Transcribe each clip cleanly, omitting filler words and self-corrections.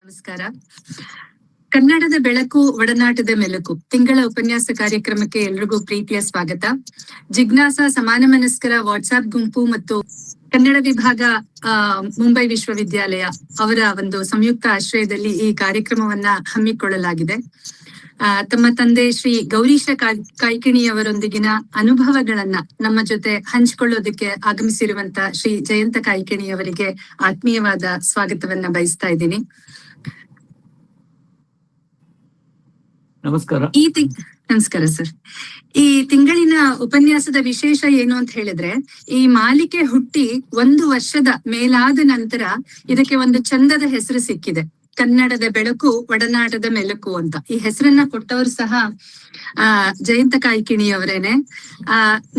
ನಮಸ್ಕಾರ. ಕನ್ನಡದ ಬೆಳಕು ಒಡನಾಟದ ಮೆಲುಕು ತಿಂಗಳ ಉಪನ್ಯಾಸ ಕಾರ್ಯಕ್ರಮಕ್ಕೆ ಎಲ್ರಿಗೂ ಪ್ರೀತಿಯ ಸ್ವಾಗತ. ಜಿಜ್ಞಾಸ ಸಮಾನ ಮನಸ್ಕರ ವಾಟ್ಸ್ಆಪ್ ಗುಂಪು ಮತ್ತು ಕನ್ನಡ ವಿಭಾಗ ಮುಂಬೈ ವಿಶ್ವವಿದ್ಯಾಲಯ ಅವರ ಒಂದು ಸಂಯುಕ್ತ ಆಶ್ರಯದಲ್ಲಿ ಈ ಕಾರ್ಯಕ್ರಮವನ್ನ ಹಮ್ಮಿಕೊಳ್ಳಲಾಗಿದೆ. ತಮ್ಮ ತಂದೆ ಶ್ರೀ ಗೌರೀಶ ಕಾಯ್ಕಿಣಿಯವರೊಂದಿಗಿನ ಅನುಭವಗಳನ್ನ ನಮ್ಮ ಜೊತೆ ಹಂಚಿಕೊಳ್ಳೋದಕ್ಕೆ ಆಗಮಿಸಿರುವಂತ ಶ್ರೀ ಜಯಂತ ಕಾಯ್ಕಿಣಿಯವರಿಗೆ ಆತ್ಮೀಯವಾದ ಸ್ವಾಗತವನ್ನ ಬಯಸ್ತಾ ಇದ್ದೀನಿ. ನಮಸ್ಕಾರ. ನಮಸ್ಕಾರ ಸರ್. ಈ ತಿಂಗಳಿನ ಉಪನ್ಯಾಸದ ವಿಶೇಷ ಏನು ಅಂತ ಹೇಳಿದ್ರೆ, ಈ ಮಾಲಿಕೆ ಹುಟ್ಟಿ 1 ವರ್ಷದ ಮೇಲಾದ ನಂತರ ಇದಕ್ಕೆ ಒಂದು ಚಂದದ ಹೆಸರು ಸಿಕ್ಕಿದೆ. ಕನ್ನಡದ ಬೆಳಕು ಒಡನಾಟದ ಮೆಲುಕು ಅಂತ. ಈ ಹೆಸರನ್ನ ಕೊಟ್ಟವರು ಸಹ ಜಯಂತ ಕಾಯ್ಕಿಣಿಯವರೇನೆ.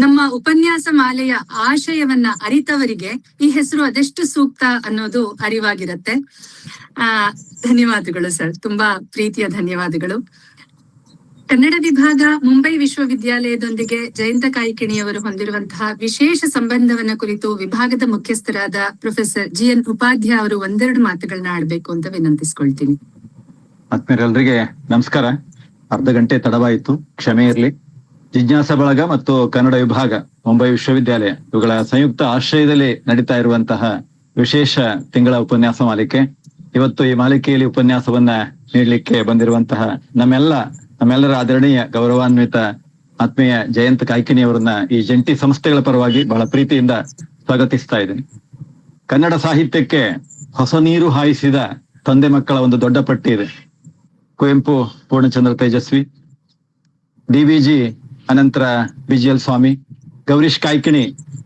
ನಮ್ಮ ಉಪನ್ಯಾಸ ಮಾಲೆಯ ಆಶಯವನ್ನ ಅರಿತವರಿಗೆ ಈ ಹೆಸರು ಅದೆಷ್ಟು ಸೂಕ್ತ ಅನ್ನೋದು ಅರಿವಾಗಿರತ್ತೆ. ಧನ್ಯವಾದಗಳು ಸರ್, ತುಂಬಾ ಪ್ರೀತಿಯ ಧನ್ಯವಾದಗಳು. ಕನ್ನಡ ವಿಭಾಗ ಮುಂಬೈ ವಿಶ್ವವಿದ್ಯಾಲಯದೊಂದಿಗೆ ಜಯಂತ ಕಾಯ್ಕಿಣಿಯವರು ಹೊಂದಿರುವಂತಹ ವಿಶೇಷ ಸಂಬಂಧವನ್ನ ಕುರಿತು ವಿಭಾಗದ ಮುಖ್ಯಸ್ಥರಾದ ಪ್ರೊಫೆಸರ್ GN ಉಪಾಧ್ಯಾಯ ಅವರು ಒಂದೆರಡು ಮಾತುಗಳನ್ನ ಆಡ್ಬೇಕು ಅಂತ ವಿನಂತಿಸ್ಕೊಳ್ತೀನಿ. ಆತ್ಮೀಯರೆಲ್ಲರಿಗೆ ನಮಸ್ಕಾರ. ಅರ್ಧ ಗಂಟೆ ತಡವಾಯಿತು, ಕ್ಷಮೆ ಇರಲಿ. ಜಿಜ್ಞಾಸ ಬಳಗ ಮತ್ತು ಕನ್ನಡ ವಿಭಾಗ ಮುಂಬೈ ವಿಶ್ವವಿದ್ಯಾಲಯ ಇವುಗಳ ಸಂಯುಕ್ತ ಆಶ್ರಯದಲ್ಲಿ ನಡೀತಾ ಇರುವಂತಹ ವಿಶೇಷ ತಿಂಗಳ ಉಪನ್ಯಾಸ ಮಾಲಿಕೆ. ಇವತ್ತು ಈ ಮಾಲಿಕೆಯಲ್ಲಿ ಉಪನ್ಯಾಸವನ್ನ ನೀಡಲಿಕ್ಕೆ ಬಂದಿರುವಂತಹ ನಮ್ಮೆಲ್ಲರ ಆದರಣೀಯ ಗೌರವಾನ್ವಿತ ಆತ್ಮೀಯ ಜಯಂತ ಕಾಯ್ಕಿಣಿಯವರನ್ನ ಈ ಜಂಟಿ ಸಂಸ್ಥೆಗಳ ಪರವಾಗಿ ಬಹಳ ಪ್ರೀತಿಯಿಂದ ಸ್ವಾಗತಿಸ್ತಾ ಇದ್ದೀನಿ. ಕನ್ನಡ ಸಾಹಿತ್ಯಕ್ಕೆ ಹೊಸ ನೀರು ಹಾಯಿಸಿದ ತಂದೆ ಮಕ್ಕಳ ಒಂದು ದೊಡ್ಡ ಪಟ್ಟಿ ಇದೆ. ಕುವೆಂಪು, ಪೂರ್ಣಚಂದ್ರ ತೇಜಸ್ವಿ, DVG, ಅನಂತರ BGL ಸ್ವಾಮಿ, ಗೌರೀಶ್ ಕಾಯ್ಕಿಣಿ,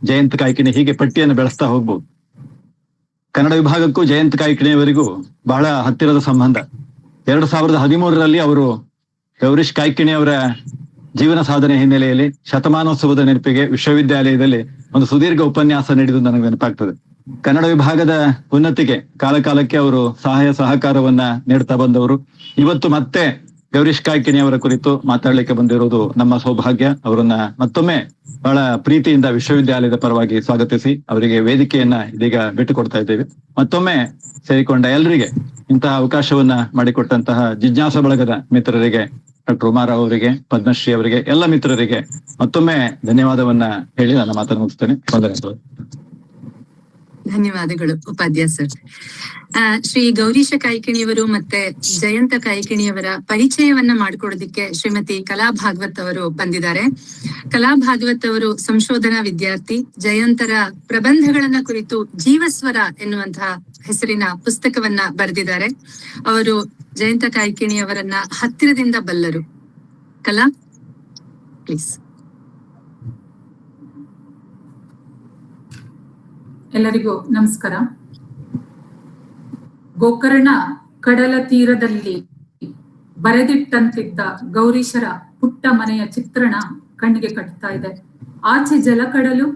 ಜಯಂತ ಕಾಯ್ಕಿಣಿ, ಹೀಗೆ ಪಟ್ಟಿಯನ್ನು ಬೆಳೆಸ್ತಾ ಹೋಗ್ಬೋದು. ಕನ್ನಡ ವಿಭಾಗಕ್ಕೂ ಜಯಂತ ಕಾಯ್ಕಿಣಿಯವರಿಗೂ ಬಹಳ ಹತ್ತಿರದ ಸಂಬಂಧ. 2013ರಲ್ಲಿ ಅವರು ಗೌರೀಶ್ ಕಾಯ್ಕಿಣಿ ಅವರ ಜೀವನ ಸಾಧನೆ ಹಿನ್ನೆಲೆಯಲ್ಲಿ ಶತಮಾನೋತ್ಸವದ ನೆನಪಿಗೆ ವಿಶ್ವವಿದ್ಯಾಲಯದಲ್ಲಿ ಒಂದು ಸುದೀರ್ಘ ಉಪನ್ಯಾಸ ನೀಡಿದ್ದು ನನಗೆ ನೆನಪಾಗ್ತದೆ. ಕನ್ನಡ ವಿಭಾಗದ ಉನ್ನತಿಗೆ ಕಾಲಕಾಲಕ್ಕೆ ಅವರು ಸಹಾಯ ಸಹಕಾರವನ್ನ ನೀಡ್ತಾ ಬಂದವರು. ಇವತ್ತು ಮತ್ತೆ ಗೌರೀಶ್ ಕಾಯ್ಕಿಣಿ ಅವರ ಕುರಿತು ಮಾತಾಡ್ಲಿಕ್ಕೆ ಬಂದಿರುವುದು ನಮ್ಮ ಸೌಭಾಗ್ಯ. ಅವರನ್ನ ಮತ್ತೊಮ್ಮೆ ಬಹಳ ಪ್ರೀತಿಯಿಂದ ವಿಶ್ವವಿದ್ಯಾಲಯದ ಪರವಾಗಿ ಸ್ವಾಗತಿಸಿ ಅವರಿಗೆ ವೇದಿಕೆಯನ್ನ ಇದೀಗ ಬಿಟ್ಟುಕೊಡ್ತಾ ಇದ್ದೇವೆ. ಮತ್ತೊಮ್ಮೆ ಸೇರಿಕೊಂಡ ಎಲ್ಲರಿಗೆ, ಇಂತಹ ಅವಕಾಶವನ್ನ ಮಾಡಿಕೊಟ್ಟಂತಹ ಜಿಜ್ಞಾಸ ಬಳಗದ ಮಿತ್ರರಿಗೆ, ಡಾಕ್ಟರ್ ಉಮಾರಾವ್ ಅವರಿಗೆ, ಪದ್ಮಶ್ರೀ ಅವರಿಗೆ, ಎಲ್ಲ ಮಿತ್ರರಿಗೆ ಮತ್ತೊಮ್ಮೆ ಧನ್ಯವಾದವನ್ನ ಹೇಳಿ ನನ್ನ ಮಾತನ್ನು ಮುಗಿಸ್ತೇನೆ. ಧನ್ಯವಾದಗಳು ಉಪಾಧ್ಯಾಯ ಸರ್. ಶ್ರೀ ಗೌರೀಶ ಕಾಯ್ಕಿಣಿಯವರು ಮತ್ತೆ ಜಯಂತ ಕಾಯ್ಕಿಣಿಯವರ ಪರಿಚಯವನ್ನ ಮಾಡ್ಕೊಡೋದಿಕ್ಕೆ ಶ್ರೀಮತಿ ಕಲಾ ಭಾಗವತ್ ಅವರು ಬಂದಿದ್ದಾರೆ. ಕಲಾ ಭಾಗವತ್ ಅವರು ಸಂಶೋಧನಾ ವಿದ್ಯಾರ್ಥಿ. ಜಯಂತರ ಪ್ರಬಂಧಗಳನ್ನ ಕುರಿತು ಜೀವಸ್ವರ ಎನ್ನುವಂತಹ ಹೆಸರಿನ ಪುಸ್ತಕವನ್ನ ಬರೆದಿದ್ದಾರೆ. ಅವರು ಜಯಂತ ಕಾಯ್ಕಿಣಿಯವರನ್ನ ಹತ್ತಿರದಿಂದ ಬಲ್ಲರು. ಕಲಾ, ಪ್ಲೀಸ್. ಎಲ್ಲರಿಗೂ ನಮಸ್ಕಾರ. ಗೋಕರ್ಣ ಕಡಲ ತೀರದಲ್ಲಿ ಬರೆದಿಟ್ಟಂತಿದ್ದ ಗೌರೀಶರ ಪುಟ್ಟ ಮನೆಯ ಚಿತ್ರಣ ಕಣ್ಣಿಗೆ ಕಟ್ತಾ ಇದೆ. ಆಚೆ ಜಲಕಡಲು,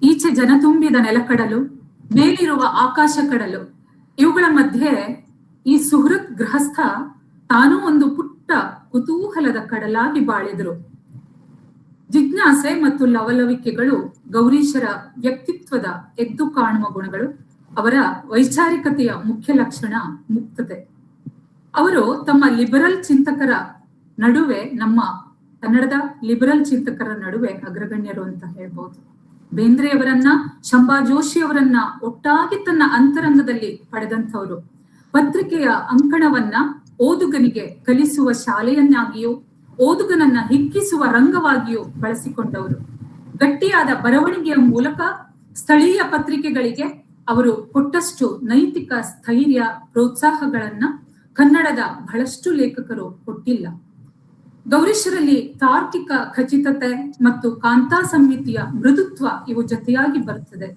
ಈಚೆ ಜನ ತುಂಬಿದ ನೆಲಕಡಲು, ಮೇಲಿರುವ ಆಕಾಶ ಕಡಲು. ಇವುಗಳ ಮಧ್ಯೆ ಈ ಸುಹೃತ್ ಗೃಹಸ್ಥ ತಾನೂ ಒಂದು ಪುಟ್ಟ ಕುತೂಹಲದ ಕಡಲಾಗಿ ಬಾಳಿದ್ರು. ಜಿಜ್ಞಾಸೆ ಮತ್ತು ಲವಲವಿಕೆಗಳು ಗೌರೀಶರ ವ್ಯಕ್ತಿತ್ವದ ಎದ್ದು ಕಾಣುವ ಗುಣಗಳು. ಅವರ ವೈಚಾರಿಕತೆಯ ಮುಖ್ಯ ಲಕ್ಷಣ ಮುಕ್ತತೆ. ಅವರು ತಮ್ಮ ಲಿಬರಲ್ ಚಿಂತಕರ ನಡುವೆ, ನಮ್ಮ ಕನ್ನಡದ ಲಿಬರಲ್ ಚಿಂತಕರ ನಡುವೆ ಅಗ್ರಗಣ್ಯರು ಅಂತ ಹೇಳ್ಬೋದು. ಬೇಂದ್ರೆಯವರನ್ನ, ಶಂಭಾ ಜೋಶಿ ಅವರನ್ನ ಒಟ್ಟಾಗಿ ತನ್ನ ಅಂತರಂಗದಲ್ಲಿ ಪಡೆದಂಥವರು. ಪತ್ರಿಕೆಯ ಅಂಕಣವನ್ನ ಓದುಗನಿಗೆ ಕಲಿಸುವ ಶಾಲೆಯನ್ನಾಗಿಯೂ ಓದುಗನನ್ನ ಹಿಗ್ಗಿಸುವ ರಂಗವಾಗಿಯೂ ಬಳಸಿಕೊಂಡವರು. ಗಟ್ಟಿಯಾದ ಬರವಣಿಗೆಯ ಮೂಲಕ ಸ್ಥಳೀಯ ಪತ್ರಿಕೆಗಳಿಗೆ ಅವರು ಕೊಟ್ಟಷ್ಟು ನೈತಿಕ ಸ್ಥೈರ್ಯ, ಪ್ರೋತ್ಸಾಹಗಳನ್ನ ಕನ್ನಡದ ಬಹಳಷ್ಟು ಲೇಖಕರು ಕೊಟ್ಟಿಲ್ಲ. ಗೌರೀಶರಲ್ಲಿ ತಾರ್ಕಿಕ ಖಚಿತತೆ ಮತ್ತು ಕಾಂತಾ ಸಂಹಿತೆಯ ಮೃದುತ್ವ ಇವು ಜೊತೆಯಾಗಿ ಬರುತ್ತದೆ.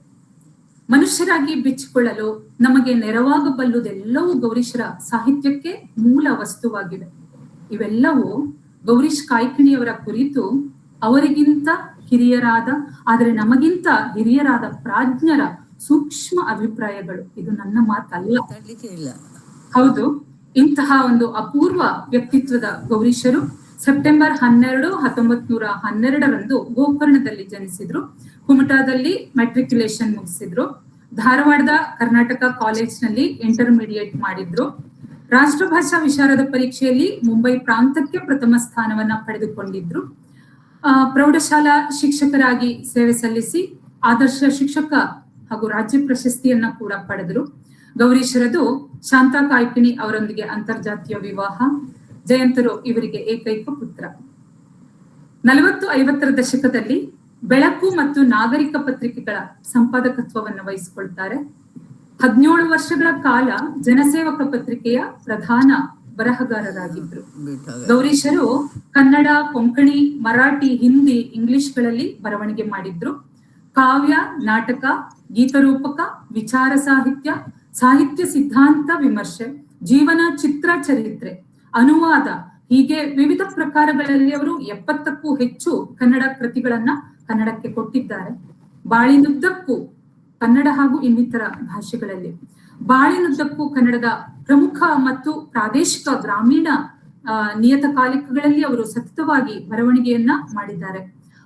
ಮನುಷ್ಯರಾಗಿ ಬಿಚ್ಚಿಕೊಳ್ಳಲು ನಮಗೆ ನೆರವಾಗಬಲ್ಲುದೆಲ್ಲವೂ ಗೌರೀಶರ ಸಾಹಿತ್ಯಕ್ಕೆ ಮೂಲ ವಸ್ತುವಾಗಿವೆ. ಇವೆಲ್ಲವೂ ಗೌರೀಶ್ ಕಾಯ್ಕಿಣಿಯವರ ಕುರಿತು ಅವರಿಗಿಂತ ಹಿರಿಯರಾದ, ಆದರೆ ನಮಗಿಂತ ಹಿರಿಯರಾದ ಪ್ರಾಜ್ಞರ ಸೂಕ್ಷ್ಮ ಅಭಿಪ್ರಾಯಗಳು. ಇದು ನನ್ನ ಮಾತಲ್ಲ. ಹೌದು, ಇಂತಹ ಒಂದು ಅಪೂರ್ವ ವ್ಯಕ್ತಿತ್ವದ ಗೌರೀಶರು ಸೆಪ್ಟೆಂಬರ್ 12, 1912ರಂದು ಗೋಕರ್ಣದಲ್ಲಿ ಜನಿಸಿದ್ರು. ಕುಮಟಾದಲ್ಲಿ ಮೆಟ್ರಿಕ್ಯುಲೇಷನ್ ಮುಗಿಸಿದ್ರು. ಧಾರವಾಡದ ಕರ್ನಾಟಕ ಕಾಲೇಜ್ನಲ್ಲಿ ಇಂಟರ್ಮೀಡಿಯೇಟ್ ಮಾಡಿದ್ರು. ರಾಷ್ಟ್ರಭಾಷಾ ವಿಶಾರದ ಪರೀಕ್ಷೆಯಲ್ಲಿ ಮುಂಬೈ ಪ್ರಾಂತಕ್ಕೆ ಪ್ರಥಮ ಸ್ಥಾನವನ್ನ ಪಡೆದುಕೊಂಡಿದ್ರು. ಪ್ರೌಢಶಾಲಾ ಶಿಕ್ಷಕರಾಗಿ ಸೇವೆ ಸಲ್ಲಿಸಿ ಆದರ್ಶ ಶಿಕ್ಷಕ ಹಾಗೂ ರಾಜ್ಯ ಪ್ರಶಸ್ತಿಯನ್ನ ಕೂಡ ಪಡೆದರು. ಗೌರೀಶರದು ಶಾಂತಾ ಕಾಯ್ಕಿಣಿ ಅವರೊಂದಿಗೆ ಅಂತರ್ಜಾತೀಯ ವಿವಾಹ. ಜಯಂತರು ಇವರಿಗೆ ಏಕೈಕ ಪುತ್ರ. 40-50ರ ದಶಕದಲ್ಲಿ ಬೆಳಕು ಮತ್ತು ನಾಗರಿಕ ಪತ್ರಿಕೆಗಳ ಸಂಪಾದಕತ್ವವನ್ನು ವಹಿಸಿಕೊಳ್ತಾರೆ. 17 ವರ್ಷಗಳ ಕಾಲ ಜನಸೇವಕ ಪತ್ರಿಕೆಯ ಪ್ರಧಾನ ಬರಹಗಾರರಾಗಿದ್ರು. ಗೌರೀಶರು ಕನ್ನಡ, ಕೊಂಕಣಿ, ಮರಾಠಿ, ಹಿಂದಿ, ಇಂಗ್ಲಿಷ್ಗಳಲ್ಲಿ ಬರವಣಿಗೆ ಮಾಡಿದ್ರು. ಕಾವ್ಯ, ನಾಟಕ, ಗೀತರೂಪಕ, ವಿಚಾರ ಸಾಹಿತ್ಯ, ಸಾಹಿತ್ಯ ಸಿದ್ಧಾಂತ ವಿಮರ್ಶೆ, ಜೀವನ, ಚಿತ್ರ ಚರಿತ್ರೆ, ಅನುವಾದ ಹೀಗೆ ವಿವಿಧ ಪ್ರಕಾರಗಳಲ್ಲಿ ಅವರು 70ಕ್ಕೂ ಹೆಚ್ಚು ಕನ್ನಡ ಕೃತಿಗಳನ್ನ ಕನ್ನಡಕ್ಕೆ ಕೊಟ್ಟಿದ್ದಾರೆ. ಬಾಳಿನುದ್ದಕ್ಕೂ ಕನ್ನಡ ಹಾಗೂ ಇನ್ನಿತರ ಭಾಷೆಗಳಲ್ಲಿ ಬಾಳಿನುದ್ದಕ್ಕೂ ಕನ್ನಡದ ಪ್ರಮುಖ ಮತ್ತು ಪ್ರಾದೇಶಿಕ ಗ್ರಾಮೀಣ ನಿಯತಕಾಲಿಕಗಳಲ್ಲಿ ಅವರು ಸತತವಾಗಿ ಬರವಣಿಗೆಯನ್ನ ಮಾಡಿದ್ದಾರೆ.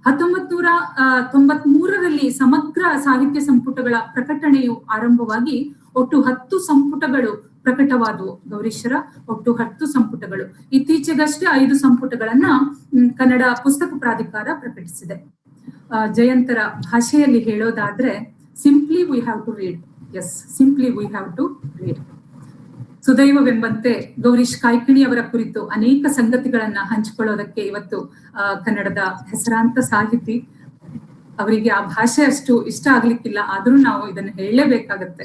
1993ರಲ್ಲಿ ಸಮಗ್ರ ಸಾಹಿತ್ಯ ಸಂಪುಟಗಳ ಪ್ರಕಟಣೆಯು ಆರಂಭವಾಗಿ ಒಟ್ಟು 10 ಸಂಪುಟಗಳು ಪ್ರಕಟವಾದವು. ಗೌರೀಶರ ಒಟ್ಟು 10 ಸಂಪುಟಗಳು. ಇತ್ತೀಚೆಗಷ್ಟೇ 5 ಸಂಪುಟಗಳನ್ನ ಕನ್ನಡ ಪುಸ್ತಕ ಪ್ರಾಧಿಕಾರ ಪ್ರಕಟಿಸಿದೆ. ಜಯಂತರ ಭಾಷೆಯಲ್ಲಿ ಹೇಳೋದಾದ್ರೆ simply we have to read. Yes, simply we have to read. ಸುದೈವವೆಂಬಂತೆ ಗೌರೀಶ್ ಕಾಯ್ಕಿಣಿ ಅವರ ಕುರಿತು ಅನೇಕ ಸಂಗತಿಗಳನ್ನ ಹಂಚಿಕೊಳ್ಳೋದಕ್ಕೆ ಇವತ್ತು ಕನ್ನಡದ ಹೆಸರಾಂತ ಸಾಹಿತಿ, ಅವರಿಗೆ ಆ ಭಾಷೆ ಅಷ್ಟು ಇಷ್ಟ ಆಗ್ಲಿಕ್ಕಿಲ್ಲ, ಆದ್ರೂ ನಾವು ಇದನ್ನು ಹೇಳಲೇಬೇಕಾಗತ್ತೆ.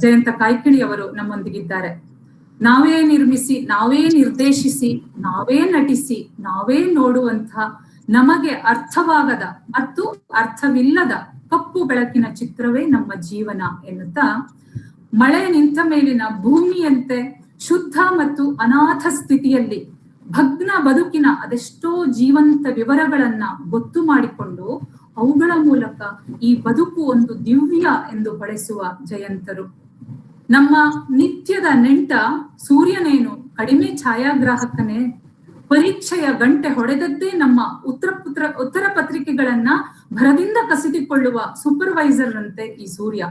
ಜಯಂತ ಕಾಯ್ಕಿಣಿ ಅವರು ನಮ್ಮೊಂದಿಗಿದ್ದಾರೆ. ನಾವೇ ನಿರ್ಮಿಸಿ, ನಾವೇ ನಿರ್ದೇಶಿಸಿ, ನಾವೇ ನಟಿಸಿ, ನಾವೇ ನೋಡುವಂತ ನಮಗೆ ಅರ್ಥವಾಗದ ಮತ್ತು ಅರ್ಥವಿಲ್ಲದ ಕಪ್ಪು ಬೆಳಕಿನ ಚಿತ್ರವೇ ನಮ್ಮ ಜೀವನ ಎನ್ನುತ್ತಾ, ಮಳೆ ನಿಂತ ಮೇಲಿನ ಭೂಮಿಯಂತೆ ಶುದ್ಧ ಮತ್ತು ಅನಾಥ ಸ್ಥಿತಿಯಲ್ಲಿ ಭಗ್ನ ಬದುಕಿನ ಅದೆಷ್ಟೋ ಜೀವಂತ ವಿವರಗಳನ್ನ ಗೊತ್ತು ಮಾಡಿಕೊಂಡು ಅವುಗಳ ಮೂಲಕ ಈ ಬದುಕು ಒಂದು ದಿವ್ಯ ಎಂದು ಹೊಳೆಸುವ ಜಯಂತರು. ನಮ್ಮ ನಿತ್ಯದ ನೆಂಟ ಸೂರ್ಯನೇನು ಕಡಿಮೆ ಛಾಯಾಗ್ರಾಹಕನೇ, ಪರೀಕ್ಷೆಯ ಗಂಟೆ ಹೊಡೆದದ್ದೇ ನಮ್ಮ ಉತ್ತರ ಪತ್ರಿಕೆಗಳನ್ನ ಭರದಿಂದ ಕಸಿದುಕೊಳ್ಳುವ ಸೂಪರ್ವೈಸರ್ ಅಂತೆ ಈ ಸೂರ್ಯ.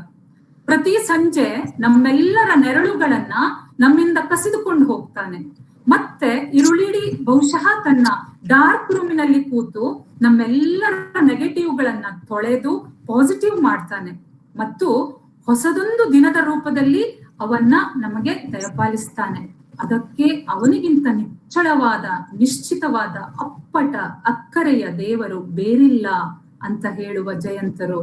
ಪ್ರತಿ ಸಂಜೆ ನಮ್ಮೆಲ್ಲರ ನೆರಳುಗಳನ್ನ ನಮ್ಮಿಂದ ಕಸಿದುಕೊಂಡು ಹೋಗ್ತಾನೆ. ಮತ್ತೆ ಇರುಳಿಡಿ ಬಹುಶಃ ತನ್ನ ಡಾರ್ಕ್ ರೂಮಿನಲ್ಲಿ ಕೂತು ನಮ್ಮೆಲ್ಲರ ನೆಗೆಟಿವ್ಗಳನ್ನ ತೊಳೆದು ಪಾಸಿಟಿವ್ ಮಾಡ್ತಾನೆ ಮತ್ತು ಹೊಸದೊಂದು ದಿನದ ರೂಪದಲ್ಲಿ ಅವನ್ನ ನಮಗೆ ದಯಪಾಲಿಸ್ತಾನೆ. ಅದಕ್ಕೆ ಅವನಿಗಿಂತ ನಿಚ್ಚಳವಾದ, ನಿಶ್ಚಿತವಾದ, ಅಪ್ಪಟ ಅಕ್ಕರೆಯ ದೇವರು ಬೇರಿಲ್ಲ ಅಂತ ಹೇಳುವ ಜಯಂತರು.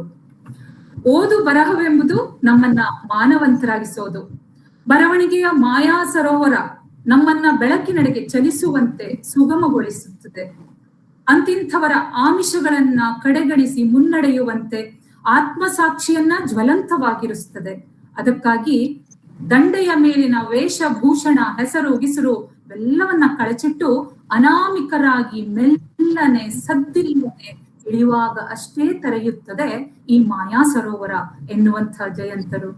ಓದು ಬರಹವೆಂಬುದು ನಮ್ಮನ್ನ ಮಾನವಂತರಾಗಿಸೋದು. ಬರವಣಿಗೆಯ ಮಾಯಾ ಸರೋವರ ನಮ್ಮನ್ನ ಬೆಳಕಿನೆಡೆಗೆ ಚಲಿಸುವಂತೆ ಸುಗಮಗೊಳಿಸುತ್ತದೆ. ಅಂತಿಂಥವರ ಆಮಿಷಗಳನ್ನ ಕಡೆಗಣಿಸಿ ಮುನ್ನಡೆಯುವಂತೆ ಆತ್ಮಸಾಕ್ಷಿಯನ್ನ ಜ್ವಲಂತವಾಗಿರಿಸುತ್ತದೆ. ಅದಕ್ಕಾಗಿ ದಂಡೆಯ ಮೇಲಿನ ವೇಷಭೂಷಣ, ಹೆಸರು, ಗಿಸರು ಎಲ್ಲವನ್ನ ಕಳಚಿಟ್ಟು ಅನಾಮಿಕರಾಗಿ ಮೆಲ್ಲನೆ ಸದ್ದಿಲ್ಲದೆ ಇಳಿಯುವಾಗ ಅಷ್ಟೇ ತೆರೆಯುತ್ತದೆ ಈ ಮಾಯಾ ಸರೋವರ ಎನ್ನುವಂಥ ಜಯಂತರು.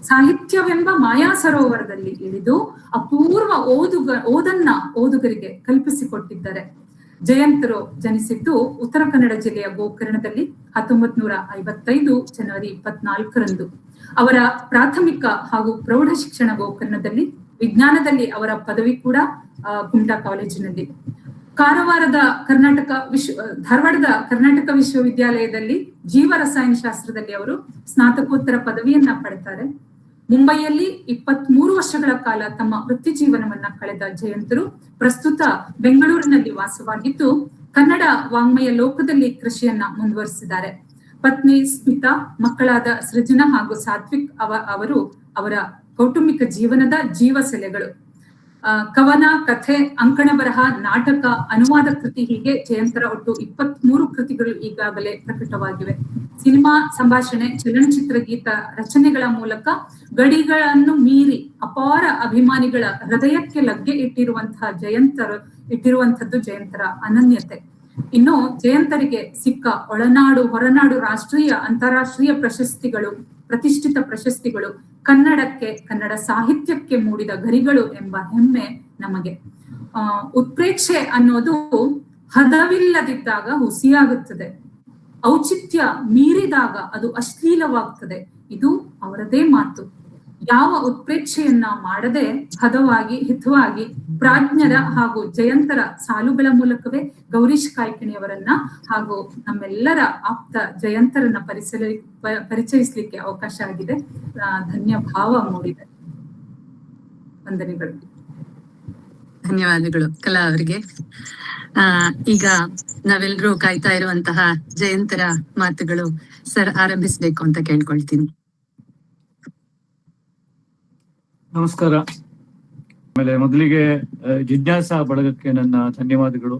ಸಾಹಿತ್ಯವೆಂಬ ಮಾಯಾ ಸರೋವರದಲ್ಲಿ ಇಳಿದು ಅಪೂರ್ವ ಓದನ್ನ ಓದುಗರಿಗೆ ಕಲ್ಪಿಸಿಕೊಟ್ಟಿದ್ದಾರೆ. ಜಯಂತರು ಜನಿಸಿದ್ದು ಉತ್ತರ ಕನ್ನಡ ಜಿಲ್ಲೆಯ ಗೋಕರ್ಣದಲ್ಲಿ 1955 ಜನವರಿ 24ರಂದು. ಅವರ ಪ್ರಾಥಮಿಕ ಹಾಗೂ ಪ್ರೌಢ ಶಿಕ್ಷಣ ಗೋಕರ್ಣದಲ್ಲಿ, ವಿಜ್ಞಾನದಲ್ಲಿ ಅವರ ಪದವಿ ಕೂಡ ಕುಮಟಾ ಕಾಲೇಜಿನಲ್ಲಿ. ಧಾರವಾಡದ ಕರ್ನಾಟಕ ವಿಶ್ವವಿದ್ಯಾಲಯದಲ್ಲಿ ಜೀವ ರಸಾಯನಶಾಸ್ತ್ರದಲ್ಲಿ ಅವರು ಸ್ನಾತಕೋತ್ತರ ಪದವಿಯನ್ನ ಪಡೆತಾರೆ. ಮುಂಬೈಯಲ್ಲಿ 23 ವರ್ಷಗಳ ಕಾಲ ತಮ್ಮ ವೃತ್ತಿ ಜೀವನವನ್ನ ಕಳೆದ ಜಯಂತರು ಪ್ರಸ್ತುತ ಬೆಂಗಳೂರಿನಲ್ಲಿ ವಾಸವಾಗಿದ್ದು ಕನ್ನಡ ವಾಂಗ್ಮಯ ಲೋಕದಲ್ಲಿ ಕೃಷಿಯನ್ನ ಮುಂದುವರಿಸಿದ್ದಾರೆ. ಪತ್ನಿ ಸ್ಮಿತಾ, ಮಕ್ಕಳಾದ ಸೃಜನಾ ಹಾಗೂ ಸಾತ್ವಿಕ್ ಅವರು ಅವರ ಕೌಟುಂಬಿಕ ಜೀವನದ ಜೀವಸೆಲೆಗಳು. ಕವನ, ಕಥೆ, ಅಂಕಣ ಬರಹ, ನಾಟಕ, ಅನುವಾದ ಕೃತಿ ಹೀಗೆ ಜಯಂತರ ಒಟ್ಟು 23 ಕೃತಿಗಳು ಈಗಾಗಲೇ ಪ್ರಕಟವಾಗಿವೆ. ಸಿನಿಮಾ, ಸಂಭಾಷಣೆ, ಚಲನಚಿತ್ರ ಗೀತ ರಚನೆಗಳ ಮೂಲಕ ಗಡಿಗಳನ್ನು ಮೀರಿ ಅಪಾರ ಅಭಿಮಾನಿಗಳ ಹೃದಯಕ್ಕೆ ಲಗ್ಗೆ ಇಟ್ಟಿರುವಂತದ್ದು ಜಯಂತರ ಅನನ್ಯತೆ. ಇನ್ನು ಜಯಂತರಿಗೆ ಸಿಕ್ಕ ಒಳನಾಡು, ಹೊರನಾಡು, ರಾಷ್ಟ್ರೀಯ, ಅಂತಾರಾಷ್ಟ್ರೀಯ ಪ್ರಶಸ್ತಿಗಳು, ಪ್ರತಿಷ್ಠಿತ ಪ್ರಶಸ್ತಿಗಳು ಕನ್ನಡಕ್ಕೆ, ಕನ್ನಡ ಸಾಹಿತ್ಯಕ್ಕೆ ಮೂಡಿದ ಗರಿಗಳು ಎಂಬ ಹೆಮ್ಮೆ ನಮಗೆ. ಉತ್ಪ್ರೇಕ್ಷೆ ಅನ್ನೋದು ಹದವಿಲ್ಲದಿದ್ದಾಗ ಹುಸಿಯಾಗುತ್ತದೆ, ಔಚಿತ್ಯ ಮೀರಿದಾಗ ಅದು ಅಶ್ಲೀಲವಾಗ್ತದೆ. ಇದು ಅವರದೇ ಮಾತು. ಯಾವ ಉತ್ಪ್ರೇಕ್ಷೆಯನ್ನ ಮಾಡದೆ ಹದವಾಗಿ ಹಿತವಾಗಿ ಪ್ರಾಜ್ಞರ ಹಾಗೂ ಜಯಂತರ ಸಾಲುಗಳ ಮೂಲಕವೇ ಗೌರೀಶ್ ಕಾಯ್ಕಿಣಿಯವರನ್ನ ಹಾಗೂ ನಮ್ಮೆಲ್ಲರ ಆಪ್ತ ಜಯಂತರನ್ನ ಪರಿಚಯಿಸ್ಲಿಕ್ಕೆ ಅವಕಾಶ ಆಗಿದೆ. ಧನ್ಯ ಭಾವ ಮೂಡಿದೆ. ವಂದನೆಗಳು. ಧನ್ಯವಾದಗಳು ಕಲಾ ಅವರಿಗೆ. ಈಗ ನಾವೆಲ್ಲರೂ ಕಾಯ್ತಾ ಇರುವಂತಹ ಜಯಂತರ ಮಾತುಗಳು ಸರ್ ಆರಂಭಿಸ್ಬೇಕು ಅಂತ ಕೇಳ್ಕೊಳ್ತೀನಿ. ನಮಸ್ಕಾರ. ಆಮೇಲೆ ಮೊದಲಿಗೆ ಜಿಜ್ಞಾಸಾ ಬಳಗಕ್ಕೆ ನನ್ನ ಧನ್ಯವಾದಗಳು.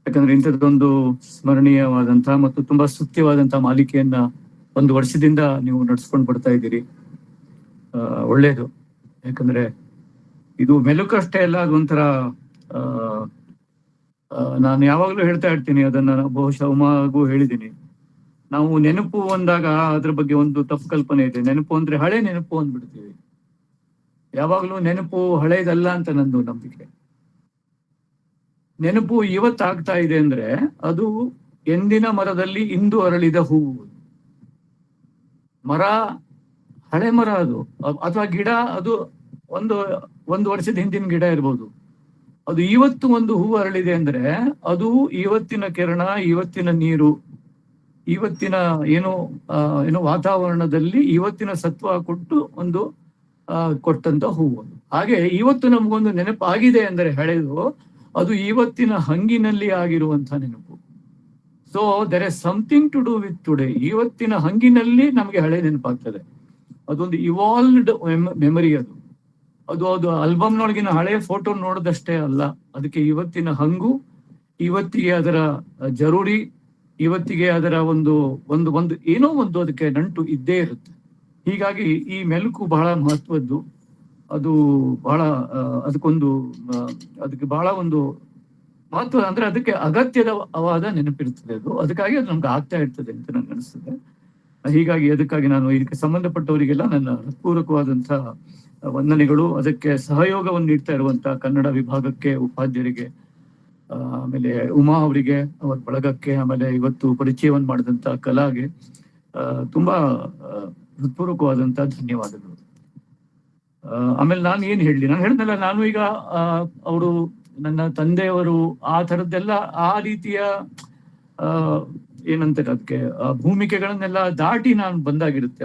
ಯಾಕಂದ್ರೆ ಇಂಥದ್ದೊಂದು ಸ್ಮರಣೀಯವಾದಂತಹ ಮತ್ತು ತುಂಬಾ ಸ್ತುತ್ಯವಾದಂತಹ ಮಾಲಿಕೆಯನ್ನ 1 ವರ್ಷದಿಂದ ನೀವು ನಡ್ಸ್ಕೊಂಡು ಬರ್ತಾ ಇದ್ದೀರಿ. ಒಳ್ಳೇದು. ಯಾಕಂದ್ರೆ ಇದು ಮೆಲುಕಷ್ಟೇ ಅಲ್ಲ, ಅದೊಂಥರ ನಾನು ಯಾವಾಗ್ಲೂ ಹೇಳ್ತಾ ಇರ್ತೀನಿ, ಅದನ್ನ ಬಹುಶಃ ಉಮಾಗೂ ಹೇಳಿದ್ದೀನಿ. ನಾವು ನೆನಪು ಅಂದಾಗ ಅದ್ರ ಬಗ್ಗೆ ಒಂದು ತಪ್ಪು ಕಲ್ಪನೆ ಇದೆ. ನೆನಪು ಅಂದ್ರೆ ಹಳೆ ನೆನಪು ಅಂದ್ಬಿಡ್ತೀವಿ. ಯಾವಾಗ್ಲೂ ನೆನಪು ಹಳೇದಲ್ಲ ಅಂತ ನಂದು ನಂಬಿಕೆ. ನೆನಪು ಇವತ್ತಾಗ್ತಾ ಇದೆ ಅಂದ್ರೆ ಅದು ಎಂದಿನ ಮರದಲ್ಲಿ ಇಂದು ಅರಳಿದ ಹೂವು. ಮರ ಹಳೆ ಮರ ಅದು, ಅಥವಾ ಗಿಡ ಅದು ಒಂದು ವರ್ಷದ ಹಿಂದಿನ ಗಿಡ ಇರ್ಬೋದು. ಅದು ಇವತ್ತು ಒಂದು ಹೂವು ಅರಳಿದೆ ಅಂದ್ರೆ ಅದು ಇವತ್ತಿನ ಕಿರಣ, ಇವತ್ತಿನ ನೀರು, ಇವತ್ತಿನ ಏನು ವಾತಾವರಣದಲ್ಲಿ ಇವತ್ತಿನ ಸತ್ವ ಕೊಟ್ಟು ಒಂದು ಕೊಟ್ಟಂತ ಹೂವು. ಹಾಗೆ ಇವತ್ತು ನಮಗೊಂದು ನೆನಪಾಗಿದೆ ಅಂದರೆ ಹಳೆದು, ಅದು ಇವತ್ತಿನ ಹಂಗಿನಲ್ಲಿ ಆಗಿರುವಂತಹ ನೆನಪು. So there is something to do with today. ಇವತ್ತಿನ ಹಂಗಿನಲ್ಲಿ ನಮಗೆ ಹಳೆ ನೆನಪಾಗ್ತದೆ. ಅದೊಂದು ಇವಾಲ್ವ್ಡ್ ಮೆಮರಿ. ಅದು ಆಲ್ಬಮ್ನೊಳಗಿನ ಹಳೆ ಫೋಟೋ ನೋಡೋದಷ್ಟೇ ಅಲ್ಲ, ಅದಕ್ಕೆ ಇವತ್ತಿನ ಹಂಗು, ಇವತ್ತಿಗೆ ಅದರ ಜರೂರಿ, ಇವತ್ತಿಗೆ ಅದರ ಒಂದು ಏನೋ ಒಂದು ಅದಕ್ಕೆ ನಂಟು ಇದ್ದೇ ಇರುತ್ತೆ. ಹೀಗಾಗಿ ಈ ಮೆಲುಕು ಬಹಳ ಮಹತ್ವದ್ದು. ಅದು ಬಹಳ ಅದಕ್ಕೆ ಬಹಳ ಒಂದು ಮಹತ್ವ ಅಂದ್ರೆ ಅದಕ್ಕೆ ಅಗತ್ಯವಾದ ನೆನಪಿರ್ತದೆ. ಅದಕ್ಕಾಗಿ ಅದು ನಮ್ಗೆ ಆಗ್ತಾ ಇರ್ತದೆ ಅಂತ ನನ್ಗೆ ಅನಿಸ್ತದೆ. ಹೀಗಾಗಿ ಅದಕ್ಕಾಗಿ ನಾನು ಇದಕ್ಕೆ ಸಂಬಂಧಪಟ್ಟವರಿಗೆಲ್ಲ ನನ್ನ ಹೃತ್ಪೂರ್ವಕವಾದಂತಹ ವಂದನೆಗಳು. ಅದಕ್ಕೆ ಸಹಯೋಗವನ್ನು ನೀಡ್ತಾ ಇರುವಂತಹ ಕನ್ನಡ ವಿಭಾಗಕ್ಕೆ, ಉಪಾಧ್ಯರಿಗೆ, ಆಮೇಲೆ ಉಮಾ ಅವರಿಗೆ, ಅವರ ಬಳಗಕ್ಕೆ, ಆಮೇಲೆ ಇವತ್ತು ಪರಿಚಯವನ್ನು ಮಾಡಿದಂತ ಕಲಾಗೆ ತುಂಬಾ ಹೃತ್ಪೂರ್ವಕವಾದಂತಹ ಧನ್ಯವಾದಗಳು. ಆಮೇಲೆ ನಾನು ಏನ್ ಹೇಳಲಿ, ನಾನು ಹೇಳಿದ್ನಲ್ಲ, ನಾನು ಈಗ ಅವರು ನನ್ನ ತಂದೆಯವರು ಆ ಥರದ್ದೆಲ್ಲ ಆ ರೀತಿಯ ಏನಂತಾರೆ ಅದಕ್ಕೆ ಭೂಮಿಕೆಗಳನ್ನೆಲ್ಲ ದಾಟಿ ನಾನು ಬಂದಾಗಿರುತ್ತೆ.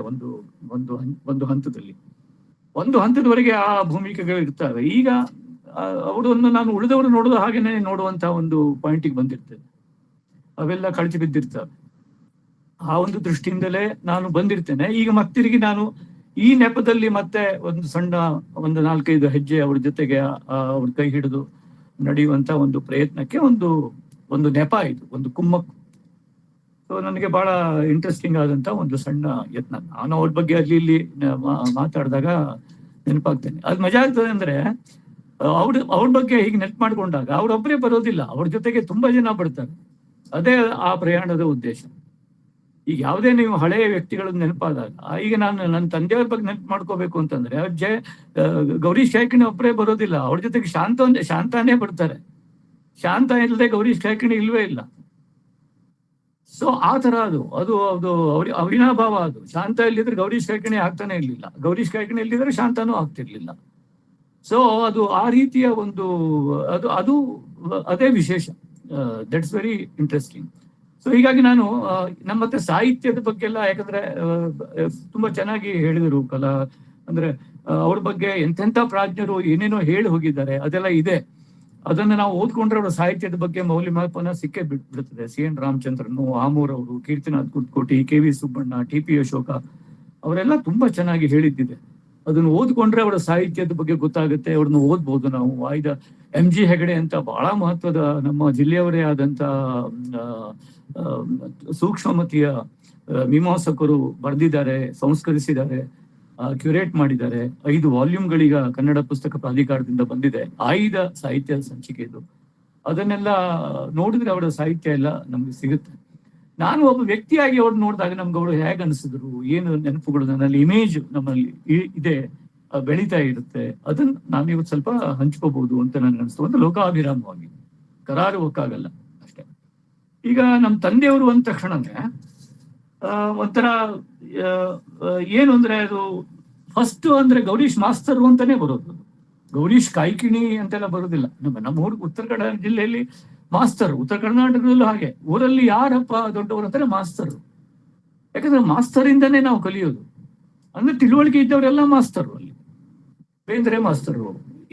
ಒಂದು ಹಂತದವರೆಗೆ ಆ ಭೂಮಿಕೆಗಳು ಇರ್ತವೆ. ಈಗ ಅವರನ್ನು ನಾನು ಉಳಿದವರು ನೋಡೋದು ಹಾಗೇನೆ ನೋಡುವಂತ ಒಂದು ಪಾಯಿಂಟಿಗೆ ಬಂದಿರ್ತೇನೆ. ಅವೆಲ್ಲ ಕಳಚಿ ಬಿದ್ದಿರ್ತವೆ. ಆ ಒಂದು ದೃಷ್ಟಿಯಿಂದಲೇ ನಾನು ಬಂದಿರ್ತೇನೆ. ಈಗ ಮತ್ತಿರುಗಿ ನಾನು ಈ ನೆಪದಲ್ಲಿ ಮತ್ತೆ ಒಂದು 4-5 ಹೆಜ್ಜೆ ಅವ್ರ ಜೊತೆಗೆ ಅವ್ರ ಕೈ ಹಿಡಿದು ನಡೆಯುವಂತ ಒಂದು ಪ್ರಯತ್ನಕ್ಕೆ ಒಂದು ನೆಪ ಇದು, ಒಂದು ಕುಮ್ಮಕ್ಕು. ಸೊ ನನಗೆ ಬಹಳ ಇಂಟ್ರೆಸ್ಟಿಂಗ್ ಆದಂತ ಒಂದು ಸಣ್ಣ ಯತ್ನ. ನಾನು ಅವ್ರ ಬಗ್ಗೆ ಇಲ್ಲಿ ಮಾತಾಡಿದಾಗ ನೆನಪಾಗ್ತೇನೆ. ಅದು ಮಜಾ ಆಗ್ತದೆ ಅಂದ್ರೆ ಅವ್ರ ಬಗ್ಗೆ ಹೀಗೆ ನೆನಪು ಮಾಡ್ಕೊಂಡಾಗ ಅವ್ರೊಬ್ಬರೇ ಬರೋದಿಲ್ಲ, ಅವ್ರ ಜೊತೆಗೆ ತುಂಬಾ ಜನ ಬರ್ತಾರೆ. ಅದೇ ಆ ಪ್ರಯಾಣದ ಉದ್ದೇಶ. ಈಗ ಯಾವುದೇ ನೀವು ಹಳೆಯ ವ್ಯಕ್ತಿಗಳನ್ನ ನೆನಪಾದಾಗ, ಈಗ ನಾನು ನನ್ನ ತಂದೆಯವ್ರ ಬಗ್ಗೆ ನೆನಪು ಮಾಡ್ಕೋಬೇಕು ಅಂತಂದ್ರೆ ಗೌರೀಶ್ ಕಾಯ್ಕಿಣಿ ಒಬ್ಬರೇ ಬರೋದಿಲ್ಲ, ಅವ್ರ ಜೊತೆಗೆ ಶಾಂತಾನೇ ಬರ್ತಾರೆ. ಶಾಂತ ಇಲ್ಲದೆ ಗೌರೀಶ್ ಕಾಯ್ಕಿಣಿ ಇಲ್ವೇ ಇಲ್ಲ. ಸೊ ಆ ತರ ಅದು ಅವಿನಾಭಾವ. ಅದು ಶಾಂತ ಇಲ್ಲಿದ್ರೆ ಗೌರೀಶ್ ಕಾಯ್ಕಿಣಿ ಆಗ್ತಾನೆ ಇರ್ಲಿಲ್ಲ, ಗೌರೀಶ್ ಕಾಯ್ಕಿಣಿ ಇಲ್ಲಿದ್ರೆ ಶಾಂತಾನೂ ಆಗ್ತಿರ್ಲಿಲ್ಲ. ಸೊ ಅದು ಆ ರೀತಿಯ ಅದೇ ವಿಶೇಷ. That's very interesting. ಸೊ ಹೀಗಾಗಿ ನಾನು ನಮ್ಮ ಹತ್ರ ಸಾಹಿತ್ಯದ ಬಗ್ಗೆ ಎಲ್ಲ, ಯಾಕಂದ್ರೆ ತುಂಬಾ ಚೆನ್ನಾಗಿ ಹೇಳಿದರು ಕಲಾ, ಅಂದ್ರೆ ಅವ್ರ ಬಗ್ಗೆ ಎಂತೆಂಥ ಪ್ರಾಜ್ಞರು ಏನೇನೋ ಹೇಳಿ ಹೋಗಿದ್ದಾರೆ, ಅದೆಲ್ಲ ಇದೆ. ಅದನ್ನ ನಾವು ಓದ್ಕೊಂಡ್ರೆ ಅವರ ಸಾಹಿತ್ಯದ ಬಗ್ಗೆ ಮೌಲ್ಯಮಾಪನ ಸಿಕ್ಕೇ ಬಿಡ್ತದೆ. CN ರಾಮಚಂದ್ರನು, ಆಮೂರ್ ಅವರು, ಕೀರ್ತಿನಾಥ್ ಕುಟ್ಕೋಟಿ, KV ಸುಬ್ಬಣ್ಣ, TP ಅಶೋಕ ಅವರೆಲ್ಲ ತುಂಬಾ ಚೆನ್ನಾಗಿ ಹೇಳಿದ್ದಿದೆ. ಅದನ್ನು ಓದ್ಕೊಂಡ್ರೆ ಅವರ ಸಾಹಿತ್ಯದ ಬಗ್ಗೆ ಗೊತ್ತಾಗುತ್ತೆ. ಅವ್ರನ್ನ ಓದ್ಬೋದು ನಾವು. MG ಹೆಗಡೆ ಅಂತ ಬಹಳ ಮಹತ್ವದ ನಮ್ಮ ಜಿಲ್ಲೆಯವರೇ ಆದಂತ ಸೂಕ್ಷ್ಮಮತಿಯ ಮೀಮಾಂಸಕರು ಬರೆದಿದ್ದಾರೆ, ಸಂಸ್ಕರಿಸಿದ್ದಾರೆ, ಕ್ಯೂರೇಟ್ ಮಾಡಿದ್ದಾರೆ. 5 ವಾಲ್ಯೂಮ್ಗಳೀಗ ಕನ್ನಡ ಪುಸ್ತಕ ಪ್ರಾಧಿಕಾರದಿಂದ ಬಂದಿದೆ. ಆಯ್ದ ಸಾಹಿತ್ಯದ ಸಂಚಿಕೆ ಇದು. ಅದನ್ನೆಲ್ಲ ನೋಡಿದ್ರೆ ಅವರ ಸಾಹಿತ್ಯ ಎಲ್ಲ ನಮ್ಗೆ ಸಿಗುತ್ತೆ. ನಾನು ಒಬ್ಬ ವ್ಯಕ್ತಿಯಾಗಿ ಅವ್ರು ನೋಡಿದಾಗ ನಮ್ಗೆ ಅವರು ಹೇಗೆ ಅನಿಸಿದ್ರು, ಏನು ನೆನಪುಗಳು ನನ್ನಲ್ಲಿ ಇಮೇಜ್ ನಮ್ಮಲ್ಲಿ ಇದೆ, ಬೆಳೀತಾ ಇರುತ್ತೆ. ಅದನ್ನ ನಾನು ಇವತ್ತು ಸ್ವಲ್ಪ ಹಂಚ್ಕೋಬಹುದು ಅಂತ ನನ್ಗೆ ಅನಿಸ್ತು. ಒಂದು ಲೋಕಾಭಿರಾಮವಾಗಿ ಕರಾರುವಕ್ಕಾಗಲ್ಲ ಅಷ್ಟೇ. ಈಗ ನಮ್ಮ ತಂದೆಯವರು ಅಂದ ತಕ್ಷಣನೇ ಒಂಥರ ಏನು ಅಂದ್ರೆ ಅದು ಫಸ್ಟ್ ಅಂದ್ರೆ ಗೌರೀಶ್ ಮಾಸ್ತರು ಅಂತಾನೆ ಬರೋದು, ಗೌರೀಶ್ ಕಾಯ್ಕಿಣಿ ಅಂತೆಲ್ಲ ಬರೋದಿಲ್ಲ. ನಮ್ಮ ಊರು ಉತ್ತರ ಕನ್ನಡ ಜಿಲ್ಲೆಯಲ್ಲಿ ಮಾಸ್ತರು, ಉತ್ತರ ಕರ್ನಾಟಕದಲ್ಲೂ ಹಾಗೆ, ಊರಲ್ಲಿ ಯಾರಪ್ಪ ದೊಡ್ಡವರು ಅಂತಾರೆ ಮಾಸ್ತರು. ಯಾಕಂದ್ರೆ ಮಾಸ್ತರಿಂದನೇ ನಾವು ಕಲಿಯೋದು. ಅಂದ್ರೆ ತಿಳುವಳಿಕೆ ಇದ್ದವರೆಲ್ಲ ಮಾಸ್ತರು. ಅಲ್ಲಿ ಬೇಂದ್ರೆ ಮಾಸ್ತರು,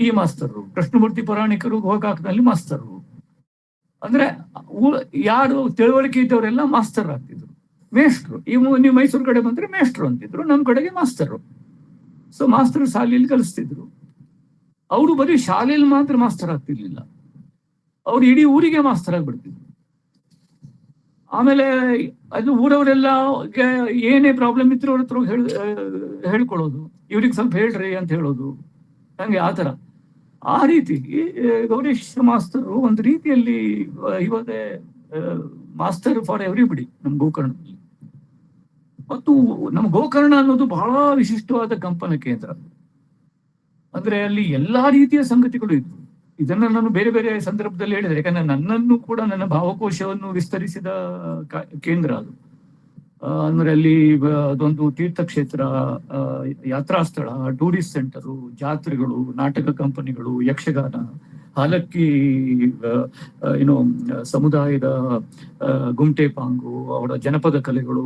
ಈ ಮಾಸ್ತರು, ಕೃಷ್ಣಮೂರ್ತಿ ಪುರಾಣಿಕರು ಗೋಕಾಕ್ನಲ್ಲಿ ಮಾಸ್ತರು. ಅಂದ್ರೆ ಯಾರು ತಿಳುವಳಿಕೆ ಇದ್ದವರೆಲ್ಲ ಮಾಸ್ತರ್ ಆಗ್ತಿದ್ರು, ಮೇಷ್ಟ್ರು. ನೀವು ಮೈಸೂರು ಕಡೆ ಬಂದ್ರೆ ಮೇಷ್ಟ್ರು ಅಂತಿದ್ರು, ನಮ್ಮ ಕಡೆಗೆ ಮಾಸ್ತರು. ಸೊ ಮಾಸ್ತರು ಶಾಲೆಯಲ್ಲಿ ಕಲಿಸ್ತಿದ್ರು. ಅವರು ಬರೀ ಶಾಲೆಯಲ್ಲಿ ಮಾತ್ರ ಮಾಸ್ತರ್ ಆಗ್ತಿರ್ಲಿಲ್ಲ, ಅವ್ರು ಇಡೀ ಊರಿಗೆ ಮಾಸ್ತರ್ ಆಗ್ಬಿಡ್ತಿದ್ರು. ಆಮೇಲೆ ಅದು ಊರವರೆಲ್ಲ ಏನೇ ಪ್ರಾಬ್ಲಮ್ ಇದ್ರು ಅವ್ರ ಹತ್ರ ಹೇಳ್ಕೊಳ್ಳೋದು, ಇವ್ರಿಗೆ ಸ್ವಲ್ಪ ಹೇಳ್ರಿ ಅಂತ ಹೇಳೋದು, ಹಂಗೆ ಆತರ. ಆ ರೀತಿ ಗೌರೀಶ್ ಮಾಸ್ತರು ಒಂದು ರೀತಿಯಲ್ಲಿ ಇವಾಗ ಮಾಸ್ತರ್ ಫಾರ್ ಎವ್ರಿಬಡಿ ನಮ್ಮ ಗೋಕರ್ಣದಲ್ಲಿ. ಮತ್ತು ನಮ್ಮ ಗೋಕರ್ಣ ಅನ್ನೋದು ಬಹಳ ವಿಶಿಷ್ಟವಾದ ಕಂಪನ ಕೇಂದ್ರ. ಅಂದ್ರೆ ಅಲ್ಲಿ ಎಲ್ಲಾ ರೀತಿಯ ಸಂಗತಿಗಳು ಇದ್ವು. ಇದನ್ನ ನಾನು ಬೇರೆ ಬೇರೆ ಸಂದರ್ಭದಲ್ಲಿ ಹೇಳಿದೆ, ಯಾಕಂದ್ರೆ ನನ್ನನ್ನು ಕೂಡ, ನನ್ನ ಭಾವಕೋಶವನ್ನು ವಿಸ್ತರಿಸಿದ ಕೇಂದ್ರ ಅದು. ಅಂದ್ರೆ ಅಲ್ಲಿ ಅದೊಂದು ತೀರ್ಥಕ್ಷೇತ್ರ, ಯಾತ್ರಾ ಸ್ಥಳ, ಟೂರಿಸ್ಟ್ ಸೆಂಟರು, ಜಾತ್ರೆಗಳು, ನಾಟಕ ಕಂಪನಿಗಳು, ಯಕ್ಷಗಾನ, ಹಾಲಕ್ಕಿ ಏನೋ ಸಮುದಾಯದ ಗುಮ್ಟೆ-ಪಾಂಗು, ಅವರ ಜನಪದ ಕಲೆಗಳು,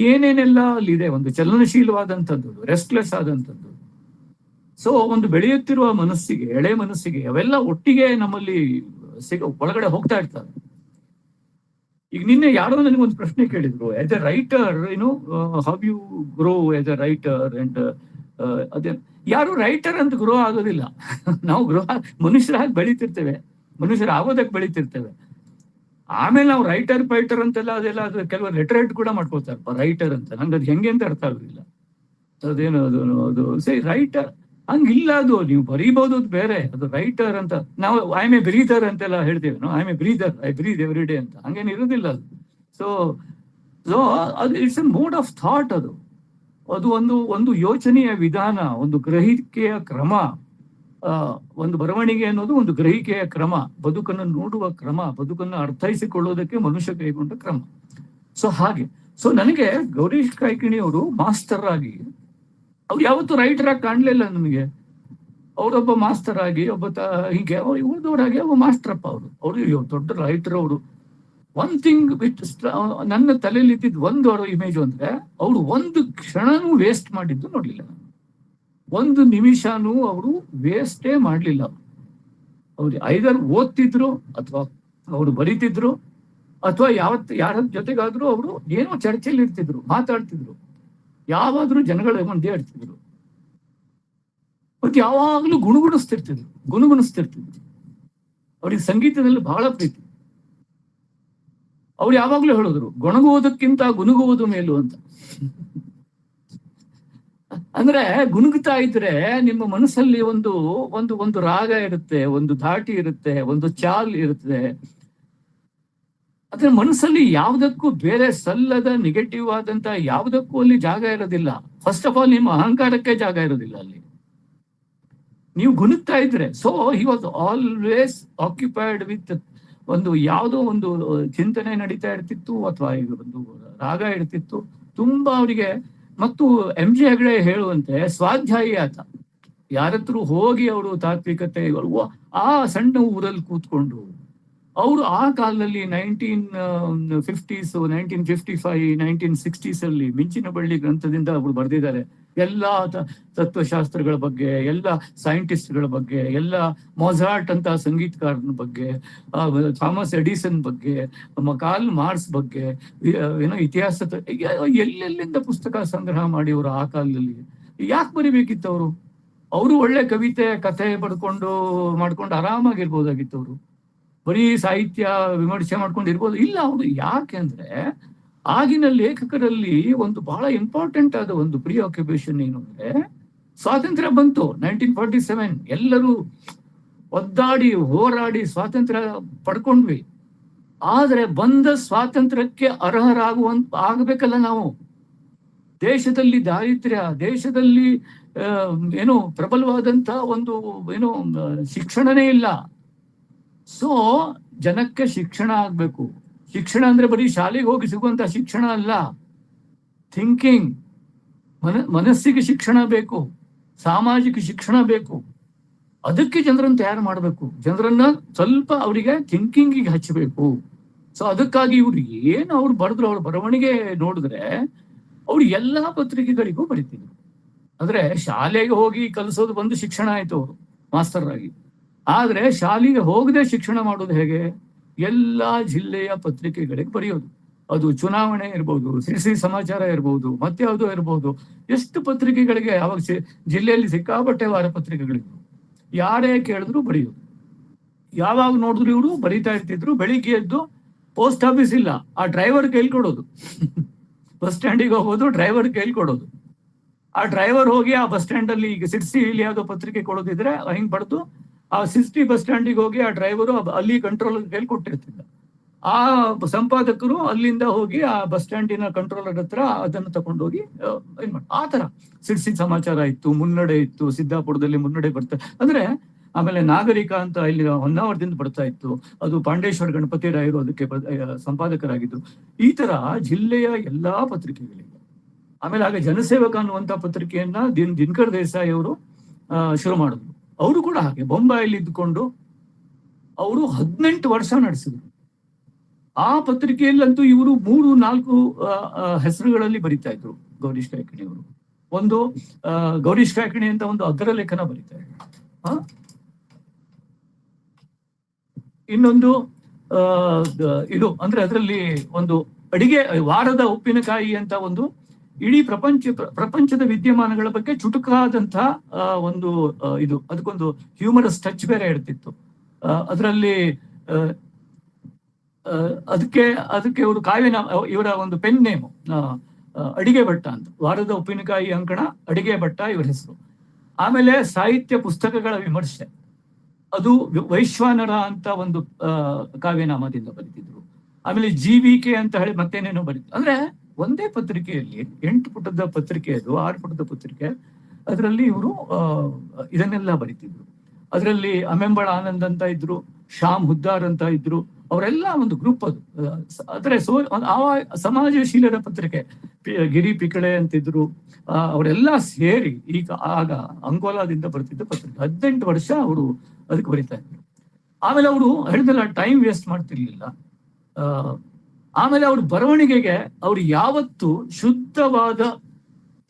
ಏನೇನೆಲ್ಲ ಅಲ್ಲಿದೆ. ಒಂದು ಚಲನಶೀಲವಾದಂಥದ್ದು, ರೆಸ್ಟ್ಲೆಸ್ ಆದಂಥದ್ದು. ಸೊ ಒಂದು ಬೆಳೆಯುತ್ತಿರುವ ಮನಸ್ಸಿಗೆ, ಎಳೆ ಮನಸ್ಸಿಗೆ ಅವೆಲ್ಲ ಒಟ್ಟಿಗೆ ನಮ್ಮಲ್ಲಿ ಒಳಗಡೆ ಹೋಗ್ತಾ ಇರ್ತಾರೆ. ಈಗ ನಿನ್ನೆ ಯಾರೋ ನನಗೊಂದು ಪ್ರಶ್ನೆ ಕೇಳಿದ್ರು, as a writer how you grow as a writer and ಅದೇ. ಯಾರು ರೈಟರ್ ಅಂತ ಗ್ರೋ ಆಗೋದಿಲ್ಲ. ನಾವು ಮನುಷ್ಯರಾಗಿ ಬೆಳಿತಿರ್ತೇವೆ, ಮನುಷ್ಯರ ಆಗೋದಕ್ಕೆ ಬೆಳಿತಿರ್ತೇವೆ. ಆಮೇಲೆ ನಾವು ರೈಟರ್ ಅಂತೆಲ್ಲ ಅದೆಲ್ಲ ಅದು ಕೆಲವರು ಲೆಟರೇಟ್ ಕೂಡ ಮಾಡ್ಕೋತಾರಪ್ಪ ರೈಟರ್ ಅಂತ. ನಂಗೆ ಅದು ಹೆಂಗೆ ಅಂತ ಅರ್ಥ ಆಗೋದಿಲ್ಲ. ಅದೇನು ಅದು ಸೇ ರೈಟರ್ ಹಂಗಿಲ್ಲ. ಅದು ನೀವು ಬರೀಬಹುದು, ಅದು ಬೇರೆ. ಅದು ರೈಟರ್ ಅಂತ ನಾವು ಐ ಎಮ್ ಎ ಬ್ರೀದರ್ ಅಂತೆಲ್ಲ ಹೇಳ್ತೇವೆ. I am a breather, I breathe every day ಅಂತ. ಹಂಗೇನು ಇರೋದಿಲ್ಲ ಅದು. ಸೊ ಅದು it's a mode of thought. ಅದು ಒಂದು ಯೋಚನೆಯ ವಿಧಾನ, ಒಂದು ಗ್ರಹಿಕೆಯ ಕ್ರಮ. ಒಂದು ಬರವಣಿಗೆ ಅನ್ನೋದು ಒಂದು ಗ್ರಹಿಕೆಯ ಕ್ರಮ, ಬದುಕನ್ನು ನೋಡುವ ಕ್ರಮ, ಬದುಕನ್ನು ಅರ್ಥೈಸಿಕೊಳ್ಳುವುದಕ್ಕೆ ಮನುಷ್ಯ ಕೈಗೊಂಡ ಕ್ರಮ. ಸೊ ಹಾಗೆ. ಸೊ ನನಗೆ ಗೌರೀಶ್ ಕಾಯ್ಕಿಣಿ ಅವರು ಮಾಸ್ಟರ್ ಆಗಿ, ಅವ್ರು ಯಾವತ್ತೂ ರೈಟರ್ ಆಗಿ ಕಾಣ್ಲಿಲ್ಲ ನನಗೆ. ಅವರೊಬ್ಬ ಮಾಸ್ಟರ್ ಆಗಿ, ಹೀಗೆ ಉಳಿದವರಾಗಿ ಒಬ್ಬ ಮಾಸ್ಟರಪ್ಪ ಅವರು ದೊಡ್ಡ ರೈಟರ್ ಅವರು. ಒನ್ ಥಿಂಗ್ ವಿಚ್ ನನ್ನ ತಲೆಯಲ್ಲಿ ಇದ್ದಿದ್ದು ಒಂದು ಅವರ ಇಮೇಜ್ ಅಂದ್ರೆ, ಅವರು ಒಂದು ಕ್ಷಣನೂ ವೇಸ್ಟ್ ಮಾಡಿದ್ದು ನೋಡ್ಲಿಲ್ಲ ನಾನು. ಒಂದು ನಿಮಿಷನೂ ಅವರು ವೇಸ್ಟೇ ಮಾಡ್ಲಿಲ್ಲ. ಅವ್ರು ಐದರ್ ಓದ್ತಿದ್ರು, ಅಥವಾ ಅವರು ಬರೀತಿದ್ರು, ಅಥವಾ ಯಾರ ಜೊತೆಗಾದ್ರೂ ಅವರು ಏನೋ ಚರ್ಚೆಯಲ್ಲಿ ಇರ್ತಿದ್ರು, ಮಾತಾಡ್ತಿದ್ರು, ಯಾವಾದ್ರೂ ಜನಗಳ ಮಧ್ಯೆ ಇರ್ತಿದ್ರು, ಮತ್ತೆ ಯಾವಾಗ್ಲೂ ಗುಣಗುಣಿಸ್ತಿರ್ತಿದ್ರು. ಅವ್ರಿಗೆ ಸಂಗೀತದಲ್ಲಿ ಬಹಳ ಪ್ರೀತಿ. ಅವ್ರು ಯಾವಾಗ್ಲೂ ಹೇಳಿದ್ರು, ಗೊಣಗುವುದಕ್ಕಿಂತ ಗುನುಗುವುದು ಮೇಲು ಅಂತ. ಅಂದ್ರೆ ಗುನುಗುತ್ತಾ ಇದ್ರೆ ನಿಮ್ಮ ಮನಸ್ಸಲ್ಲಿ ಒಂದು ಒಂದು ಒಂದು ರಾಗ ಇರುತ್ತೆ, ಒಂದು ಧಾಟಿ ಇರುತ್ತೆ, ಒಂದು ಚಾಲ್ ಇರುತ್ತೆ. ಅದ್ರ ಮನಸ್ಸಲ್ಲಿ ಯಾವುದಕ್ಕೂ ಬೇರೆ ಸಲ್ಲದ ನೆಗೆಟಿವ್ ಆದಂತ ಯಾವುದಕ್ಕೂ ಅಲ್ಲಿ ಜಾಗ ಇರೋದಿಲ್ಲ. ಫಸ್ಟ್ ಆಫ್ ಆಲ್ ನಿಮ್ಮ ಅಹಂಕಾರಕ್ಕೆ ಜಾಗ ಇರೋದಿಲ್ಲ ಅಲ್ಲಿ, ನೀವು ಗುನುಗ್ತಾ ಇದ್ರೆ. So he was always occupied with ಒಂದು ಯಾವುದೋ ಒಂದು ಚಿಂತನೆ ನಡೀತಾ ಇರ್ತಿತ್ತು, ಅಥವಾ ಈಗ ಒಂದು ರಾಗ ಇರ್ತಿತ್ತು ತುಂಬಾ ಅವರಿಗೆ. ಮತ್ತು MG ಹೆಗಡೆ ಹೇಳುವಂತೆ ಸ್ವಾಧ್ಯಾಯಿ ಆತ. ಯಾರತ್ರ ಹೋಗಿ ಅವರು ತಾತ್ವಿಕತೆ, ಆ ಸಣ್ಣ ಊರಲ್ಲಿ ಕೂತ್ಕೊಂಡು ಅವರು ಆ ಕಾಲದಲ್ಲಿ 1950s, 1955, 1960s ಅಲ್ಲಿ ಮಿಂಚಿನ ಬಳ್ಳಿ ಗ್ರಂಥದಿಂದ ಅವರು ಬರೆದಿದ್ದಾರೆ. ಎಲ್ಲಾ ತತ್ವಶಾಸ್ತ್ರಗಳ ಬಗ್ಗೆ, ಎಲ್ಲ ಸೈಂಟಿಸ್ಟ್ಗಳ ಬಗ್ಗೆ, ಎಲ್ಲ ಮೊಜಾರ್ಟ್ ಅಂತ ಸಂಗೀತಕಾರನ ಬಗ್ಗೆ, ಥಾಮಸ್ ಎಡಿಸನ್ ಬಗ್ಗೆ, ಕಾರ್ಲ್ ಮಾರ್ಕ್ಸ್ ಬಗ್ಗೆ, ಇತಿಹಾಸ ಎಲ್ಲೆಲ್ಲಿಂದ ಪುಸ್ತಕ ಸಂಗ್ರಹ ಮಾಡಿ ಅವರು ಆ ಕಾಲದಲ್ಲಿ ಯಾಕೆ ಬರಿಬೇಕಿತ್ತು ಅವರು? ಅವರು ಒಳ್ಳೆ ಕವಿತೆ, ಕಥೆ ಮಾಡ್ಕೊಂಡು ಆರಾಮಾಗಿರ್ಬೋದಾಗಿತ್ತು. ಅವರು ಬರೀ ಸಾಹಿತ್ಯ ವಿಮರ್ಶೆ ಮಾಡ್ಕೊಂಡು ಇರ್ಬೋದು. ಇಲ್ಲ, ಅವರು ಯಾಕೆ ಅಂದ್ರೆ ಆಗಿನ ಲೇಖಕರಲ್ಲಿ ಒಂದು ಬಹಳ ಇಂಪಾರ್ಟೆಂಟ್ ಆದ ಒಂದು ಪ್ರೀ ಆಕ್ಯುಪೇಷನ್ ಏನು ಅಂದ್ರೆ, ಸ್ವಾತಂತ್ರ್ಯ ಬಂತು 1947, ಎಲ್ಲರೂ ಒದ್ದಾಡಿ ಹೋರಾಡಿ ಸ್ವಾತಂತ್ರ್ಯ ಪಡ್ಕೊಂಡ್ವಿ. ಆದ್ರೆ ಬಂದ ಸ್ವಾತಂತ್ರ್ಯಕ್ಕೆ ಆಗಬೇಕಲ್ಲ ನಾವು. ದೇಶದಲ್ಲಿ ದಾರಿದ್ರ್ಯ, ದೇಶದಲ್ಲಿ ಪ್ರಬಲವಾದಂತ ಒಂದು ಶಿಕ್ಷಣನೇ ಇಲ್ಲ. ಸೊ ಜನಕ್ಕೆ ಶಿಕ್ಷಣ ಆಗ್ಬೇಕು. ಶಿಕ್ಷಣ ಅಂದ್ರೆ ಬರೀ ಶಾಲೆಗೆ ಹೋಗಿ ಸಿಗುವಂತ ಶಿಕ್ಷಣ ಅಲ್ಲ, ಥಿಂಕಿಂಗ್, ಮನಸ್ಸಿಗೆ ಶಿಕ್ಷಣ ಬೇಕು, ಸಾಮಾಜಿಕ ಶಿಕ್ಷಣ ಬೇಕು. ಅದಕ್ಕೆ ಜನರನ್ನು ತಯಾರು ಮಾಡಬೇಕು, ಜನರನ್ನ ಸ್ವಲ್ಪ ಅವರಿಗೆ ಥಿಂಕಿಂಗಿಗೆ ಹಚ್ಚಬೇಕು. ಸೊ ಅದಕ್ಕಾಗಿ ಇವ್ರು ಏನು ಅವ್ರು ಬರೆದ್ರು, ಅವ್ರ ಬರವಣಿಗೆ ನೋಡಿದ್ರೆ ಅವ್ರು ಎಲ್ಲಾ ಪತ್ರಿಕೆಗಳಿಗೂ ಬರೀತಿದ್ರು. ಅಂದ್ರೆ ಶಾಲೆಗೆ ಹೋಗಿ ಕಲಿಸೋದು ಬಂದು ಶಿಕ್ಷಣ ಆಯ್ತು ಅವರು ಮಾಸ್ತರ್ ಆಗಿ. ಆದ್ರೆ ಶಾಲೆಗೆ ಹೋಗದೆ ಶಿಕ್ಷಣ ಮಾಡೋದು ಹೇಗೆ? ಎಲ್ಲಾ ಜಿಲ್ಲೆಯ ಪತ್ರಿಕೆಗಳಿಗೆ ಬರೆಯೋದು. ಅದು ಚುನಾವಣೆ ಇರ್ಬೋದು, ಸಿಸಿ ಸಮಾಚಾರ ಇರ್ಬೋದು, ಮತ್ಯಾವುದೋ ಇರ್ಬೋದು. ಎಷ್ಟು ಪತ್ರಿಕೆಗಳಿಗೆ ಅವಾಗ ಜಿಲ್ಲೆಯಲ್ಲಿ ಸಿಕ್ಕಾಪಟ್ಟೆ ವಾರ ಪತ್ರಿಕೆಗಳಿದ್ವು. ಯಾರೇ ಕೇಳಿದ್ರು ಬರೆಯೋದು. ಯಾವಾಗ ನೋಡಿದ್ರು ಇವರು ಬರೀತಾ ಇರ್ತಿದ್ರು. ಬೆಳಿಗ್ಗೆ ಎದ್ದು ಪೋಸ್ಟ್ ಆಫೀಸ್ ಇಲ್ಲ, ಆ ಡ್ರೈವರ್ ಕೈಲಿ ಕೊಡೋದು. ಬಸ್ ಸ್ಟ್ಯಾಂಡಿಗೆ ಹೋಗೋದು, ಡ್ರೈವರ್ ಕೈಲಿ ಕೊಡೋದು. ಆ ಡ್ರೈವರ್ ಹೋಗಿ ಆ ಬಸ್ ಸ್ಟ್ಯಾಂಡ್ ಅಲ್ಲಿ, ಈಗ ಸಿರ್ಸಿ ಇಲ್ಲಿ ಯಾವ್ದೋ ಪತ್ರಿಕೆ ಕೊಡೋದಿದ್ರೆ ಹಿಂಗ್ ಬಡ್ದು ಆ ಸಿರ್ಸಿ ಬಸ್ ಸ್ಟ್ಯಾಂಡಿಗೆ ಹೋಗಿ ಆ ಡ್ರೈವರು ಅಲ್ಲಿ ಕಂಟ್ರೋಲರ್ ಕೈಲಿ ಕೊಟ್ಟಿರ್ತಿದ್ದ. ಆ ಸಂಪಾದಕರು ಅಲ್ಲಿಂದ ಹೋಗಿ ಆ ಬಸ್ ಸ್ಟ್ಯಾಂಡಿನ ಕಂಟ್ರೋಲರ್ ಹತ್ರ ಅದನ್ನು ತಗೊಂಡೋಗಿ ಆ ತರ ಸಿರ್ಸಿ ಸಮಾಚಾರ ಇತ್ತು, ಮುನ್ನಡೆ ಇತ್ತು, ಸಿದ್ದಾಪುರದಲ್ಲಿ ಮುನ್ನಡೆ ಬರ್ತಾ ಅಂದ್ರೆ. ಆಮೇಲೆ ನಾಗರಿಕ ಅಂತ ಇಲ್ಲಿ ಹೊನ್ನಾವರದಿಂದ ಬರ್ತಾ ಇತ್ತು, ಅದು ಪಾಂಡೇಶ್ವರ ಗಣಪತಿ ರಾಯರು ಅದಕ್ಕೆ ಸಂಪಾದಕರಾಗಿದ್ರು. ಈ ತರ ಜಿಲ್ಲೆಯ ಎಲ್ಲಾ ಪತ್ರಿಕೆಗಳಿಗೆ. ಆಮೇಲೆ ಆಗ ಜನಸೇವಕ ಅನ್ನುವಂತ ಪತ್ರಿಕೆಯನ್ನ ದಿನಕರ್ ದೇಸಾಯಿ ಅವರು ಶುರು ಮಾಡಿದ್ರು. ಅವರು ಕೂಡ ಹಾಗೆ ಬೊಂಬಾಯಲ್ಲಿ ಇದ್ದುಕೊಂಡು ಅವರು 18 ವರ್ಷ ನಡೆಸಿದ್ರು. ಆ ಪತ್ರಿಕೆಯಲ್ಲಂತೂ ಇವರು 3-4 ಹೆಸರುಗಳಲ್ಲಿ ಬರಿತಾ ಇದ್ರು. ಗೌರೀಶ್ ಕಾಯ್ಕಿಣಿ ಅವರು ಒಂದು ಗೌರೀಶ್ ಕಾಯ್ಕಿಣಿ ಅಂತ ಒಂದು ಅಗ್ರ ಲೇಖನ ಬರಿತಾ ಇದ್ರು. ಇನ್ನೊಂದು ಇದು ಅಂದ್ರೆ ಅದರಲ್ಲಿ ಒಂದು ಅಡಿಗೆ ವಾರದ ಉಪ್ಪಿನಕಾಯಿ ಅಂತ ಒಂದು ಇಡೀ ಪ್ರಪಂಚದ ವಿದ್ಯಮಾನಗಳ ಬಗ್ಗೆ ಚುಟುಕಾದಂತಹ ಒಂದು ಇದು, ಅದಕ್ಕೊಂದು ಹ್ಯೂಮರಸ್ ಟಚ್ ಬೇರೆ ಇರ್ತಿತ್ತು ಅದರಲ್ಲಿ. ಅದಕ್ಕೆ ಅವರು ಕಾವ್ಯನ ಇವರ ಒಂದು ಪೆನ್ ನೇಮು ಅಡಿಗೆ ಭಟ್ಟ ಅಂತ. ವಾರದ ಉಪ್ಪಿನಕಾಯಿ ಅಂಕಣ ಅಡಿಗೆ ಭಟ್ಟ ಇವರ ಹೆಸರು. ಆಮೇಲೆ ಸಾಹಿತ್ಯ ಪುಸ್ತಕಗಳ ವಿಮರ್ಶೆ, ಅದು ವೈಶ್ವಾನರ ಅಂತ ಒಂದು ಕಾವ್ಯನಾಮದಿಂದ ಬರೀತಿದ್ರು. ಆಮೇಲೆ GVK ಅಂತ ಹೇಳಿ ಮತ್ತೇನೇನೋ ಬರೀತಿದ್ರು. ಅಂದ್ರೆ ಒಂದೇ ಪತ್ರಿಕೆಯಲ್ಲಿ 8 ಪುಟದ ಪತ್ರಿಕೆ, ಅದು 6 ಪುಟದ ಪತ್ರಿಕೆ, ಅದರಲ್ಲಿ ಇವರು ಇದನ್ನೆಲ್ಲ ಬರೀತಿದ್ರು. ಅದರಲ್ಲಿ ಅಮೆಂಬಳ ಆನಂದ್ ಅಂತ ಇದ್ರು, ಶ್ಯಾಮ್ ಹುದ್ದಾರ್ ಅಂತ ಇದ್ರು. ಅವರೆಲ್ಲ ಒಂದು ಗ್ರೂಪ್ ಅದು. ಅಂದ್ರೆ ಸಮಾಜಶೀಲರ ಪತ್ರಿಕೆ, ಗಿರಿ ಪಿಕಳೆ ಅಂತಿದ್ರು. ಅವರೆಲ್ಲ ಸೇರಿ ಈಗ ಆಗ ಅಂಗೋಲಾದಿಂದ ಬರ್ತಿದ್ದ ಪತ್ರಿಕೆ. 18 ವರ್ಷ ಅವರು ಅದಕ್ಕೆ ಬರೀತಾ ಇದ್ರು. ಆಮೇಲೆ ಅವರು ಹೇಳಿದಲ್ಲ, ಟೈಮ್ ವೇಸ್ಟ್ ಮಾಡ್ತಿರ್ಲಿಲ್ಲ. ಆಮೇಲೆ ಅವ್ರ ಬರವಣಿಗೆಗೆ ಅವ್ರು ಯಾವತ್ತೂ ಶುದ್ಧವಾದ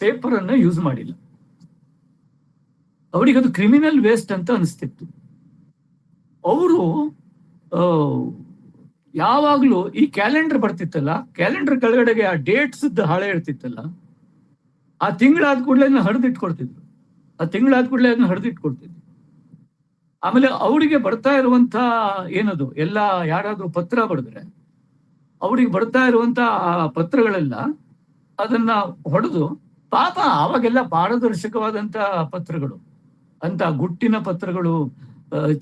ಪೇಪರ್ ಅನ್ನ ಯೂಸ್ ಮಾಡಿಲ್ಲ. ಅವರಿಗೆ ಅದು ಕ್ರಿಮಿನಲ್ ವೇಸ್ಟ್ ಅಂತ ಅನಿಸ್ತಿತ್ತು. ಅವರು ಯಾವಾಗ್ಲೂ ಈ ಕ್ಯಾಲೆಂಡರ್ ಬರ್ತಿತ್ತಲ್ಲ, ಕ್ಯಾಲೆಂಡರ್ ಕೆಳಗಡೆಗೆ ಆ ಡೇಟ್ಸ್ ಹಾಳೆ ಇರ್ತಿತ್ತಲ್ಲ, ಆ ತಿಂಗಳಾದ ಕೂಡಲೇ ಅದನ್ನ ಹರಿದಿಟ್ಕೊಡ್ತಿದ್ರು. ಆಮೇಲೆ ಅವರಿಗೆ ಬರ್ತಾ ಇರುವಂತ ಏನದು ಎಲ್ಲ, ಯಾರಾದ್ರೂ ಪತ್ರ ಬರೆದ್ರೆ ಅವ್ರಿಗೆ ಬರ್ತಾ ಇರುವಂತ ಆ ಪತ್ರಗಳೆಲ್ಲ ಅದನ್ನ ಹೊಡೆದು, ಪಾಪ ಅವಾಗೆಲ್ಲ ಪಾರದರ್ಶಕವಾದಂತ ಪತ್ರಗಳು ಅಂತ, ಗುಟ್ಟಿನ ಪತ್ರಗಳು,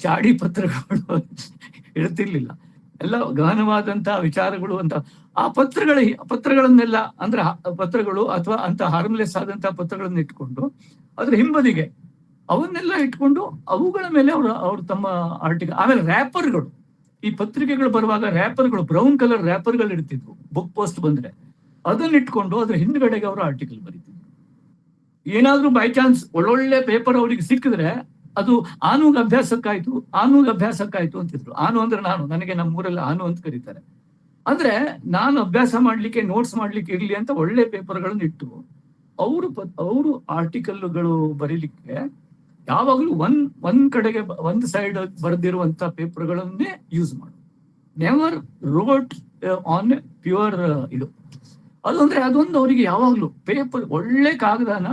ಚಾಡಿ ಪತ್ರಗಳು ಇರ್ತಿರ್ಲಿಲ್ಲ. ಎಲ್ಲ ಗಹನವಾದಂತ ವಿಚಾರಗಳು ಅಂತ ಆ ಪತ್ರಗಳನ್ನೆಲ್ಲ ಅಂದ್ರೆ ಪತ್ರಗಳು ಅಥವಾ ಅಂತ ಹಾರ್ಮ್ಲೆಸ್ ಆದಂತಹ ಪತ್ರಗಳನ್ನ ಇಟ್ಕೊಂಡು ಅದ್ರ ಹಿಂಬದಿಗೆ ಅವನ್ನೆಲ್ಲ ಇಟ್ಕೊಂಡು ಅವುಗಳ ಮೇಲೆ ಅವರು ತಮ್ಮ ಆರ್ಟಿಕಲ್. ಆಮೇಲೆ ರ್ಯಾಪರ್ಗಳು, ಈ ಪತ್ರಿಕೆಗಳು ಬರುವಾಗ ರ್ಯಾಪರ್ಗಳು, ಬ್ರೌನ್ ಕಲರ್ ರ್ಯಾಪರ್ಗಳು ಇಡ್ತಿದ್ವು. ಬುಕ್ ಪೋಸ್ಟ್ ಬಂದ್ರೆ ಅದನ್ನ ಇಟ್ಕೊಂಡು ಅದ್ರ ಹಿಂದ್ಗಡೆಗೆ ಅವರು ಆರ್ಟಿಕಲ್ ಬರೀತಿದ್ರು. ಏನಾದ್ರೂ ಬೈ ಚಾನ್ಸ್ ಒಳ್ಳೊಳ್ಳೆ ಪೇಪರ್ ಅವ್ರಿಗೆ ಸಿಕ್ಕಿದ್ರೆ ಅದು ಆನೂಗ್ ಅಭ್ಯಾಸಕ್ಕಾಯ್ತು ಅಂತಿದ್ರು. ಆನು ಅಂದ್ರೆ ನನಗೆ ನಮ್ಮೂರಲ್ಲಿ ಆನು ಅಂತ ಕರೀತಾರೆ. ಅಂದ್ರೆ ನಾನು ಅಭ್ಯಾಸ ಮಾಡ್ಲಿಕ್ಕೆ, ನೋಟ್ಸ್ ಮಾಡ್ಲಿಕ್ಕೆ ಇರ್ಲಿ ಅಂತ ಒಳ್ಳೆ ಪೇಪರ್ಗಳನ್ನ ಇಟ್ಟು ಅವರು ಆರ್ಟಿಕಲ್ಗಳು ಬರೀಲಿಕ್ಕೆ ಯಾವಾಗ್ಲೂ ಒಂದ್ ಕಡೆಗೆ ಒಂದು ಸೈಡ್ ಬರೆದಿರುವಂತ ಪೇಪರ್ಗಳನ್ನೇ ಯೂಸ್ ಮಾಡು. ನೆವರ್ ರೋಟ್ ಆನ್ ಪ್ಯೂರ್ ಇದು. ಅದಂದ್ರೆ ಅದೊಂದು ಅವರಿಗೆ ಯಾವಾಗ್ಲೂ ಪೇಪರ್ ಒಳ್ಳೆ ಕಾಗದಾನ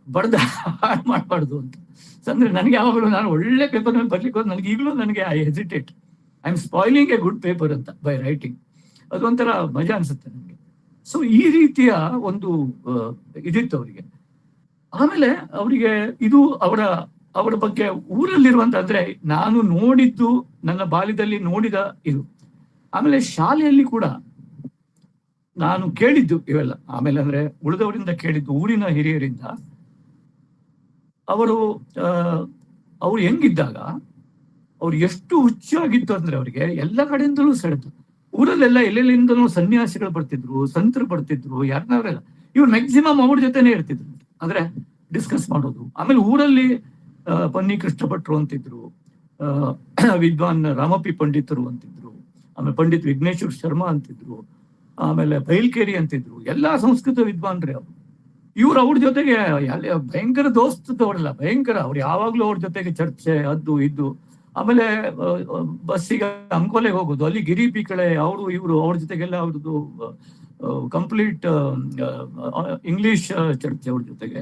ಬಡ್ದ ಹಾಳು ಮಾಡಬಾರ್ದು ಅಂತ. ಅಂದ್ರೆ ನನಗೆ ಯಾವಾಗಲೂ ನಾನು ಒಳ್ಳೆ ಪೇಪರ್ ಮೇಲೆ ಬರ್ಲಿಕ್ಕೆ ಹೋದ್ ನನಗೆ ಈಗಲೂ ನನಗೆ I hesitate, I am spoiling A good paper ಅಂತ ಬೈ ರೈಟಿಂಗ್. ಅದೊಂಥರ ಮಜಾ ಅನ್ಸುತ್ತೆ ನನಗೆ. ಸೊ ಈ ರೀತಿಯ ಒಂದು ಇದಿತ್ತು ಅವರಿಗೆ. ಆಮೇಲೆ ಅವರಿಗೆ ಇದು ಅವರ ಬಗ್ಗೆ ಊರಲ್ಲಿರುವಂತ, ಅಂದ್ರೆ ನಾನು ನೋಡಿದ್ದು, ನನ್ನ ಬಾಲ್ಯದಲ್ಲಿ ನೋಡಿದ ಇದು. ಆಮೇಲೆ ಶಾಲೆಯಲ್ಲಿ ಕೂಡ ನಾನು ಕೇಳಿದ್ದು ಇವೆಲ್ಲ. ಆಮೇಲೆ ಅಂದ್ರೆ ಉಳಿದವರಿಂದ ಕೇಳಿದ್ದು, ಊರಿನ ಹಿರಿಯರಿಂದ. ಅವರು ಹೆಂಗಿದ್ದಾಗ ಅವ್ರು ಎಷ್ಟು ಹುಚ್ಚಾಗಿತ್ತು ಅಂದ್ರೆ ಅವರಿಗೆ ಎಲ್ಲ ಕಡೆಯಿಂದಲೂ ಸೆಳೆದು. ಊರಲ್ಲೆಲ್ಲ ಎಲ್ಲೆಲ್ಲಿಂದಲೂ ಸನ್ಯಾಸಿಗಳು ಬರ್ತಿದ್ರು, ಸಂತರು ಬರ್ತಿದ್ರು, ಯಾರನ್ನವರೆಲ್ಲ ಇವ್ರು ಮ್ಯಾಕ್ಸಿಮಮ್ ಅವ್ರ ಜೊತೆನೆ ಇರ್ತಿದ್ರು, ಅಂದ್ರೆ ಡಿಸ್ಕಸ್ ಮಾಡೋದು. ಆಮೇಲೆ ಊರಲ್ಲಿ ಪನ್ನಿ ಕೃಷ್ಣ ಭಟ್ರು ಅಂತಿದ್ರು, ವಿದ್ವಾನ್ ರಾಮಪಿ ಪಂಡಿತರು ಅಂತಿದ್ರು, ಆಮೇಲೆ ಪಂಡಿತ್ ವಿಘ್ನೇಶ್ವರ ಶರ್ಮಾ ಅಂತಿದ್ರು, ಆಮೇಲೆ ಬೈಲ್ಕೇರಿ ಅಂತಿದ್ರು. ಎಲ್ಲಾ ಸಂಸ್ಕೃತ ವಿದ್ವಾನ್ರಿ ಅವ್ರು. ಇವ್ರು ಅವ್ರ ಜೊತೆಗೆ ಭಯಂಕರ ದೋಸ್ತವರಲ್ಲ, ಭಯಂಕರ. ಅವ್ರು ಯಾವಾಗ್ಲೂ ಅವ್ರ ಜೊತೆಗೆ ಚರ್ಚೆ ಅದು ಇದು. ಆಮೇಲೆ ಬಸ್ಸಿಗೆ ಅಂಕೋಲೆಗೆ ಹೋಗೋದು, ಅಲ್ಲಿ ಗಿರಿ ಪಿ ಕಡೆ ಅವರು ಇವರು ಅವ್ರ ಜೊತೆಗೆಲ್ಲ ಅವ್ರದ್ದು ಕಂಪ್ಲೀಟ್ ಇಂಗ್ಲಿಷ್ ಚರ್ಚೆ ಅವ್ರ ಜೊತೆಗೆ.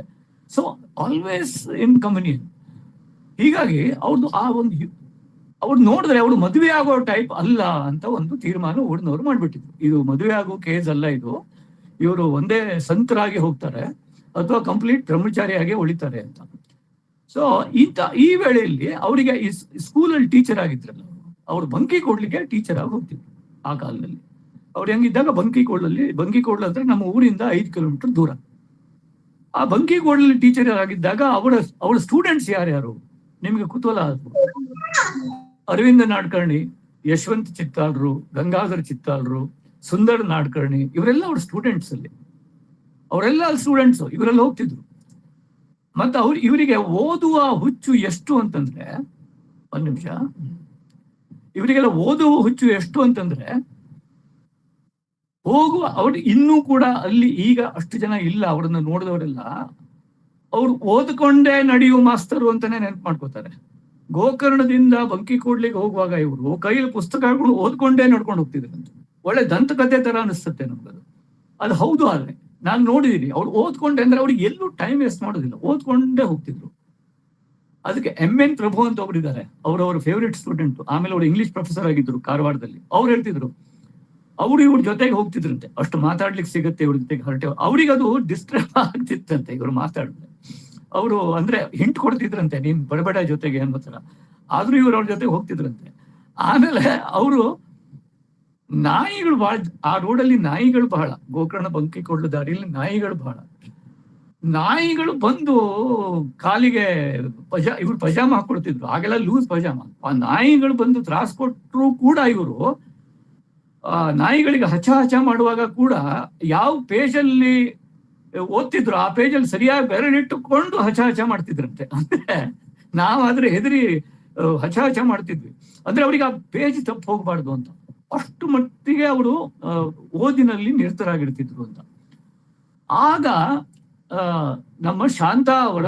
So always in communion. ಹೀಗಾಗಿ ಅವ್ರದ್ದು ಆ ಒಂದು ಅವ್ರು ನೋಡಿದ್ರೆ ಅವ್ರು ಮದುವೆ ಆಗೋ ಟೈಪ್ ಅಲ್ಲ ಅಂತ ಒಂದು ತೀರ್ಮಾನ ಊರಿನವ್ರು ಮಾಡ್ಬಿಟ್ಟಿದ್ರು. ಇದು ಮದುವೆ ಆಗೋ ಕೇಸ್ ಅಲ್ಲ ಇದು, ಇವರು ಒಂದೇ ಸಂತರಾಗಿ ಹೋಗ್ತಾರೆ ಅಥವಾ ಕಂಪ್ಲೀಟ್ ಬ್ರಹ್ಮಚಾರಿಯಾಗಿ ಉಳಿತಾರೆ ಅಂತ. ಸೊ ಈ ವೇಳೆಯಲ್ಲಿ ಅವರಿಗೆ ಈ ಸ್ಕೂಲಲ್ಲಿ ಟೀಚರ್ ಆಗಿದ್ರಲ್ಲ, ಅವ್ರು ಬಂಕಿ ಕೊಡ್ಲಿಕ್ಕೆ ಟೀಚರ್ ಆಗಿ ಹೋಗ್ತಿದ್ರು ಆ ಕಾಲದಲ್ಲಿ. ಅವ್ರು ಹೆಂಗಿದ್ದಾಗ ಬಂಕಿಕೋಡ್ಲು ಅಂದ್ರೆ ನಮ್ಮ ಊರಿಂದ 5 ಕಿಲೋಮೀಟರ್ ದೂರ. ಆ ಬಂಕಿಕೋಡ್ಲಲ್ಲಿ ಟೀಚರ್ ಆಗಿದ್ದಾಗ ಅವರ ಸ್ಟೂಡೆಂಟ್ಸ್ ಯಾರ್ಯಾರು ನಿಮ್ಗೆ ಕುತೂಹಲ ಆಗ್ಬೋದು. ಅರವಿಂದ ನಾಡ್ಕರ್ಣಿ, ಯಶವಂತ್ ಚಿತ್ತಾಳ್ರು, ಗಂಗಾಧರ್ ಚಿತ್ತಾಳ್ರು, ಸುಂದರ್ ನಾಡ್ಕರ್ಣಿ, ಇವರೆಲ್ಲ ಅವ್ರ ಸ್ಟೂಡೆಂಟ್ಸ್ ಅಲ್ಲಿ. ಅವರೆಲ್ಲ ಅಲ್ಲಿ ಸ್ಟೂಡೆಂಟ್ಸ್, ಇವರೆಲ್ಲ ಹೋಗ್ತಿದ್ರು. ಮತ್ತೆ ಇವರಿಗೆ ಓದುವ ಹುಚ್ಚು ಎಷ್ಟು ಅಂತಂದ್ರೆ, ಒಂದ್ ನಿಮಿಷ, ಇವರಿಗೆಲ್ಲ ಓದುವ ಹುಚ್ಚು ಎಷ್ಟು ಅಂತಂದ್ರೆ ಅವ್ರು ಇನ್ನೂ ಕೂಡ ಅಲ್ಲಿ ಈಗ ಅಷ್ಟು ಜನ ಇಲ್ಲ, ಅವ್ರನ್ನ ನೋಡಿದವರೆಲ್ಲ ಅವ್ರು ಓದ್ಕೊಂಡೇ ನಡೆಯುವ ಮಾಸ್ತರು ಅಂತಾನೆ ನೆನಪು ಮಾಡ್ಕೋತಾರೆ. ಗೋಕರ್ಣದಿಂದ ಬಂಕಿಕೋಡ್ಲಿಗೆ ಹೋಗುವಾಗ ಇವರು ಕೈಯಲ್ಲಿ ಪುಸ್ತಕಗಳು ಓದ್ಕೊಂಡೇ ನಡ್ಕೊಂಡು ಹೋಗ್ತಿದ್ರಂತೆ. ಒಳ್ಳೆ ದಂತಕಥೆ ತರ ಅನಿಸ್ತತೆ ನಮ್ಗದು. ಅದು ಹೌದು. ಆದ್ರೆ ನಾನು ನೋಡಿದೀನಿ, ಅವ್ರು ಓದ್ಕೊಂಡೆ ಅಂದ್ರೆ ಅವ್ರಿಗೆ ಎಲ್ಲೂ ಟೈಮ್ ವೇಸ್ಟ್ ಮಾಡೋದಿಲ್ಲ, ಓದ್ಕೊಂಡೇ ಹೋಗ್ತಿದ್ರು. ಅದಕ್ಕೆ MN ಪ್ರಭು ಅಂತ ಒಬ್ಬರಿದ್ದಾರೆ, ಅವ್ರ ಫೇವ್ರೇಟ್ ಸ್ಟೂಡೆಂಟ್. ಆಮೇಲೆ ಅವ್ರು ಇಂಗ್ಲಿಷ್ ಪ್ರೊಫೆಸರ್ ಆಗಿದ್ರು ಕಾರವಾರದಲ್ಲಿ. ಅವ್ರು ಹೇಳ್ತಿದ್ರು, ಅವ್ರು ಇವ್ರ ಜೊತೆಗೆ ಹೋಗ್ತಿದ್ರಂತೆ, ಅಷ್ಟು ಮಾತಾಡ್ಲಿಕ್ಕೆ ಸಿಗುತ್ತೆ ಇವ್ರ ಜೊತೆಗೆ ಹರಟೆ. ಅವ್ರಿಗೆ ಅದು ಡಿಸ್ಟರ್ಬ್ ಆಗ್ತಿತ್ತಂತೆ ಇವ್ರು ಮಾತಾಡಿದ್ರೆ. ಅವರು ಅಂದ್ರೆ ಹಿಂಟ್ ಕೊಡ್ತಿದ್ರಂತೆ, ನೀನ್ ಬಡಬೇಡ ಜೊತೆಗೆ ಅನ್ನೋ ತರ. ಆದ್ರೂ ಇವ್ರು ಅವ್ರ ಜೊತೆಗೆ ಹೋಗ್ತಿದ್ರಂತೆ. ಆಮೇಲೆ ಅವರು ನಾಯಿಗಳು ಬಹಳ, ಆ ರೋಡಲ್ಲಿ ನಾಯಿಗಳು ಬಹಳ, ಗೋಕರ್ಣ ಬಂಕಿಕೋಡ್ಲು ದಾರಿಯಲ್ಲಿ ನಾಯಿಗಳು ಬಹಳ. ನಾಯಿಗಳು ಬಂದು ಕಾಲಿಗೆ ಇವ್ರು ಪಜಾಮ ಹಾಕೊಡ್ತಿದ್ರು, ಆಗೆಲ್ಲ ಲೂಸ್ ಪಜಾಮ. ಆ ನಾಯಿಗಳು ಬಂದು ತ್ರಾಸ್ ಕೊಟ್ಟರು ಕೂಡ ಇವರು ಆ ನಾಯಿಗಳಿಗೆ ಹಚ ಮಾಡುವಾಗ ಕೂಡ ಯಾವ ಪೇಜಲ್ಲಿ ಓದ್ತಿದ್ರು ಆ ಪೇಜಲ್ಲಿ ಸರಿಯಾಗಿ ಬೆರಳಿಟ್ಟುಕೊಂಡು ಹಚ ಮಾಡ್ತಿದ್ರಂತೆ. ಅಂದ್ರೆ ನಾವಾದ್ರೆ ಹೆದರಿ ಹಚ ಮಾಡ್ತಿದ್ವಿ, ಅಂದ್ರೆ ಅವ್ರಿಗೆ ಆ ಪೇಜ್ ತಪ್ಪು ಹೋಗ್ಬಾರ್ದು ಅಂತ. ಅಷ್ಟು ಮಟ್ಟಿಗೆ ಅವರು ಓದಿನಲ್ಲಿ ನಿರತರಾಗಿರ್ತಿದ್ರು ಅಂತ. ಆಗ ನಮ್ಮ ಶಾಂತಾ ಅವರ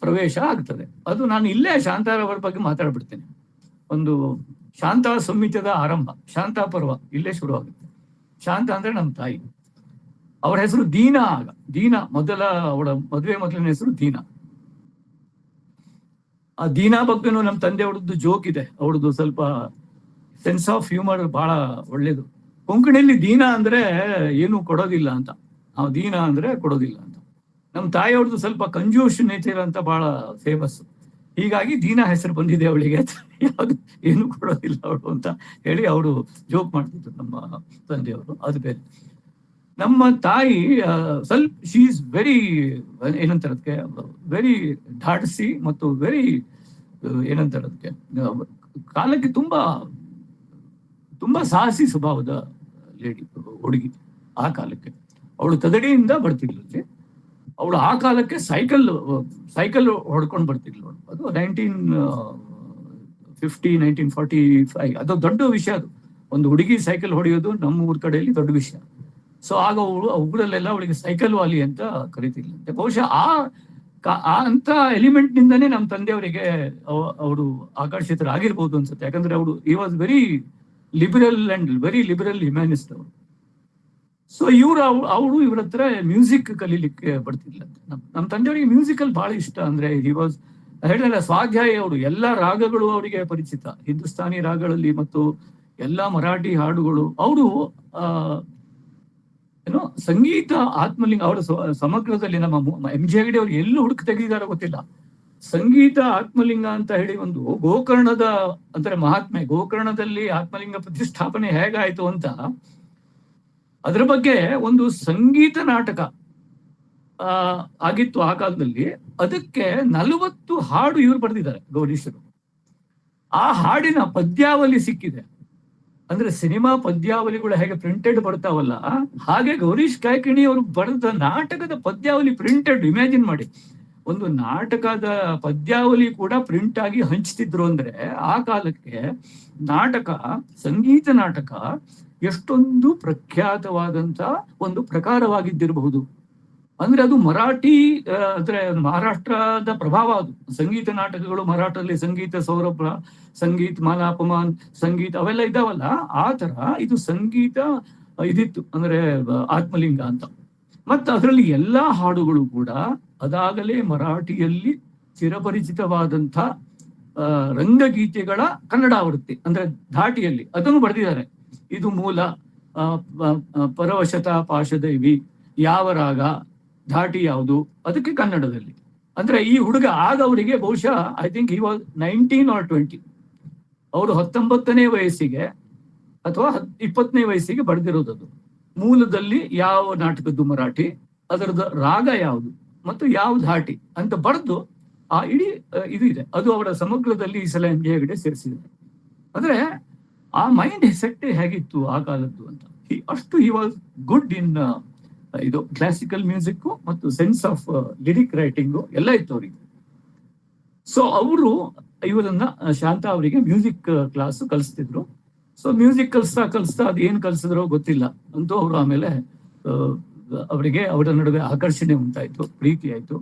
ಪ್ರವೇಶ ಆಗ್ತದೆ. ಅದು ನಾನು ಇಲ್ಲೇ ಶಾಂತಾರವರ ಬಗ್ಗೆ ಮಾತಾಡ್ಬಿಡ್ತೇನೆ. ಒಂದು ಶಾಂತಾ ಸಂಹಿತದ ಆರಂಭ, ಶಾಂತಾ ಪರ್ವ ಇಲ್ಲೇ ಶುರು ಆಗುತ್ತೆ. ಶಾಂತ ಅಂದ್ರೆ ನಮ್ಮ ತಾಯಿ. ಅವರ ಹೆಸರು ದೀನಾ. ಆಗ ದೀನಾ ಅವಳ ಮೊದಲನೇ ಹೆಸರು ದೀನಾ. ಆ ದೀನಾ ಬಗ್ಗೆನೂ ನಮ್ಮ ತಂದೆ ಅವಳದ್ದು ಜೋಕ್ ಇದೆ. ಅವಳದ್ದು ಸ್ವಲ್ಪ ಸೆನ್ಸ್ ಆಫ್ ಹ್ಯೂಮರ್ ಬಹಳ ಒಳ್ಳೇದು. ಕೊಂಕಣಿಯಲ್ಲಿ ದೀನಾ ಅಂದ್ರೆ ಏನು ಕೊಡೋದಿಲ್ಲ ಅಂತ, ನಾವು ದೀನಾ ಅಂದ್ರೆ ಕೊಡೋದಿಲ್ಲ ಅಂತ. ನಮ್ಮ ತಾಯಿಯವ್ರದ್ದು ಸ್ವಲ್ಪ ಕಂಜೂಷ್ ನೇಚರ್ ಅಂತ ಬಹಳ ಫೇಮಸ್. ಹೀಗಾಗಿ ದೀನಾ ಹೆಸರು ಬಂದಿದೆ ಅವಳಿಗೆ, ಯಾವುದು ಏನು ಕೊಡೋದಿಲ್ಲ ಅವಳು ಅಂತ ಹೇಳಿ ಅವರು ಜೋಕ್ ಮಾಡ್ತಿದ್ರು ನಮ್ಮ ತಂದೆಯವರು. ಅದು ಬೇರೆ. ನಮ್ಮ ತಾಯಿ ಸ್ವಲ್ಪ ಶಿ ಈಸ್ ವೆರಿ ಏನಂತಾರದಕ್ಕೆ, ವೆರಿ ಧಾಡ್ಸಿ ಮತ್ತು ವೆರಿ ಏನಂತಾರದಕ್ಕೆ, ಕಾಲಕ್ಕೆ ತುಂಬಾ ಸಾಹಸಿ ಸ್ವಭಾವದ ಹುಡುಗಿ. ಆ ಕಾಲಕ್ಕೆ ಅವಳು ತದಡಿಯಿಂದ ಬರ್ತಿದ್ಲು. ಅವಳು ಆ ಕಾಲಕ್ಕೆ ಸೈಕಲ್ ಹೊಡ್ಕೊಂಡು ಬರ್ತಿದ್ಲು. ಅದು 1950 1945. ಅದು ದೊಡ್ಡ ವಿಷಯ. ಅದು ಒಂದು ಹುಡುಗಿ ಸೈಕಲ್ ಹೊಡೆಯೋದು ನಮ್ಮ ಊರ್ ಕಡೆಯಲ್ಲಿ ದೊಡ್ಡ ವಿಷಯ. ಸೊ ಆಗ ಅವಳು ಊರಲ್ಲೆಲ್ಲ ಅವಳಿಗೆ ಸೈಕಲ್ ವಾಲಿ ಅಂತ ಕರಿತಿದ್ಲಂತೆ. ಬಹುಶಃ ಅಂತ ಎಲಿಮೆಂಟ್ ನಿಂದನೇ ನಮ್ಮ ತಂದೆಯವರಿಗೆ ಅವರು ಆಕರ್ಷಿತರಾಗಿರ್ಬೋದು ಅನ್ಸುತ್ತೆ. ಯಾಕಂದ್ರೆ ಈ was very liberal and very liberal humanist ಅವರು. ಸೊ ಅವಳು ಇವ್ರ ಹತ್ರ ಮ್ಯೂಸಿಕ್ ಕಲೀಲಿಕ್ಕೆ ಬರ್ತಿದ್ಲಂತೆ. ನಮ್ಮ ತಂದೆಯವರಿಗೆ ಮ್ಯೂಸಿಕಲ್ ಬಹಳ ಇಷ್ಟ. ಅಂದ್ರೆ ಹೇಳಿದ್ರೆ ಸ್ವಾಧ್ಯಾಯ. ಅವರು ಎಲ್ಲಾ ರಾಗಗಳು ಅವರಿಗೆ ಪರಿಚಿತ, ಹಿಂದೂಸ್ತಾನಿ ರಾಗಗಳಲ್ಲಿ ಮತ್ತು ಎಲ್ಲಾ ಮರಾಠಿ ಹಾಡುಗಳು. ಅವರು ಸಂಗೀತ ಆತ್ಮಲಿಂಗ ಅವರ ಸಮಗ್ರದಲ್ಲಿ ನಮ್ಮ MG ಹೆಗಡೆ ಅವರು ಎಲ್ಲೂ ಹುಡುಕ್ ತೆಗೆದಿದಾರೋ ಗೊತ್ತಿಲ್ಲ. ಸಂಗೀತ ಆತ್ಮಲಿಂಗ ಅಂತ ಹೇಳಿ ಒಂದು ಗೋಕರ್ಣದ ಅಂದ್ರೆ ಮಹಾತ್ಮೆ, ಗೋಕರ್ಣದಲ್ಲಿ ಆತ್ಮಲಿಂಗ ಪ್ರತಿಷ್ಠಾಪನೆ ಹೇಗಾಯ್ತು ಅಂತ ಅದರ ಬಗ್ಗೆ ಒಂದು ಸಂಗೀತ ನಾಟಕ ಆಗಿತ್ತು ಆ ಕಾಲದಲ್ಲಿ. ಅದಕ್ಕೆ 40 ಹಾಡು ಇವರು ಬರೆದಿದ್ದಾರೆ ಗೌರೀಶರು. ಆ ಹಾಡಿನ ಪದ್ಯಾವಲಿ ಸಿಕ್ಕಿದೆ. ಅಂದ್ರೆ ಸಿನಿಮಾ ಪದ್ಯಾವಲಿಗಳು ಹೇಗೆ ಪ್ರಿಂಟೆಡ್ ಬರ್ತಾವಲ್ಲ, ಹಾಗೆ ಗೌರೀಶ್ ಕಾಯ್ಕಿಣಿ ಅವರು ಬರೆದ ನಾಟಕದ ಪದ್ಯಾವಲಿ ಪ್ರಿಂಟೆಡ್. ಇಮ್ಯಾಜಿನ್ ಮಾಡಿ, ಒಂದು ನಾಟಕದ ಪದ್ಯಾವಲಿ ಕೂಡ ಪ್ರಿಂಟ್ ಆಗಿ ಹಂಚ್ತಿದ್ರು ಅಂದ್ರೆ ಆ ಕಾಲಕ್ಕೆ ನಾಟಕ, ಸಂಗೀತ ನಾಟಕ ಎಷ್ಟೊಂದು ಪ್ರಖ್ಯಾತವಾದಂತ ಒಂದು ಪ್ರಕಾರವಾಗಿದ್ದಿರಬಹುದು. ಅಂದ್ರೆ ಅದು ಮರಾಠಿ, ಅಂದ್ರೆ ಮಹಾರಾಷ್ಟ್ರದ ಪ್ರಭಾವ. ಅದು ಸಂಗೀತ ನಾಟಕಗಳು ಮರಾಠದಲ್ಲಿ ಸಂಗೀತ ಸೌರಭ, ಸಂಗೀತ ಮಾಲಾಪಮಾನ್, ಸಂಗೀತ ಅವೆಲ್ಲ ಇದಾವಲ್ಲ, ಆ ತರ ಇದು ಸಂಗೀತ ಇದಿತ್ತು, ಅಂದ್ರೆ ಆತ್ಮಲಿಂಗ ಅಂತ. ಮತ್ತೆ ಅದರಲ್ಲಿ ಎಲ್ಲಾ ಹಾಡುಗಳು ಕೂಡ ಅದಾಗಲೇ ಮರಾಠಿಯಲ್ಲಿ ಚಿರಪರಿಚಿತವಾದಂಥ ರಂಗಗೀತೆಗಳ ಕನ್ನಡ ಆವೃತ್ತಿ, ಅಂದ್ರೆ ಧಾಟಿಯಲ್ಲಿ ಅದನ್ನು ಬರೆದಿದ್ದಾರೆ. ಇದು ಮೂಲ, ಪರವಶತ ಪಾಶದೈವಿ, ಯಾವ ರಾಗ, ಧಾಟಿ ಯಾವುದು, ಅದಕ್ಕೆ ಕನ್ನಡದಲ್ಲಿ. ಅಂದ್ರೆ ಈ ಹುಡುಗ ಆಗ ಅವರಿಗೆ ಬಹುಶಃ I think he was 19 or 20, ಅವರು 19ನೇ ವಯಸ್ಸಿಗೆ ಅಥವಾ 20ನೇ ವಯಸ್ಸಿಗೆ ಬರೆದಿರೋದದು. ಮೂಲದಲ್ಲಿ ಯಾವ ನಾಟಕದ್ದು ಮರಾಠಿ, ಅದರದ ರಾಗ ಯಾವುದು ಮತ್ತು ಯಾವ ಧಾಟಿ ಅಂತ ಬರೆದು ಆ ಇಡೀ ಇದು ಇದೆ. ಅದು ಅವರ ಸಮಗ್ರದಲ್ಲಿ ಈ ಸಲ MJ ಹೆಗಡೆ ಸೇರಿಸಿದ್ದಾರೆ. ಅಂದ್ರೆ ಆ ಮೈಂಡ್ ಸೆಟ್ ಹೇಗಿತ್ತು ಆ ಕಾಲದ್ದು ಅಂತ. ಅಷ್ಟು ಹಿ ವಾಸ್ ಗುಡ್ ಇನ್ ಇದು ಕ್ಲಾಸಿಕಲ್ ಮ್ಯೂಸಿಕ್ ಮತ್ತು ಸೆನ್ಸ್ ಆಫ್ ಲಿರಿಕ್ ರೈಟಿಂಗು ಎಲ್ಲ ಇತ್ತು ಅವರಿಗೆ. ಸೊ ಅವರು ಇವರನ್ನ ಶಾಂತ ಅವರಿಗೆ ಮ್ಯೂಸಿಕ್ ಕ್ಲಾಸ್ ಕಲಿಸ್ತಿದ್ರು. ಸೊ ಮ್ಯೂಸಿಕ್ ಕಲಿಸ್ತಾ ಅದು ಏನ್ ಕಲಿಸಿದ್ರೋ ಗೊತ್ತಿಲ್ಲ ಅಂತೂ ಅವರು ಆಮೇಲೆ ಅವರಿಗೆ ಅವರ ನಡುವೆ ಆಕರ್ಷಣೆ ಉಂಟಾಯ್ತು, ಪ್ರೀತಿ ಆಯ್ತು.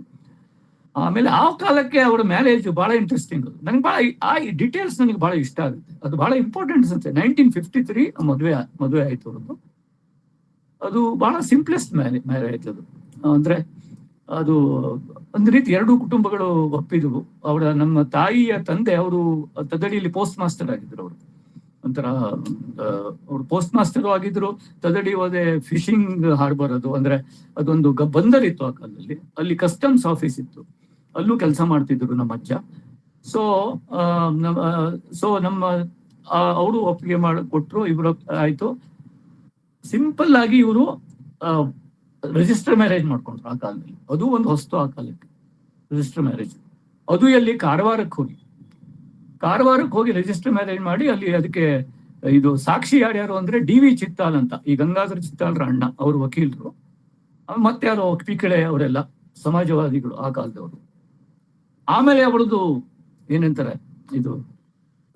ಆಮೇಲೆ ಆ ಕಾಲಕ್ಕೆ ಅವರ ಮ್ಯಾರೇಜ್ ಬಹಳ ಇಂಟ್ರೆಸ್ಟಿಂಗ್. ನನಗೆ ಬಹಳ ಆ ಡಿಟೇಲ್ಸ್ ನನಗೆ ಬಹಳ ಇಷ್ಟ ಆಗುತ್ತೆ, ಅದು ಬಹಳ ಇಂಪಾರ್ಟೆಂಟ್ ಅನ್ಸುತ್ತೆ. 1953 ಮದುವೆ ಆಯ್ತು ಅವ್ರದ್ದು. ಅದು ಬಹಳ ಸಿಂಪ್ಲೆಸ್ಟ್ ಮ್ಯಾರೇಜ್ ಅದು. ಅಂದ್ರೆ ಅದು ಒಂದು ರೀತಿ ಎರಡೂ ಕುಟುಂಬಗಳು ಒಪ್ಪಿದ್ವು. ನಮ್ಮ ತಾಯಿಯ ತಂದೆ ಅವರು ತದಡಿಯಲ್ಲಿ ಪೋಸ್ಟ್ ಮಾಸ್ಟರ್ ಆಗಿದ್ರು. ಅವರು ಒಂಥರ ಅವ್ರು ಪೋಸ್ಟ್ ಮಾಸ್ಟರ್ ಆಗಿದ್ರು. ತದಡಿ ಹೋದೆ ಫಿಶಿಂಗ್ ಹಾರ್ಬರ್, ಅದು ಅಂದ್ರೆ ಅದೊಂದು ಬಂದರ್ ಇತ್ತು ಆ ಕಾಲದಲ್ಲಿ. ಅಲ್ಲಿ ಕಸ್ಟಮ್ಸ್ ಆಫೀಸ್ ಇತ್ತು, ಅಲ್ಲೂ ಕೆಲಸ ಮಾಡ್ತಿದ್ರು ನಮ್ಮ ಅಜ್ಜ. ಸೊ ನಮ್ಮ ಅವರು ಒಪ್ಪಿಗೆ ಕೊಟ್ರು, ಇವರು ಆಯ್ತು. ಸಿಂಪಲ್ ಆಗಿ ಇವರು ರಿಜಿಸ್ಟರ್ ಮ್ಯಾರೇಜ್ ಮಾಡ್ಕೊಂಡ್ರು ಆ ಕಾಲದಲ್ಲಿ. ಅದು ಒಂದು ಹೊಸ್ತು ಆ ಕಾಲಕ್ಕೆ, ರಿಜಿಸ್ಟರ್ ಮ್ಯಾರೇಜ್. ಅದು ಎಲ್ಲಿ ಕಾರವಾರಕ್ಕೆ ಹೋಗಿ ರಿಜಿಸ್ಟರ್ ಮ್ಯಾರೇಜ್ ಮಾಡಿ ಅಲ್ಲಿ ಅದಕ್ಕೆ ಇದು ಸಾಕ್ಷಿ ಯಾರ್ಯಾರು ಅಂದ್ರೆ DV ಚಿತ್ತಾಲ್ ಅಂತ, ಈ ಗಂಗಾಧರ ಚಿತ್ತಾಲ್ರ ಅಣ್ಣ, ಅವರು ವಕೀಲರು. ಮತ್ತೆ ಯಾರು ಪಿಕಳೆ, ಅವರೆಲ್ಲ ಸಮಾಜವಾದಿಗಳು ಆ ಕಾಲದವರು. ಆಮೇಲೆ ಅವರದ್ದು ಏನಂತಾರೆ, ಇದು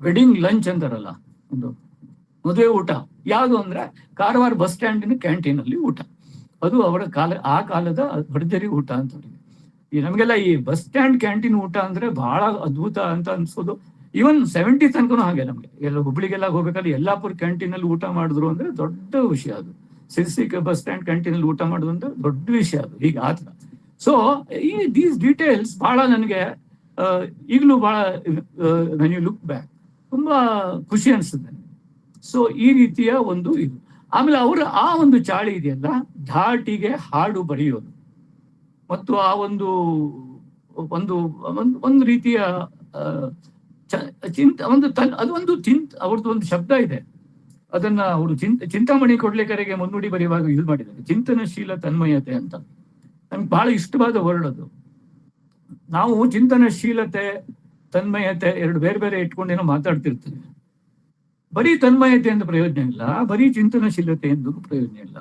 ವೆಡ್ಡಿಂಗ್ ಲಂಚ್ ಅಂತಾರಲ್ಲ, ಒಂದು ಮದುವೆ ಊಟ ಯಾವುದು ಅಂದ್ರೆ ಕಾರವಾರ ಬಸ್ ಸ್ಟ್ಯಾಂಡಿನ ಕ್ಯಾಂಟೀನ್ ಅಲ್ಲಿ ಊಟ. ಅದು ಅವರ ಆ ಕಾಲದ ಭರ್ಜರಿ ಊಟ ಅಂತ. ಈ ನಮಗೆಲ್ಲ ಈ ಬಸ್ ಸ್ಟ್ಯಾಂಡ್ ಕ್ಯಾಂಟೀನ್ ಊಟ ಅಂದ್ರೆ ಬಹಳ ಅದ್ಭುತ ಅಂತ ಅನ್ಸೋದು. ಈವನ್ 70 ತನಕನೂ ಹಾಗೆ. ನಮ್ಗೆ ಎಲ್ಲ ಹುಬ್ಳಿಗೆಲ್ಲ ಹೋಗ್ಬೇಕಾದ್ರೆ ಯಲ್ಲಾಪುರ ಕ್ಯಾಂಟೀನ್ ಅಲ್ಲಿ ಊಟ ಮಾಡಿದ್ರು ಅಂದ್ರೆ ದೊಡ್ಡ ವಿಷಯ ಅದು. ಸಿರ್ಸಿಗೆ ಬಸ್ ಸ್ಟ್ಯಾಂಡ್ ಕ್ಯಾಂಟೀನ್ ಅಲ್ಲಿ ಊಟ ಮಾಡೋದು ಅಂದ್ರೆ ದೊಡ್ಡ ವಿಷಯ ಅದು. ಈಗ ಆತರ. ಸೊ ಈ ದೀಸ್ ಡೀಟೇಲ್ಸ್ ಬಹಳ ನನಗೆ ಈಗಲೂ ಬಹಳ ವೆನ್ ಯು ಲುಕ್ ಬ್ಯಾಕ್ ತುಂಬಾ ಖುಷಿ ಅನಿಸ್ತದೆ. ಸೊ ಈ ರೀತಿಯ ಒಂದು ಇದು. ಆಮೇಲೆ ಅವರ ಆ ಒಂದು ಚಾಳಿ ಇದೆಯಲ್ಲ, ಧಾಟಿಗೆ ಹಾಡು ಬರೆಯೋದು ಮತ್ತು ಆ ಒಂದು ಒಂದು ರೀತಿಯ ಅವ್ರದ್ದು ಒಂದು ಶಬ್ದ ಇದೆ. ಅದನ್ನ ಅವರು ಚಿಂತಾಮಣಿ ಕೊಡ್ಲೇಕರೆಗೆ ಮುನ್ನುಡಿ ಬರೆಯುವಾಗ ಯೂಸ್ ಮಾಡಿದ್ದಾರೆ, ಚಿಂತನಶೀಲ ತನ್ಮಯತೆ ಅಂತ. ನಮ್ಗೆ ಬಹಳ ಇಷ್ಟವಾದ ವರ್ಡ್ ಅದು. ನಾವು ಚಿಂತನಶೀಲತೆ, ತನ್ಮಯತೆ ಎರಡು ಬೇರೆ ಬೇರೆ ಇಟ್ಕೊಂಡೇನೋ ಮಾತಾಡ್ತಿರ್ತೀವಿ. ಬರೀ ತನ್ಮಯತೆ ಎಂದು ಪ್ರಯೋಜನ ಇಲ್ಲ, ಬರೀ ಚಿಂತನಶೀಲತೆ ಎಂದು ಪ್ರಯೋಜನ ಇಲ್ಲ.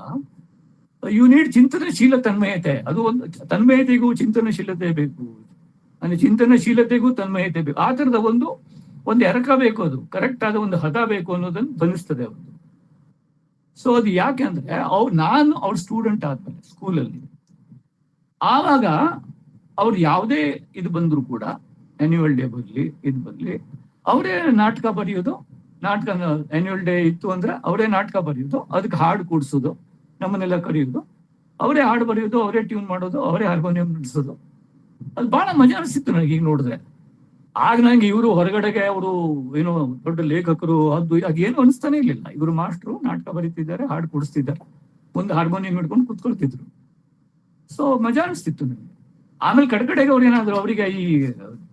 ಯು ನೀಡ್ ಚಿಂತನಶೀಲ ತನ್ಮಯತೆ. ಅದು ಒಂದು ತನ್ಮಯತೆಗೂ ಚಿಂತನಶೀಲತೆ ಬೇಕು, ಅಂದ್ರೆ ಚಿಂತನಶೀಲತೆಗೂ ತನ್ಮಯತೆ ಬೇಕು. ಆ ತರದ ಒಂದು ಎರಕ ಬೇಕು, ಅದು ಕರೆಕ್ಟ್ ಆದ ಒಂದು ಹದ ಬೇಕು ಅನ್ನೋದನ್ನು ಬಂಧಿಸ್ತದೆ ಅವ್ರದ್ದು. ಸೊ ಅದು ಯಾಕೆ ಅಂದ್ರೆ ನಾನು ಅವ್ರ ಸ್ಟೂಡೆಂಟ್ ಆದ್ಮೇಲೆ ಸ್ಕೂಲಲ್ಲಿ ಆವಾಗ ಅವ್ರು ಯಾವುದೇ ಇದು ಬಂದ್ರು ಕೂಡ, ಆನ್ಯುವಲ್ ಡೇ ಬರಲಿ ಇದು ಬರಲಿ, ಅವರೇ ನಾಟಕ ಬರೆಯೋದು. ನಾಟಕ ಆನ್ಯುವಲ್ ಡೇ ಇತ್ತು ಅಂದ್ರೆ ಅವರೇ ನಾಟಕ ಬರೆಯೋದು, ಅದಕ್ಕೆ ಹಾಡು ಕೂಡಿಸೋದು, ನಮ್ಮನ್ನೆಲ್ಲ ಕರೆಯೋದು, ಅವರೇ ಹಾಡು ಬರೆಯೋದು, ಅವರೇ ಟ್ಯೂನ್ ಮಾಡೋದು, ಅವರೇ ಹಾರ್ಮೋನಿಯಂ ನುಡಿಸೋದು. ಅದು ಬಹಳ ಮಜಾ ಅನಿಸ್ತಿತ್ತು ನನಗೆ ಈಗ ನೋಡಿದ್ರೆ. ಆಗ ನಂಗೆ ಇವರು ಹೊರಗಡೆಗೆ ಅವರು ಏನೋ ದೊಡ್ಡ ಲೇಖಕರು ಅದೇನು ಅನಿಸ್ತಾನೆ ಇರ್ಲಿಲ್ಲ. ಇವರು ಮಾಸ್ಟ್ರು, ನಾಟಕ ಬರೀತಿದ್ದಾರೆ, ಹಾಡು ಕೂಡಿಸ್ತಿದ್ದಾರೆ, ಮುಂದೆ ಹಾರ್ಮೋನಿಯಂ ಹಿಡ್ಕೊಂಡು ಕೂತ್ಕೊಳ್ತಿದ್ರು. ಸೊ ಮಜಾ ಅನಿಸ್ತಿತ್ತು ನನಗೆ. ಆಮೇಲೆ ಕಡೆಗೆ ಅವ್ರು ಏನಾದ್ರು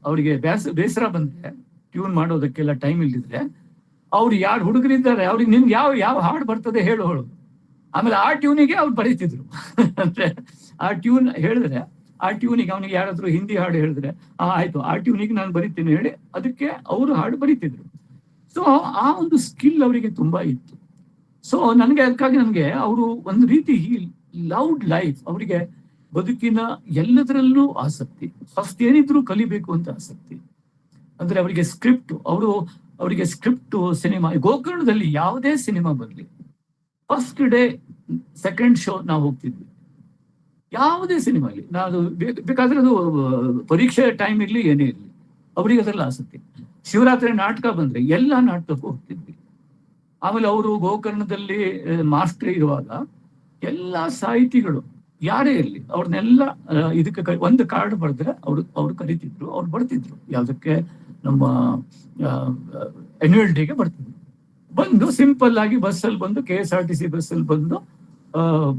ಅವರಿಗೆ ಬೇಸರ ಬಂದ್ರೆ, ಟ್ಯೂನ್ ಮಾಡೋದಕ್ಕೆಲ್ಲ ಟೈಮ್ ಇಲ್ದಿದ್ರೆ, ಅವ್ರು ಯಾರು ಹುಡುಗರಿದ್ದಾರೆ ಅವ್ರಿಗೆ ನಿಮ್ಗೆ ಯಾವ ಹಾಡು ಬರ್ತದೆ ಹೇಳು. ಆಮೇಲೆ ಆ ಟ್ಯೂನಿಗೆ ಅವ್ರು ಬರೀತಿದ್ರು. ಅಂದ್ರೆ ಆ ಟ್ಯೂನ್ ಹೇಳಿದ್ರೆ, ಆ ಟ್ಯೂನಿಗೆ ಅವನಿಗೆ ಯಾರಾದ್ರೂ ಹಿಂದಿ ಹಾಡು ಹೇಳಿದ್ರೆ ಆಯ್ತು ಆ ಟ್ಯೂನಿಗೆ ನಾನು ಬರಿತೀನಿ ಹೇಳಿ ಅದಕ್ಕೆ ಅವರು ಹಾಡು ಬರೀತಿದ್ರು. ಸೊ ಆ ಒಂದು ಸ್ಕಿಲ್ ಅವರಿಗೆ ತುಂಬಾ ಇತ್ತು. ಸೊ ಅದಕ್ಕಾಗಿ ನನಗೆ ಅವರು ಒಂದು ರೀತಿ ಲವ್ಡ್ ಲೈಫ್, ಅವರಿಗೆ ಬದುಕಿನ ಎಲ್ಲದರಲ್ಲೂ ಆಸಕ್ತಿ, ಫಸ್ಟ್ ಏನಿದ್ರು ಕಲಿಬೇಕು ಅಂತ ಆಸಕ್ತಿ. ಅಂದ್ರೆ ಅವರಿಗೆ ಅವರಿಗೆ ಸ್ಕ್ರಿಪ್ಟ್ ಸಿನಿಮಾ, ಗೋಕರ್ಣದಲ್ಲಿ ಯಾವುದೇ ಸಿನಿಮಾ ಬರಲಿ, ಫಸ್ಟ್ ಡೇ ಸೆಕೆಂಡ್ ಶೋ ನಾವು ಹೋಗ್ತಿದ್ವಿ. ಯಾವುದೇ ಸಿನಿಮಾ ಇರಲಿ, ನಾವು ಬೇಕಾದ್ರೆ ಅದು ಪರೀಕ್ಷೆ ಟೈಮ್ ಇರ್ಲಿ ಏನೇ ಇರಲಿ, ಅವರಿಗೆ ಅದರಲ್ಲಿ ಆಸಕ್ತಿ. ಶಿವರಾತ್ರಿ ನಾಟಕ ಬಂದ್ರೆ ಎಲ್ಲ ನಾಟಕಕ್ಕೂ ಹೋಗ್ತಿದ್ವಿ. ಆಮೇಲೆ ಅವರು ಗೋಕರ್ಣದಲ್ಲಿ ಮಾಸ್ಟರ್ ಇರುವಾಗ ಎಲ್ಲ ಸಾಹಿತಿಗಳು ಯಾರೇ ಇರಲಿ ಅವ್ರನ್ನೆಲ್ಲ ಇದಕ್ಕೆ ಒಂದು ಕಾರ್ಡ್ ಬರೆದ್ರೆ ಅವ್ರು ಕರೀತಿದ್ರು, ಅವ್ರು ಬರ್ತಿದ್ರು. ಯಾವ್ದಕ್ಕೆ? ನಮ್ಮ ಆನ್ಯುವಲ್ ಡೇಗೆ ಬರ್ತಿದ್ರು. ಬಂದು ಸಿಂಪಲ್ ಆಗಿ ಬಸ್ಸಲ್ಲಿ ಬಂದು, KSRTC ಬಸ್ಸಲ್ಲಿ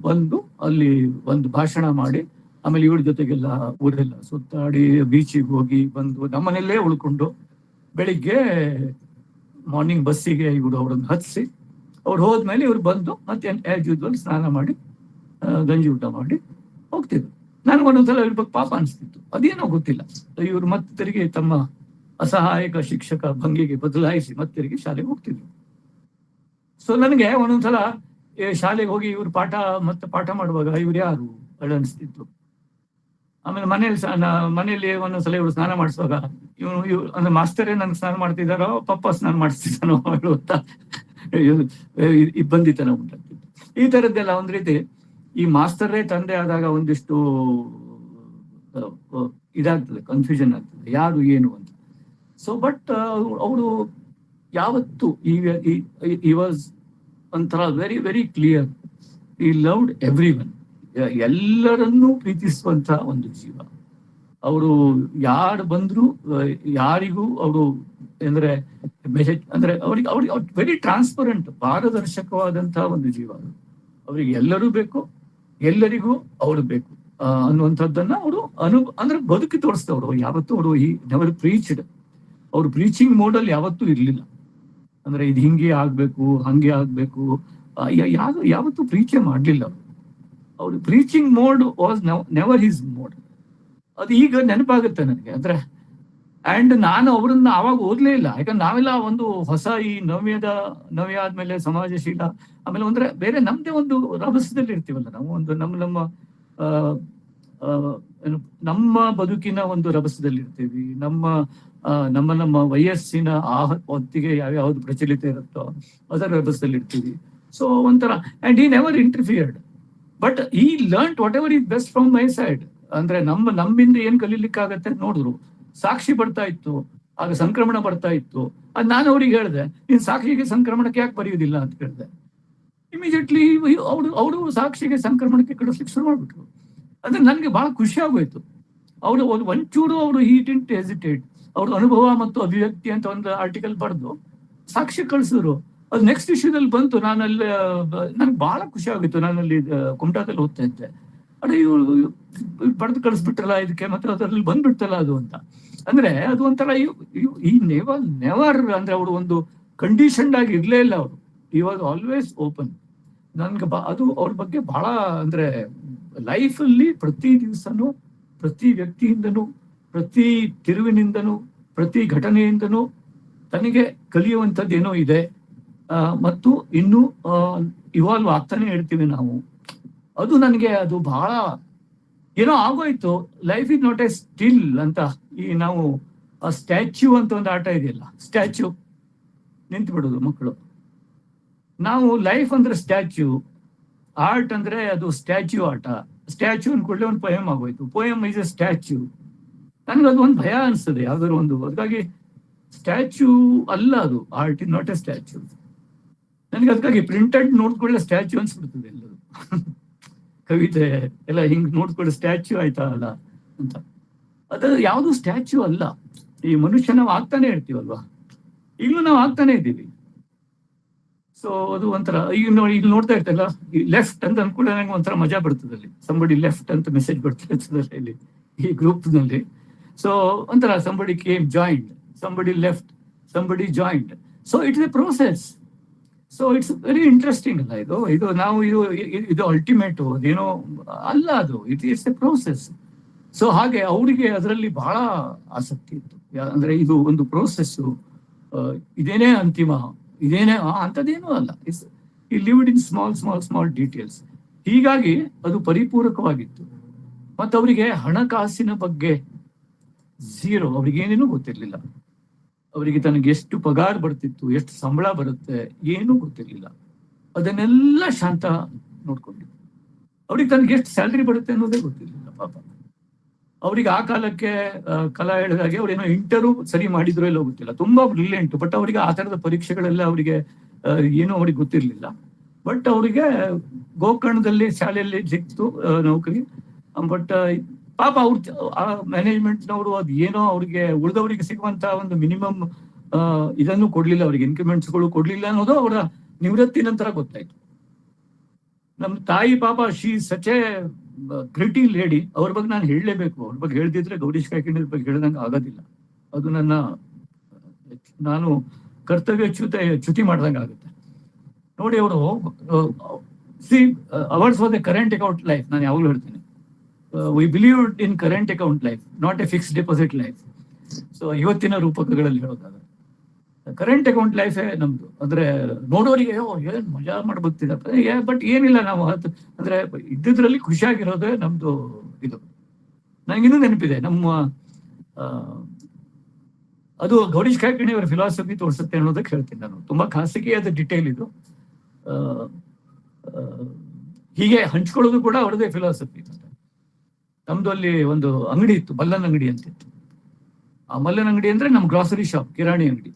ಬಂದು ಅಲ್ಲಿ ಒಂದು ಭಾಷಣ ಮಾಡಿ, ಆಮೇಲೆ ಇವ್ರ ಜೊತೆಗೆಲ್ಲ ಊರೆಲ್ಲ ಸುತ್ತಾಡಿ ಬೀಚಿಗೆ ಹೋಗಿ ಬಂದು ನಮ್ಮನೆಲ್ಲೇ ಉಳ್ಕೊಂಡು ಬೆಳಿಗ್ಗೆ ಮಾರ್ನಿಂಗ್ ಬಸ್ಸಿಗೆ ಇವರು ಅವ್ರನ್ನ ಹತ್ತಿಸಿ, ಅವ್ರು ಹೋದ್ಮೇಲೆ ಇವ್ರು ಬಂದು ಮತ್ತೆ ಆಸ್ ಯೂಸ್ವಲ್ ಸ್ನಾನ ಮಾಡಿ ಗಂಜಿ ಊಟ ಮಾಡಿ ಹೋಗ್ತಿದ್ರು. ನನಗೆ ಒಂದೊಂದ್ಸಲ ಇವ್ರ ಬಗ್ಗೆ ಪಾಪ ಅನಿಸ್ತಿತ್ತು, ಅದೇನೋ ಗೊತ್ತಿಲ್ಲ. ಇವ್ರು ಮತ್ತೆ ತಿರುಗಿ ತಮ್ಮ ಅಸಹಾಯಕ ಶಿಕ್ಷಕ ಭಂಗಿಗೆ ಬದಲಾಯಿಸಿ ಮತ್ತೆ ತಿರುಗಿ ಶಾಲೆಗೆ ಹೋಗ್ತಿದ್ರು. ಸೊ ನನಗೆ ಒಂದೊಂದ್ಸಲ ಶಾಲೆಗೆ ಹೋಗಿ ಇವ್ರು ಪಾಠ ಮಾಡುವಾಗ ಇವ್ರು ಯಾರು ಅನಿಸ್ತಿತ್ತು. ಆಮೇಲೆ ಮನೆಯಲ್ಲಿ ಒಂದೊಂದ್ಸಲ ಇವ್ರು ಸ್ನಾನ ಮಾಡಿಸುವಾಗ ಇವನು ಅಂದ್ರೆ ಮಾಸ್ತರೇ ನನ್ಗೆ ಸ್ನಾನ ಮಾಡ್ತಿದ್ದಾರೋ ಪಪ್ಪ ಸ್ನಾನ ಮಾಡಿಸ್ತಿದ್ದಾನೋ ಅಂತ ಇಬ್ಬಂದಿತನ ಉಂಟಾಗ್ತಿತ್ತು. ಈ ತರದ್ದೆಲ್ಲ ಒಂದ್ ರೀತಿ ಈ ಮಾಸ್ತರೇ ತಂದೆ ಆದಾಗ ಒಂದಿಷ್ಟು ಇದಾಗ್ತದೆ, ಕನ್ಫ್ಯೂಷನ್ ಆಗ್ತದೆ, ಯಾರು ಏನು ಅಂತ. ಸೊ ಬಟ್ ಅವರು ಯಾವತ್ತು ಈ ವಾಸ್ ಒಂಥರ ವೆರಿ ವೆರಿ ಕ್ಲಿಯರ್. ಈ ಲವ್ಡ್ ಎವ್ರಿ ಒನ್, ಎಲ್ಲರನ್ನೂ ಪ್ರೀತಿಸುವಂತ ಒಂದು ಜೀವ. ಅವರು ಯಾರು ಬಂದ್ರು ಯಾರಿಗೂ ಅವರು ಅಂದ್ರೆ ಮೆಸೇಜ್ ಅಂದ್ರೆ ಅವ್ರಿಗೆ ವೆರಿ ಟ್ರಾನ್ಸ್ಪರೆಂಟ್, ಪಾರದರ್ಶಕವಾದಂತಹ ಒಂದು ಜೀವ. ಅವರಿಗೆ ಎಲ್ಲರೂ ಬೇಕು, ಎಲ್ಲರಿಗೂ ಅವರು ಬೇಕು ಅನ್ನುವಂಥದ್ದನ್ನ ಅವರು ಅಂದ್ರೆ ಬದುಕಿ ತೋರಿಸ್ತವ್ರು. ಯಾವತ್ತೂ ಅವರು ನೆವರ್ ಪ್ರೀಚ್ಡ್. ಅವ್ರು ಪ್ರೀಚಿಂಗ್ ಮೋಡಲ್ಲಿ ಯಾವತ್ತೂ ಇರ್ಲಿಲ್ಲ. ಅಂದ್ರೆ ಇದು ಹಿಂಗೆ ಆಗ್ಬೇಕು, ಹಂಗೆ ಆಗ್ಬೇಕು, ಯಾವತ್ತೂ ಪ್ರೀಚೆ ಮಾಡ್ಲಿಲ್ಲ ಅವರು. ಅವ್ರು preaching mode was never his mode. ಅದು ಈಗ ನೆನಪಾಗುತ್ತೆ ನನಗೆ. ಅಂದ್ರೆ ಅಂಡ್ ನಾನು ಅವರನ್ನ ಆವಾಗ ಓದ್ಲೇ ಇಲ್ಲ, ಯಾಕಂದ್ರೆ ನಾವೆಲ್ಲ ಒಂದು ಹೊಸ ಈ ನವ್ಯ ಆದ್ಮೇಲೆ ಸಮಾಜಶೀಲ, ಆಮೇಲೆ ಅಂದ್ರೆ ಬೇರೆ ನಮ್ದೇ ಒಂದು ರಭಸದಲ್ಲಿ ಇರ್ತೀವಲ್ಲ ನಾವು. ಒಂದು ನಮ್ಮ ಬದುಕಿನ ಒಂದು ರಭಸದಲ್ಲಿ ಇರ್ತೀವಿ. ನಮ್ಮ ವಯಸ್ಸಿನ ಹೊತ್ತಿಗೆ ಯಾವ್ಯಾವ್ದು ಪ್ರಚಲಿತ ಇರುತ್ತೋ ಅದರ ರಭಸದಲ್ಲಿ ಇರ್ತೀವಿ. ಸೊ ಒಂಥರ ಅಂಡ್ ಈ ನೆವರ್ ಇಂಟರ್ಫಿಯರ್ಡ್, ಬಟ್ ಈ learn what ever is best from my side. ಅಂದ್ರೆ ನಮ್ಮಿಂದ ಏನ್ ಕಲೀಲಿಕ್ಕಾಗತ್ತೆ ನೋಡಿದ್ರು. ಸಾಕ್ಷಿ ಬರ್ತಾ ಇತ್ತು, ಆಗ ಸಂಕ್ರಮಣ ಬರ್ತಾ ಇತ್ತು. ಅದ್ ನಾನು ಅವ್ರಿಗೆ ಹೇಳಿದೆ, ನೀನ್ ಸಾಕ್ಷಿಗೆ ಸಂಕ್ರಮಣಕ್ಕೆ ಯಾಕೆ ಬರೆಯುವುದಿಲ್ಲ ಅಂತ ಕೇಳಿದೆ. ಇಮಿಡಿಯೇಟ್ಲಿ ಅವರು ಸಾಕ್ಷಿಗೆ ಸಂಕ್ರಮಣಕ್ಕೆ ಕಳಿಸ್ಲಿಕ್ಕೆ ಶುರು ಮಾಡ್ಬಿಟ್ರು. ಅಂದ್ರೆ ನನ್ಗೆ ಬಹಳ ಖುಷಿ ಆಗೋಯ್ತು. ಅವರು ಒಂಚೂರು ಅವರು ಹಿ ಡಿಡ್ಂಟ್ ಹೆಸಿಟೇಟ್. ಅವ್ರ ಅನುಭವ ಮತ್ತು ಅಭಿವ್ಯಕ್ತಿ ಅಂತ ಒಂದು ಆರ್ಟಿಕಲ್ ಬರೆದು ಸಾಕ್ಷಿ ಕಳಿಸಿದ್ರು. ಅದು ನೆಕ್ಸ್ಟ್ ಇಶ್ಯೂದಲ್ಲಿ ಬಂತು. ನನ್ಗೆ ಬಹಳ ಖುಷಿ ಆಗಿತ್ತು. ನಾನಲ್ಲಿ ಕುಮಟಾದಲ್ಲಿ ಓದ್ತಾ ಇದ್ದೆ. ಅದೇ ಇವ್ರು ಬರೆದು ಕಳಿಸ್ಬಿಟ್ರಲ್ಲ ಇದಕ್ಕೆ, ಮತ್ತೆ ಅದರಲ್ಲಿ ಬಂದ್ಬಿಡ್ತಲ್ಲ ಅದು ಅಂತ. ಅಂದ್ರೆ ಅದು ಒಂಥರ ಈ ನೆವರ್ ಅಂದ್ರೆ ಅವರು ಒಂದು ಕಂಡೀಷನ್ಡ್ ಆಗಿ ಇರ್ಲೇ ಇಲ್ಲ. ಅವರು ಈ ವಾಸ್ ಆಲ್ವೇಸ್ ಓಪನ್. ನನ್ಗೆ ಅದು ಅವ್ರ ಬಗ್ಗೆ ಬಹಳ ಅಂದ್ರೆ ಲೈಫಲ್ಲಿ ಪ್ರತಿ ದಿವಸನೂ, ಪ್ರತಿ ವ್ಯಕ್ತಿಯಿಂದನೂ, ಪ್ರತಿ ತಿರುವಿನಿಂದನೂ, ಪ್ರತಿ ಘಟನೆಯಿಂದನೂ ತನಗೆ ಕಲಿಯುವಂಥದ್ದೇನೋ ಇದೆ. ಮತ್ತು ಇನ್ನೂ ಇವಾಲ್ವ್ ಆಗ್ತಾನೆ ಇರ್ತೀವಿ ನಾವು. ಅದು ನನಗೆ ಅದು ಬಹಳ ಏನೋ ಆಗೋಯ್ತು. Life is not A still ಅಂತ. ಈ ನಾವು ಸ್ಟ್ಯಾಚ್ಯೂ ಅಂತ ಒಂದು ಆಟ ಇದೆಯಲ್ಲ, ಸ್ಟ್ಯಾಚ್ಯೂ ನಿಂತು ಬಿಡೋದು ಮಕ್ಕಳು. ನಾವು ಲೈಫ್ ಅಂದ್ರೆ ಸ್ಟ್ಯಾಚ್ಯೂ, ಆರ್ಟ್ ಅಂದ್ರೆ ಅದು ಸ್ಟ್ಯಾಚ್ಯೂ ಆಟ. ಸ್ಟ್ಯಾಚ್ಯೂ ಅಂದ್ಕೊಳ್ಳೆ ಒಂದು ಪೋಯಮ್ ಆಗೋಯ್ತು. Poem is A statue. ನನ್ಗೆ ಅದು ಒಂದು ಭಯ ಅನಿಸ್ತದೆ ಯಾವ್ದಾದ್ರು ಒಂದು. ಅದಕ್ಕಾಗಿ ಸ್ಟ್ಯಾಚ್ಯೂ ಅಲ್ಲ ಅದು, art is not A statue. ನನಗೆ ಅದಕ್ಕಾಗಿ ಪ್ರಿಂಟೆಡ್ ನೋಡ್ಕೊಳ್ಳೆ ಸ್ಟ್ಯಾಚ್ಯೂ ಅನ್ಸ್ಬಿಡ್ತದೆ ಎಲ್ಲರೂ. ಕವಿತೆ ಎಲ್ಲ ಹಿಂಗ್ ನೋಡ್ಕೊಳ್ಳೆ ಸ್ಟ್ಯಾಚ್ಯೂ ಆಯ್ತಾ ಅಲ್ಲ ಅಂತ. ಅದು ಯಾವುದು ಸ್ಟ್ಯಾಚ್ಯೂ ಅಲ್ಲ. ಈ ಮನುಷ್ಯ ನಾವು ಆಗ್ತಾನೆ ಇರ್ತೀವಲ್ವಾ, ಈಗಲೂ ನಾವು ಆಗ್ತಾನೆ ಇದ್ದೀವಿ. ಸೊ ಅದು ಒಂಥರ ಈಗ ಇಲ್ಲಿ ನೋಡ್ತಾ ಇರ್ತಲ್ಲ, ಈ ಲೆಫ್ಟ್ ಅಂತ ಅನ್ಕೊಂಡ್ರೆ ನಂಗೆ ಒಂಥರ ಮಜಾ ಬರ್ತದೆ. ಅಲ್ಲಿ ಸಂಬಡಿ ಲೆಫ್ಟ್ ಅಂತ ಮೆಸೇಜ್ ಬರ್ತಾ ಇರ್ತದೆ ಇಲ್ಲಿ ಈ ಗ್ರೂಪ್ ನಲ್ಲಿ. ಸೊ ಒಂಥರ somebody came joint, somebody left, somebody joint. So it's A process. So it's very interesting ಅಲ್ಲ ಇದು ನಾವು ಇದು ಅಲ್ಟಿಮೇಟ್ ಅದೇನೋ ಅಲ್ಲ, ಅದು ಇಟ್ಸ್ ಎ ಪ್ರೋಸೆಸ್. ಸೊ ಹಾಗೆ ಅವರಿಗೆ ಅದರಲ್ಲಿ ಬಹಳ ಆಸಕ್ತಿ ಇತ್ತು. ಅಂದ್ರೆ ಇದು ಒಂದು ಪ್ರೋಸೆಸ್ಸು, ಇದೇನೇ ಅಂತಿಮ, ಇದೇನೇ ಅಂಥದ್ದೇನೂ ಅಲ್ಲ. ಈ ಲಿವ್ಡ್ ಇನ್ ಸ್ಮಾಲ್ ಡೀಟೇಲ್ಸ್. ಹೀಗಾಗಿ ಅದು ಪರಿಪೂರಕವಾಗಿತ್ತು. ಮತ್ತು ಅವರಿಗೆ ಹಣಕಾಸಿನ ಬಗ್ಗೆ ಝೀರೋ, ಅವ್ರಿಗೇನೇನೂ ಗೊತ್ತಿರ್ಲಿಲ್ಲ. ಅವರಿಗೆ ತನಗೆ ಎಷ್ಟು ಪಗಾರ ಬರ್ತಿತ್ತು, ಎಷ್ಟು ಸಂಬಳ ಬರುತ್ತೆ, ಏನೂ ಗೊತ್ತಿರ್ಲಿಲ್ಲ. ಅದನ್ನೆಲ್ಲ ಶಾಂತ ನೋಡ್ಕೊಂಡಿದ್ರು. ಅವ್ರಿಗೆ ತನಗೆ ಎಷ್ಟು ಸ್ಯಾಲ್ರಿ ಬರುತ್ತೆ ಅನ್ನೋದೇ ಗೊತ್ತಿರ್ಲಿಲ್ಲ ಪಾಪ. ಅವ್ರಿಗೆ ಆ ಕಾಲಕ್ಕೆ ಕಲಾ ಹೇಳಿದಾಗೆ ಅವ್ರೇನೋ ಇಂಟರ್ವ್ಯೂ ಸರಿ ಮಾಡಿದ್ರು ಎಲ್ಲ ಗೊತ್ತಿಲ್ಲ. ತುಂಬಾ ಬ್ರಿಲಿಯಂಟ್, ಬಟ್ ಅವರಿಗೆ ಆ ತರದ ಪರೀಕ್ಷೆಗಳೆಲ್ಲ ಅವರಿಗೆ ಏನೂ ಅವ್ರಿಗೆ ಗೊತ್ತಿರ್ಲಿಲ್ಲ. ಬಟ್ ಅವರಿಗೆ ಗೋಕರ್ಣದಲ್ಲಿ ಶಾಲೆಯಲ್ಲಿ ಸಿಕ್ತು ನೌಕರಿ. ಬಟ್ ಪಾಪ ಅವ್ರ ಮ್ಯಾನೇಜ್ಮೆಂಟ್ನವರು ಅದು ಏನೋ ಅವ್ರಿಗೆ ಉಳಿದವರಿಗೆ ಸಿಗುವಂತ ಒಂದು ಮಿನಿಮಮ್ ಇದನ್ನು ಕೊಡ್ಲಿಲ್ಲ, ಅವ್ರಿಗೆ ಇನ್ಕ್ರಿಮೆಂಟ್ಸ್ಗಳು ಕೊಡ್ಲಿಲ್ಲ ಅನ್ನೋದು ಅವರ ನಿವೃತ್ತಿ ನಂತರ ಗೊತ್ತಾಯ್ತು. ನಮ್ಮ ತಾಯಿ ಪಾಪ ಶಿ ಸಚ್ ಎ ಗ್ರಿಟಿ ಲೇಡಿ. ಅವ್ರ ಬಗ್ಗೆ ನಾನು ಹೇಳಲೇಬೇಕು. ಅವ್ರ ಬಗ್ಗೆ ಹೇಳ್ದಿದ್ರೆ ಗೌರೀಶ್ ಕಾಯ್ಕಿಣಿಯವ್ರ ಬಗ್ಗೆ ಹೇಳ್ದಂಗೆ ಆಗೋದಿಲ್ಲ. ಅದು ನಾನು ಕರ್ತವ್ಯ ಚ್ಯುತಿ ಮಾಡ್ದಂಗೆ ಆಗುತ್ತೆ. ನೋಡಿ, ಅವರು awards for the current account life. ನಾನು ಯಾವಾಗಲೂ ಹೇಳ್ತೀನಿ, we believe in current account life, not A fixed deposit life. So ಇವತ್ತಿನ ರೂಪಕಗಳಲ್ಲಿ ಹೇಳೋದಾದ್ರೆ ಕರೆಂಟ್ ಅಕೌಂಟ್ ಲೈಫೇ ನಮ್ದು. ಅಂದ್ರೆ ನೋಡೋರಿಗೆ ಏನ್ ಮಜಾ ಮಾಡ್ಬೋಗ್ತಿದಪ್ಪ, ಬಟ್ ಏನಿಲ್ಲ, ನಾವು ಅಂದ್ರೆ ಇದ್ದಿದ್ರಲ್ಲಿ ಖುಷಿಯಾಗಿರೋದೇ ನಮ್ದು ಇದು. ನನಗಿನ್ನೂ ನೆನಪಿದೆ, ನಮ್ಮ ಅದು ಗೌರೀಶ್ ಕಾಯ್ಕಿಣಿ ಅವರ ಫಿಲಾಸಫಿ ತೋರಿಸುತ್ತೆ ಅನ್ನೋದಕ್ಕೆ ಹೇಳ್ತೀನಿ ನಾನು. ತುಂಬಾ ಖಾಸಗಿಯಾದ ಡಿಟೇಲ್ ಇದು. ಹೀಗೆ ಹಂಚ್ಕೊಳ್ಳೋದು ಕೂಡ ಅವ್ರದೇ ಫಿಲಾಸಫಿ. ನಮ್ದು ಅಲ್ಲಿ ಒಂದು ಅಂಗಡಿ ಇತ್ತು, ಮಲ್ಲನ್ ಅಂಗಡಿ ಅಂತಿತ್ತು. ಆ ಮಲ್ಲನ್ ಅಂಗಡಿ ಅಂದ್ರೆ ನಮ್ ಗ್ರಾಸರಿ ಶಾಪ್, ಕಿರಾಣಿ ಅಂಗಡಿ.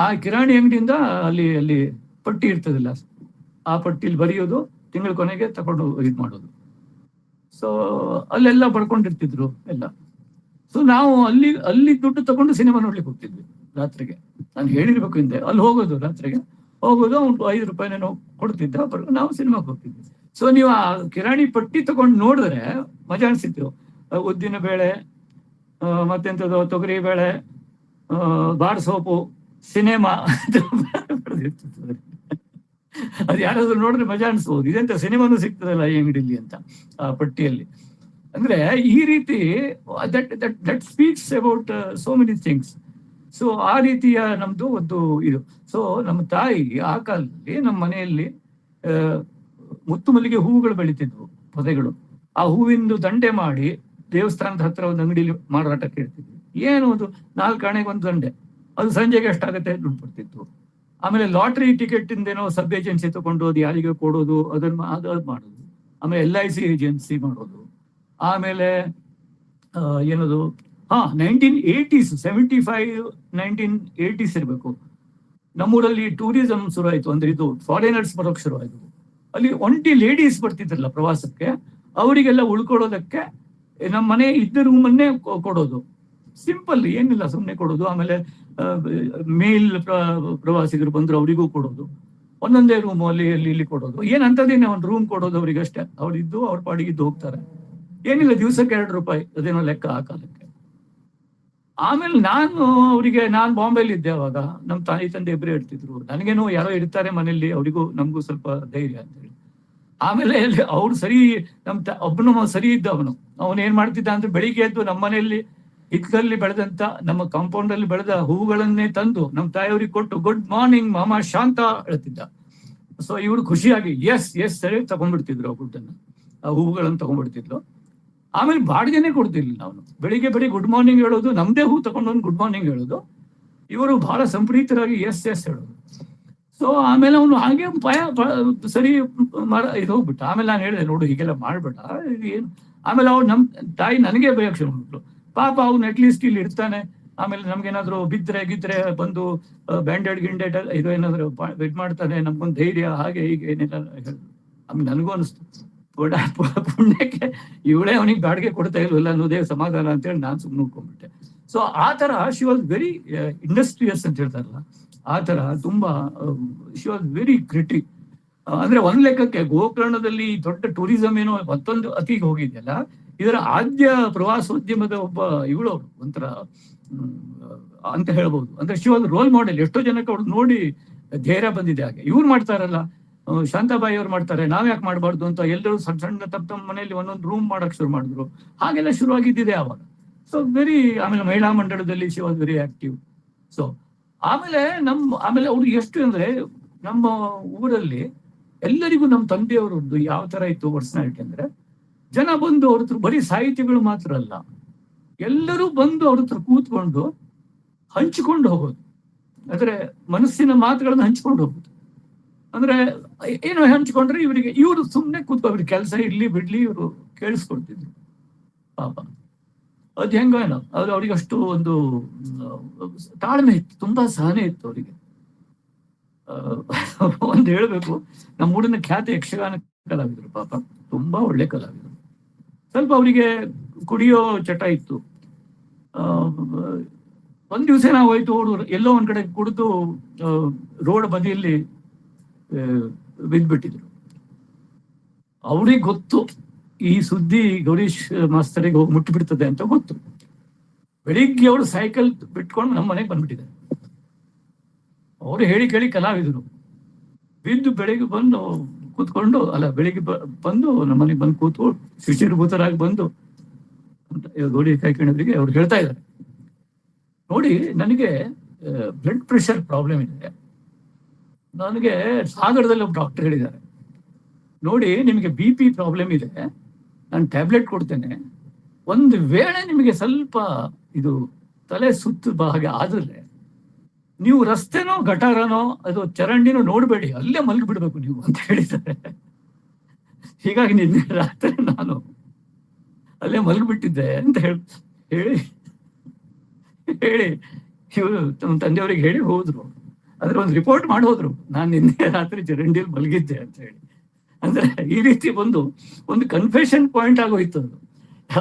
ಆ ಕಿರಾಣಿ ಅಂಗಡಿಯಿಂದ ಅಲ್ಲಿ ಪಟ್ಟಿ ಇರ್ತದಿಲ್ಲ, ಆ ಪಟ್ಟಿಲಿ ಬರೆಯೋದು, ತಿಂಗಳ ಕೊನೆಗೆ ತಗೊಂಡು ಇದು ಮಾಡೋದು. ಸೊ ಅಲ್ಲೆಲ್ಲ ಬಡ್ಕೊಂಡಿರ್ತಿದ್ರು ಎಲ್ಲ. ಸೊ ನಾವು ಅಲ್ಲಿ ದುಡ್ಡು ತಗೊಂಡು ಸಿನಿಮಾ ನೋಡ್ಲಿಕ್ಕೆ ಹೋಗ್ತಿದ್ವಿ ರಾತ್ರಿಗೆ. ನಾನು ಹೇಳಿರ್ಬೇಕು ಹಿಂದೆ. ಅಲ್ಲಿ ಹೋಗೋದು, ರಾತ್ರಿಗೆ ಹೋಗೋದು, ಅವ್ನು 5 ರೂಪಾಯಿನೇನೋ ಕೊಡ್ತಿದ್ದ, ನಾವು ಸಿನಿಮಾಗೆ ಹೋಗ್ತಿದ್ವಿ. ಸೊ ನೀವು ಆ ಕಿರಾಣಿ ಪಟ್ಟಿ ತಗೊಂಡು ನೋಡಿದ್ರೆ ಮಜಾ ಅನ್ಸಿತ್ತು. ಉದ್ದಿನ ಬೇಳೆ, ಮತ್ತೆಂಥದ್ದು ತೊಗರಿ ಬೇಳೆ, ಬಾರ್ ಸೋಪು, ಸಿನಿಮಾ ಅದು ಯಾರಾದ್ರೂ ನೋಡಿದ್ರೆ ಮಜಾ ಅನ್ಸ್ಬೋದು. ಇದೆಂತ ಸಿನಿಮಾನು ಸಿಗ್ತದಲ್ಲ ಈ ಅಂಗಡಿಲಿ ಅಂತ ಆ ಪಟ್ಟಿಯಲ್ಲಿ. ಅಂದ್ರೆ ಈ ರೀತಿ that speaks about so many things. So ಆ ರೀತಿಯ ನಮ್ದು ಒಂದು ಇದು. ಸೊ ನಮ್ಮ ತಾಯಿ ಆ ಕಾಲದಲ್ಲಿ ನಮ್ಮ ಮನೆಯಲ್ಲಿ ಮುತ್ತು ಮಲ್ಲಿಗೆ ಹೂವುಗಳು ಬೆಳಿತಿದ್ವು, ಪೊದೆಗಳು. ಆ ಹೂವಿಂದು ದಂಡೆ ಮಾಡಿ ದೇವಸ್ಥಾನದ ಹತ್ರ ಒಂದು ಅಂಗಡಿಲಿ ಮಾರಾಟಕ್ಕೆ ಇರ್ತಿದ್ವಿ. ಏನು ಅದು 4 ಆಣೆಗೆ ಒಂದು ದಂಡೆ, ಅದು ಸಂಜೆಗೆ ಎಷ್ಟಾಗುತ್ತೆ ದುಡ್ಡು ಬರ್ತಿತ್ತು. ಆಮೇಲೆ ಲಾಟ್ರಿ ಟಿಕೆಟ್ ಇಂದೇನೋ ಸಬ್ ಏಜೆನ್ಸಿ ತಗೊಂಡು ಅದು ಯಾರಿಗೆ ಕೊಡೋದು, ಅದು ಮಾಡೋದು. ಆಮೇಲೆ LIC ಏಜೆನ್ಸಿ ಮಾಡೋದು. ಆಮೇಲೆ ಏನದು 1980s 75 1980s ಇರಬೇಕು. ನಮ್ಮೂರಲ್ಲಿ ಟೂರಿಸಂ ಶುರು ಆಯ್ತು. ಅಂದ್ರೆ ಇದು ಫಾರಿನರ್ಸ್ ಬರೋಕ್ ಶುರು ಆಯ್ತು. ಅಲ್ಲಿ ಒಂಟಿ ಲೇಡೀಸ್ ಬರ್ತಿದ್ರಲ್ಲ ಪ್ರವಾಸಕ್ಕೆ, ಅವರಿಗೆಲ್ಲ ಉಳ್ಕೊಳ್ಳೋದಕ್ಕೆ ನಮ್ಮ ಮನೆ ಇದ್ದ ರೂಮನ್ನೇ ಕೊಡೋದು. ಸಿಂಪಲ್, ಏನಿಲ್ಲ, ಸುಮ್ಮನೆ ಕೊಡೋದು. ಆಮೇಲೆ ಮೇಲ್ ಪ್ರವಾಸಿಗರು ಬಂದ್ರು ಅವರಿಗೂ ಕೊಡೋದು. ಒಂದೊಂದೇ ರೂಮ್ ಇಲ್ಲಿ ಕೊಡೋದು. ಏನಂತದೇನೆ ಒಂದು ರೂಮ್ ಕೊಡೋದು ಅವ್ರಿಗಷ್ಟೇ. ಅವ್ರಿದ್ದು ಅವ್ರ ಪಾಡಿಗಿದ್ದು ಹೋಗ್ತಾರೆ. ಏನಿಲ್ಲ, ದಿವಸಕ್ಕೆ 2 ರೂಪಾಯಿ, ಅದೇನೋ ಲೆಕ್ಕ ಆ ಕಾಲಕ್ಕೆ. ಆಮೇಲೆ ನಾನು ಬಾಂಬೆಲಿ ಇದ್ದೆ ಅವಾಗ. ನಮ್ಮ ತಾಯಿ ತಂದೆ ಇಬ್ಬರೇ ಇರ್ತಿದ್ರು. ನನಗೇನೋ ಯಾರೋ ಇರ್ತಾರೆ ಮನೆಯಲ್ಲಿ, ಅವರಿಗೂ ನಮಗೂ ಸ್ವಲ್ಪ ಧೈರ್ಯ ಅಂತ ಹೇಳಿ. ಆಮೇಲೆ ಅವ್ರು ಸರಿ, ಒಬ್ಬನು ಸರಿ ಇದ್ದ ಅವನು ಏನ್ ಮಾಡ್ತಿದ್ದ ಅಂದ್ರೆ, ಬೆಳಿಗ್ಗೆ ಎದ್ದು ನಮ್ಮ ಮನೆಯಲ್ಲಿ ಹಿತ್ತಲಲ್ಲಿ ಬೆಳೆದಂತ, ನಮ್ಮ ಕಾಂಪೌಂಡ್ ಅಲ್ಲಿ ಬೆಳೆದ ಹೂವುಗಳನ್ನೇ ತಂದು ನಮ್ಮ ತಾಯಿಯವ್ರಿಗೆ ಕೊಟ್ಟು, ಗುಡ್ ಮಾರ್ನಿಂಗ್ ಮಾಮ ಶಾಂತ ಹೇಳ್ತಿದ್ದ. ಸೊ ಇವ್ರು ಖುಷಿಯಾಗಿ ಎಸ್ ಸರಿ ತಗೊಂಡ್ಬಿಡ್ತಿದ್ರು ಆ ದುಡ್ಡನ್ನ, ಆ ಹೂವುಗಳನ್ನು ತಗೊಂಡ್ಬಿಡ್ತಿದ್ಲು. ಆಮೇಲೆ ಬಾಡಿಗೆನೆ ಕೊಡ್ತಿರ್ಲಿಲ್ಲ ಅವನು. ಬೆಳಿಗ್ಗೆ ಗುಡ್ ಮಾರ್ನಿಂಗ್ ಹೇಳೋದು, ನಮ್ದೇ ಹೂ ತಗೊಂಡು ಗುಡ್ ಮಾರ್ನಿಂಗ್ ಹೇಳೋದು. ಇವರು ಬಹಳ ಸಂಪ್ರೀತರಾಗಿ ಎಸ್ ಹೇಳೋದು. ಸೊ ಆಮೇಲೆ ಅವನು ಹಾಗೆ ಸರಿ ಇದು ಹೋಗ್ಬಿಟ್ಟ. ಆಮೇಲೆ ನಾನು ಹೇಳಿದೆ, ನೋಡು ಹೀಗೆಲ್ಲ ಮಾಡ್ಬೇಡ, ಏನು. ಆಮೇಲೆ ಅವ್ರು ನಮ್ಮ ತಾಯಿ ನನಗೆ ಬಯಕ್ಷೆ ಮಾಡ್ಬಿಟ್ರು. ಪಾಪ ಅವ್ನು ಅಟ್ಲೀಸ್ಟ್ ಇಲ್ಲಿ ಇರ್ತಾನೆ, ಆಮೇಲೆ ನಮ್ಗೇನಾದ್ರು ಬಿದ್ರೆ ಬಂದು ಬ್ಯಾಂಡೆಡ್ ಗಿಂಡೆಡ್ ಇದು ಏನಾದ್ರು ಇದ್ ಮಾಡ್ತಾನೆ, ನಮ್ಗೊಂದು ಧೈರ್ಯ, ಹಾಗೆ ಹೀಗೆ ಏನೆಲ್ಲ ಹೇಳಿದ್ರು. ಆಮೇಲೆ ನನಗೂ ಅನಿಸ್ತು, ಪುಣ್ಯಕ್ಕೆ ಇವಳೇ ಅವನಿಗೆ ಬಾಡಿಗೆ ಕೊಡ್ತಾ ಇಲ್ವಲ್ಲ ಅನ್ನೋದೇ ಸಮಾಧಾನ ಅಂತೇಳಿ ನಾನು ಸುಮ್ಮನೆ ಉಳ್ಕೊಂಡ್ಬಿಟ್ಟೆ. ಸೊ ಆ ತರ ಶಿ ವಾಸ್ ವೆರಿ ಇಂಡಸ್ಟ್ರಿಯಸ್ ಅಂತ ಹೇಳ್ತಾರಲ್ಲ, ಆ ತರ ತುಂಬಾ ಶಿ ವಾಸ್ ವೆರಿ ಕ್ರಿಟಿ. ಅಂದ್ರೆ ಒಂದ್ ಲೆಕ್ಕಕ್ಕೆ ಗೋಕರ್ಣದಲ್ಲಿ ದೊಡ್ಡ ಟೂರಿಸಂ ಏನೋ ಮತ್ತೊಂದು ಅತಿಗೆ ಹೋಗಿದೆಯಲ್ಲ, ಇದರ ಆದ್ಯ ಪ್ರವಾಸೋದ್ಯಮದ ಒಬ್ಬ ಇವಳು ಒಂಥರ ಅಂತ ಹೇಳ್ಬೋದು. ಅಂದ್ರೆ ಶಿ ವಾಸ್ ರೋಲ್ ಮಾಡೆಲ್. ಎಷ್ಟೋ ಜನಕ್ಕೆ ಅವ್ರು ನೋಡಿ ಧೈರ್ಯ ಬಂದಿದೆ. ಹಾಗೆ ಇವ್ರು ಮಾಡ್ತಾರಲ್ಲ, ಶಾಂತಾಬಾಯಿ ಅವ್ರು ಮಾಡ್ತಾರೆ, ನಾವ್ ಯಾಕೆ ಮಾಡ್ಬಾರ್ದು ಅಂತ ಎಲ್ಲರೂ ಸಣ್ಣ ಸಣ್ಣ ತಮ್ಮ ಮನೆಯಲ್ಲಿ ಒಂದೊಂದು ರೂಮ್ ಮಾಡಕ್ ಶುರು ಮಾಡಿದ್ರು. ಹಾಗೆಲ್ಲ ಶುರುವಾಗಿದ್ದಿದೆ ಆವಾಗ. ಸೊ ವೆರಿ, ಆಮೇಲೆ ಮಹಿಳಾ ಮಂಡಳದಲ್ಲಿ she was very active. So ಆಮೇಲೆ ಅವ್ರು ಎಷ್ಟು ಅಂದ್ರೆ ನಮ್ಮ ಊರಲ್ಲಿ ಎಲ್ಲರಿಗೂ ನಮ್ಮ ತಂದೆಯವರದ್ದು ಯಾವ ತರ ಇತ್ತು ಪರ್ಸನಾಲಿಟಿ ಅಂದ್ರೆ, ಜನ ಬಂದು ಅವ್ರ ಹತ್ರ ಬರೀ ಸಾಹಿತಿಗಳು ಮಾತ್ರ ಅಲ್ಲ, ಎಲ್ಲರೂ ಬಂದು ಅವ್ರ ಹತ್ರ ಕೂತ್ಕೊಂಡು ಹಂಚಿಕೊಂಡು ಹೋಗೋದು, ಅಂದ್ರೆ ಮನಸ್ಸಿನ ಮಾತುಗಳನ್ನ ಹಂಚ್ಕೊಂಡು ಹೋಗೋದು. ಅಂದ್ರೆ ಏನು ಹಂಚ್ಕೊಂಡ್ರೆ ಇವರು ಸುಮ್ಮನೆ ಕೂತ್ಕೋಬಿಡಿ, ಕೆಲಸ ಇರ್ಲಿ ಬಿಡ್ಲಿ ಇವರು ಕೇಳಿಸ್ಕೊಳ್ತಿದ್ರು ಪಾಪ. ಅದ್ ಹೆಂಗೇನೋ ಅವ್ರಿಗೆ ಅಷ್ಟು ಒಂದು ತಾಳ್ಮೆ ಇತ್ತು, ತುಂಬಾ ಸಹನೆ ಇತ್ತು ಅವರಿಗೆ. ಒಂದು ಹೇಳ್ಬೇಕು, ನಮ್ಮೂರಿನ ಖ್ಯಾತ ಯಕ್ಷಗಾನ ಕಲಾವಿದರು ಪಾಪ, ತುಂಬಾ ಒಳ್ಳೆ ಕಲಾವಿದರು. ಸ್ವಲ್ಪ ಅವರಿಗೆ ಕುಡಿಯೋ ಚಟ ಇತ್ತು. ಒಂದ್ ದಿವಸ ನಾವು ಹೋಯ್ತು, ಅವರು ಎಲ್ಲೋ ಒಂದ್ ಕಡೆ ಕುಡಿದು ರೋಡ್ ಬದಿಯಲ್ಲಿ ಬಿದ್ದ್ಬಿಟ್ಟಿದ್ರು. ಅವ್ರಿಗೆ ಗೊತ್ತು ಈ ಸುದ್ದಿ ಗೌರೀಶ್ ಮಾಸ್ತರಿಗೆ ಹೋಗಿ ಮುಟ್ಟಿಬಿಡ್ತದೆ ಅಂತ ಗೊತ್ತು. ಬೆಳಿಗ್ಗೆ ಅವರು ಸೈಕಲ್ ಬಿಟ್ಕೊಂಡು ನಮ್ಮ ಮನೆಗೆ ಬಂದ್ಬಿಟ್ಟಿದ್ದಾರೆ. ಅವರು ಹೇಳಿ ಕೇಳಿ ಕಲಾವಿದರು, ಬಿದ್ದು ಬೆಳಿಗ್ಗೆ ಬಂದು ಕೂತ್ಕೊಂಡು ಬೆಳಿಗ್ಗೆ ಬಂದು ನಮ್ಮ ಮನೆಗೆ ಬಂದು ಕೂತ್ಕೊಂಡು ಶಿಶಿರಭೂತರಾಗಿ ಬಂದು ಗೌರೀಶ್ ಕಾಯ್ಕಣಿಯವರಿಗೆ ಅವ್ರು ಹೇಳ್ತಾ ಇದ್ದಾರೆ, ನೋಡಿ ನನಗೆ ಬ್ಲಡ್ ಪ್ರೆಷರ್ ಪ್ರಾಬ್ಲಮ್ ಇದೆ, ನನಗೆ ಸಾಗರದಲ್ಲಿ ಒಬ್ಬ ಡಾಕ್ಟರ್ ಹೇಳಿದ್ದಾರೆ, ನೋಡಿ ನಿಮಗೆ BP ಪ್ರಾಬ್ಲಮ್ ಇದೆ, ನಾನು ಟ್ಯಾಬ್ಲೆಟ್ ಕೊಡ್ತೇನೆ, ಒಂದು ವೇಳೆ ನಿಮಗೆ ಸ್ವಲ್ಪ ಇದು ತಲೆ ಸುತ್ತು ಹಾಗೆ ಆದ್ರೆ ನೀವು ರಸ್ತೆನೋ ಗಟಾರನೋ ಅದು ಚರಂಡಿನೋ ನೋಡ್ಬೇಡಿ, ಅಲ್ಲೇ ಮಲಗಿಬಿಡ್ಬೇಕು ನೀವು ಅಂತ ಹೇಳಿದ್ದಾರೆ. ಹೀಗಾಗಿ ನಿನ್ನೆ ರಾತ್ರಿ ನಾನು ಅಲ್ಲೇ ಮಲಗಿಬಿಟ್ಟಿದ್ದೆ ಅಂತ ಹೇಳಿ ಇವರು ತಮ್ಮ ತಂದೆಯವರಿಗೆ ಹೇಳಿ ಹೋದ್ರು. ಆದ್ರೆ ಒಂದು ರಿಪೋರ್ಟ್ ಮಾಡಿ ಹೋದ್ರು, ನಾನು ನಿನ್ನೆ ರಾತ್ರಿ ಚರಂಡಿಯಲ್ಲಿ ಮಲಗಿದ್ದೆ ಅಂತ ಹೇಳಿ. ಅಂದ್ರೆ ಈ ರೀತಿ ಒಂದು ಕನ್ಫೆಷನ್ ಪಾಯಿಂಟ್ ಆಗೋಯ್ತು ಅದು.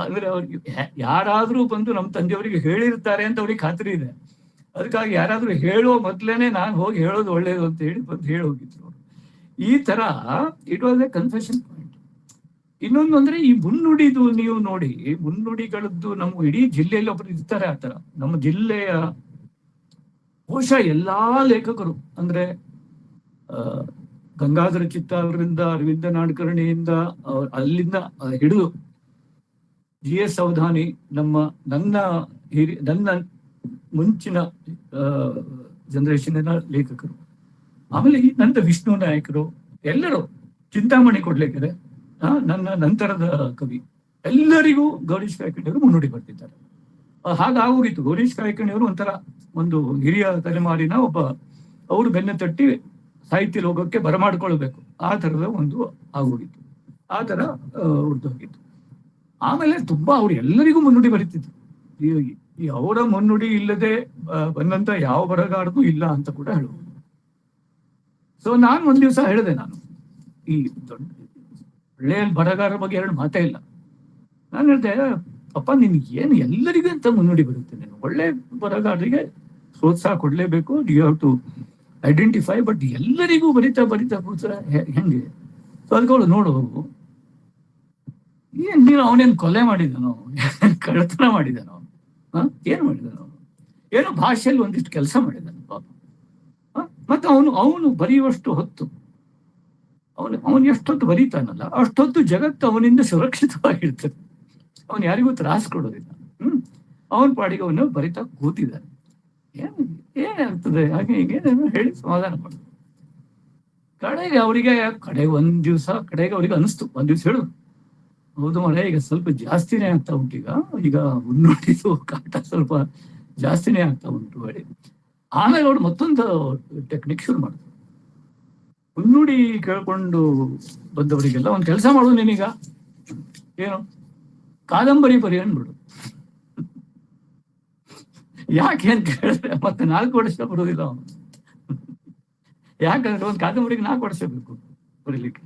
ಅಂದ್ರೆ ಅವ್ರಿಗೆ ಯಾರಾದ್ರೂ ಬಂದು ನಮ್ಮ ತಂದೆಯವರಿಗೆ ಹೇಳಿರ್ತಾರೆ ಅಂತ ಅವ್ರಿಗೆ ಖಾತ್ರಿ ಇದೆ. ಅದಕ್ಕಾಗಿ ಯಾರಾದ್ರೂ ಹೇಳೋ ಮೊದ್ಲೇನೆ ನಾನು ಹೋಗಿ ಹೇಳೋದು ಒಳ್ಳೇದು ಅಂತ ಹೇಳಿ ಬಂದು ಹೇಳಿ ಹೋಗಿದ್ರು ಅವರು. ಈ ತರ it was A confession point. ಇನ್ನೊಂದು ಅಂದ್ರೆ ಈ ಮುನ್ನುಡಿದು ನೀವು ನೋಡಿ, ಮುನ್ನುಡಿಗಳದ್ದು ನಮ್ಮ ಇಡೀ ಜಿಲ್ಲೆಯಲ್ಲಿ ಒಬ್ರು ಇರ್ತಾರೆ ಆ ತರ. ನಮ್ಮ ಜಿಲ್ಲೆಯ ಬಹುಶಃ ಎಲ್ಲಾ ಲೇಖಕರು ಅಂದ್ರೆ ಗಂಗಾಧರ ಚಿತ್ತಾಲರಿಂದ, ಅರವಿಂದ ನಾಡಕರ್ಣಿಯಿಂದ ಅಲ್ಲಿಂದ ಹಿಡಿದು GS ಅವಧಾನಿ, ನನ್ನ ಮುಂಚಿನ ಜನರೇಷನ್ ಲೇಖಕರು, ಆಮೇಲೆ ನನ್ನ ವಿಷ್ಣು ನಾಯಕರು, ಎಲ್ಲರೂ, ಚಿಂತಾಮಣಿ ಕೊಡ್ಲೇಕರೆ ನನ್ನ ನಂತರದ ಕವಿ, ಎಲ್ಲರಿಗೂ ಗೌರೀಶ್ ಕಾಯ್ಕಣಿಯವರು ಮುನ್ನುಡಿ ಬರ್ತಿದ್ದಾರೆ. ಹಾಗಾಗೋಗಿತ್ತು. ಗೌರೀಶ್ ಕಾಯ್ಕಣಿಯವರು ಒಂಥರ ಒಂದು ಹಿರಿಯ ತಲೆಮಾರಿನ ಒಬ್ಬ, ಅವರು ಬೆನ್ನ ತಟ್ಟಿ ಸಾಹಿತ್ಯ ಲೋಕಕ್ಕೆ ಬರಮಾಡ್ಕೊಳ್ಬೇಕು ಆ ತರದ ಒಂದು ಆಗೋಗಿತ್ತು. ಆ ತರ ಉಳಿದೋಗಿತ್ತು. ಆಮೇಲೆ ತುಂಬಾ ಅವ್ರು ಎಲ್ಲರಿಗೂ ಮುನ್ನುಡಿ ಬರೀತಿದ್ರು. ಈ ಅವರ ಮುನ್ನುಡಿ ಇಲ್ಲದೆ ಬಂದಂತ ಯಾವ ಬರಗಾರನೂ ಇಲ್ಲ ಅಂತ ಕೂಡ ಹೇಳ್ಬೋದು. ಸೊ ನಾನು ಒಂದ್ ದಿವಸ ಹೇಳಿದೆ, ನಾನು ಈ ದೊಡ್ಡ ಒಳ್ಳೆಯ ಬರಗಾರರ ಬಗ್ಗೆ ಎರಡು ಮಾತೇ ಇಲ್ಲ. ನಾನು ಹೇಳಿದೆ, ಅಪ್ಪ ನಿನ್ಗೆ ಏನು ಎಲ್ಲರಿಗೂ ಅಂತ ಮುನ್ನುಡಿ ಬರುತ್ತೆ, ನೀನು ಒಳ್ಳೆ ಬರಗಾರರಿಗೆ ಪ್ರೋತ್ಸಾಹ ಕೊಡ್ಲೇಬೇಕು, you have to identify. But ಎಲ್ಲರಿಗೂ ಬರಿತಾ ಹೆಂಗೆ? ಸೊ ಅದಕ್ಕೆ ನೋಡು, ನೀನು ಅವನೇನು ಕೊಲೆ ಮಾಡಿದನೋ, ಕಳ್ಳತನ ಮಾಡಿದನೋ, ಏನು ಮಾಡಿದನು, ಏನೋ ಭಾಷೆಯಲ್ಲಿ ಒಂದಿಷ್ಟು ಕೆಲಸ ಮಾಡಿದನು ಪಾಪ. ಮತ್ತೆ ಅವನು ಬರೆಯುವಷ್ಟು ಹೊತ್ತು, ಅವನು ಎಷ್ಟೊತ್ತು ಬರೀತಾನಲ್ಲ ಅಷ್ಟೊತ್ತು ಜಗತ್ತು ಅವನಿಂದ ಸುರಕ್ಷಿತವಾಗಿರ್ತದೆ. ಅವನು ಯಾರಿಗೂ ತ್ರಾಸ ಕೊಡೋದಿಲ್ಲ. ಅವನ ಪಾಡಿಗೆ ಅವನು ಬರಿತಾ ಕೂತಿದ್ದಾನೆ. ಏನಾಗ್ತದೆ ಹಾಗೆ ಹೀಗೆ ಹೇಳಿ ಸಮಾಧಾನ ಮಾಡೋದು. ಕಡೆಗೆ ಅವ್ರಿಗೆ ಅನಿಸ್ತು, ಒಂದ್ ದಿವ್ಸ ಹೇಳು, ಹೌದು ಮಳೆ ಈಗ ಸ್ವಲ್ಪ ಜಾಸ್ತಿನೇ ಆಗ್ತಾ ಉಂಟು, ಈಗ ಮುನ್ನುಡಿದು ಕಾಟ ಸ್ವಲ್ಪ ಜಾಸ್ತಿನೇ ಆಗ್ತಾ ಉಂಟು ಹೇಳಿ. ಆಮೇಲೆ ಅವ್ರು ಮತ್ತೊಂದು ಟೆಕ್ನಿಕ್ ಶುರು ಮಾಡಿದ್ರು. ಮುನ್ನುಡಿ ಕೇಳ್ಕೊಂಡು ಬಂದವರಿಗೆಲ್ಲ ಒಂದ್ ಕೆಲಸ ಮಾಡೋದು, ನೀನೀಗ ಏನು ಕಾದಂಬರಿ ಬರಿ ಅಂದ್ಬಿಡು. ಯಾಕೆ ಅಂತ ಕೇಳಿದ್ರೆ ಮತ್ತೆ 4 ವರ್ಷ ಬರೋದಿಲ್ಲ ಅವನು. ಯಾಕಂದ್ರೆ ಒಂದು ಕಾದಂಬರಿಗೆ 4 ವರ್ಷ ಬೇಕು ಬರೀಲಿಕ್ಕೆ.